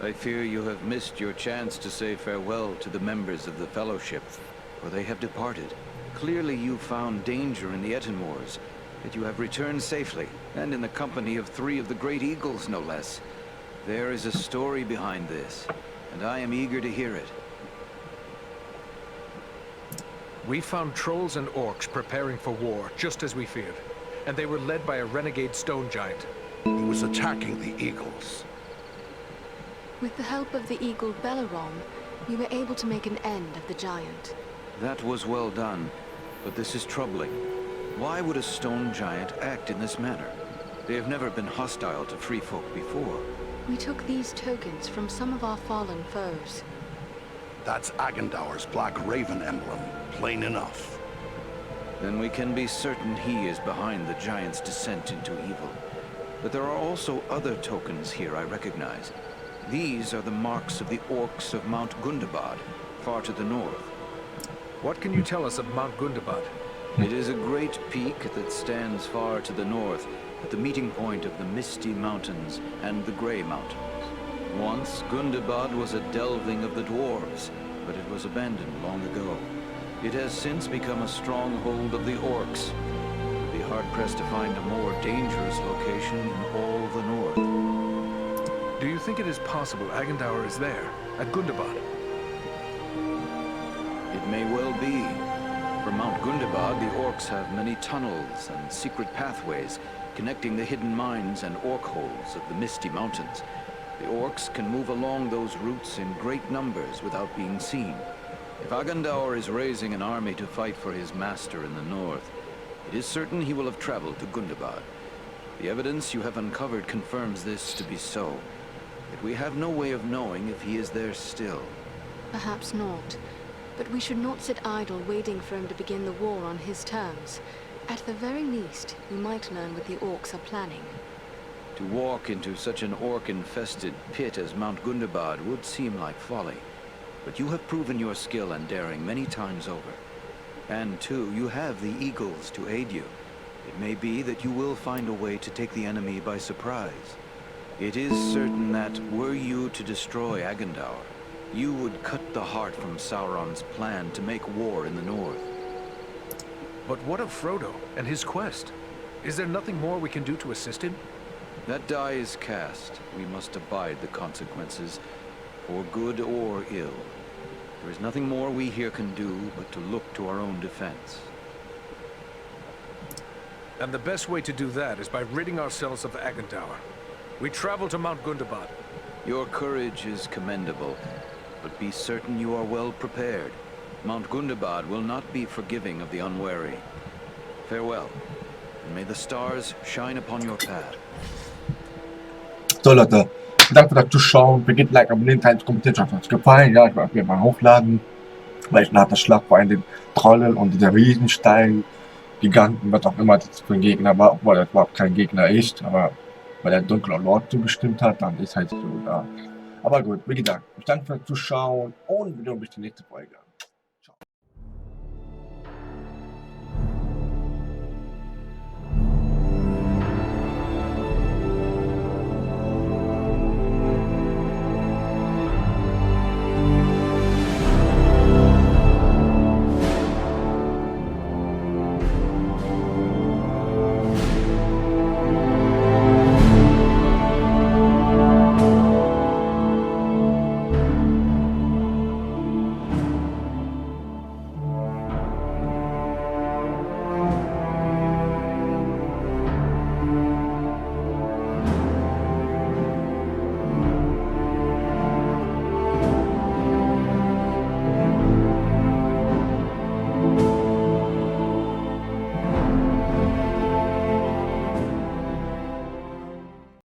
I fear you have missed your chance to say farewell to the members of the Fellowship, for they have departed. Clearly you found danger in the Etenmoors, yet you have returned safely, and in the company of 3 of the Great Eagles, no less. There is a story behind this, and I am eager to hear it. We found trolls and orcs preparing for war, just as we feared. And they were led by a renegade stone giant. He was attacking the eagles. With the help of the eagle Belarom, we were able to make an end of the giant. That was well done, but this is troubling. Why would a stone giant act in this manner? They have never been hostile to free folk before. We took these tokens from some of our fallen foes. That's Agendaur's Black Raven emblem, plain enough. Then we can be certain he is behind the giant's descent into evil. But there are also other tokens here I recognize. These are the marks of the orcs of Mount Gundabad, far to the north. What can you tell us of Mount Gundabad? It is a great peak that stands far to the north, at the meeting point of the Misty Mountains and the Grey Mountains. Once, Gundabad was a delving of the dwarves, but it was abandoned long ago. It has since become a stronghold of the orcs. It would be hard-pressed to find a more dangerous location in all the north. Do you think it is possible Agendaur is there, at Gundabad? It may well be. From Mount Gundabad, the orcs have many tunnels and secret pathways connecting the hidden mines and orc holes of the Misty Mountains. The orcs can move along those routes in great numbers without being seen. If Agendaur is raising an army to fight for his master in the north, it is certain he will have traveled to Gundabad. The evidence you have uncovered confirms this to be so. Yet we have no way of knowing if he is there still. Perhaps not. But we should not sit idle waiting for him to begin the war on his terms. At the very least, we might learn what the orcs are planning. To walk into such an orc-infested pit as Mount Gundabad would seem like folly. But you have proven your skill and daring many times over. And too, you have the eagles to aid you. It may be that you will find a way to take the enemy by surprise. It is certain that, were you to destroy Agendaur, you would cut the heart from Sauron's plan to make war in the north. But what of Frodo and his quest? Is there nothing more we can do to assist him? That die is cast. We must abide the consequences, for good or ill. There is nothing more we here can do but to look to our own defense. And the best way to do that is by ridding ourselves of Agendaur. We travel to Mount Gundabad. Your courage is commendable, but be certain you are well prepared. Mount Gundabad will not be forgiving of the unwary. Farewell, and may the stars shine upon your path. So Leute, danke für das Zuschauen. Vergesst Like, abonnieren, teilen, kommentieren, schaut, es gefallen. Ja, ich werde auf jeden Fall hochladen. Weil nach der Schlacht vor allem den Trollen und der Riesenstein, Giganten, was auch immer das für ein Gegner war, obwohl das überhaupt kein Gegner ist, aber weil der dunkle Lord zugestimmt hat, dann ist halt so da. Aber gut, wie gesagt, ich danke fürs Zuschauen und wir sehen uns in der nächsten Folge.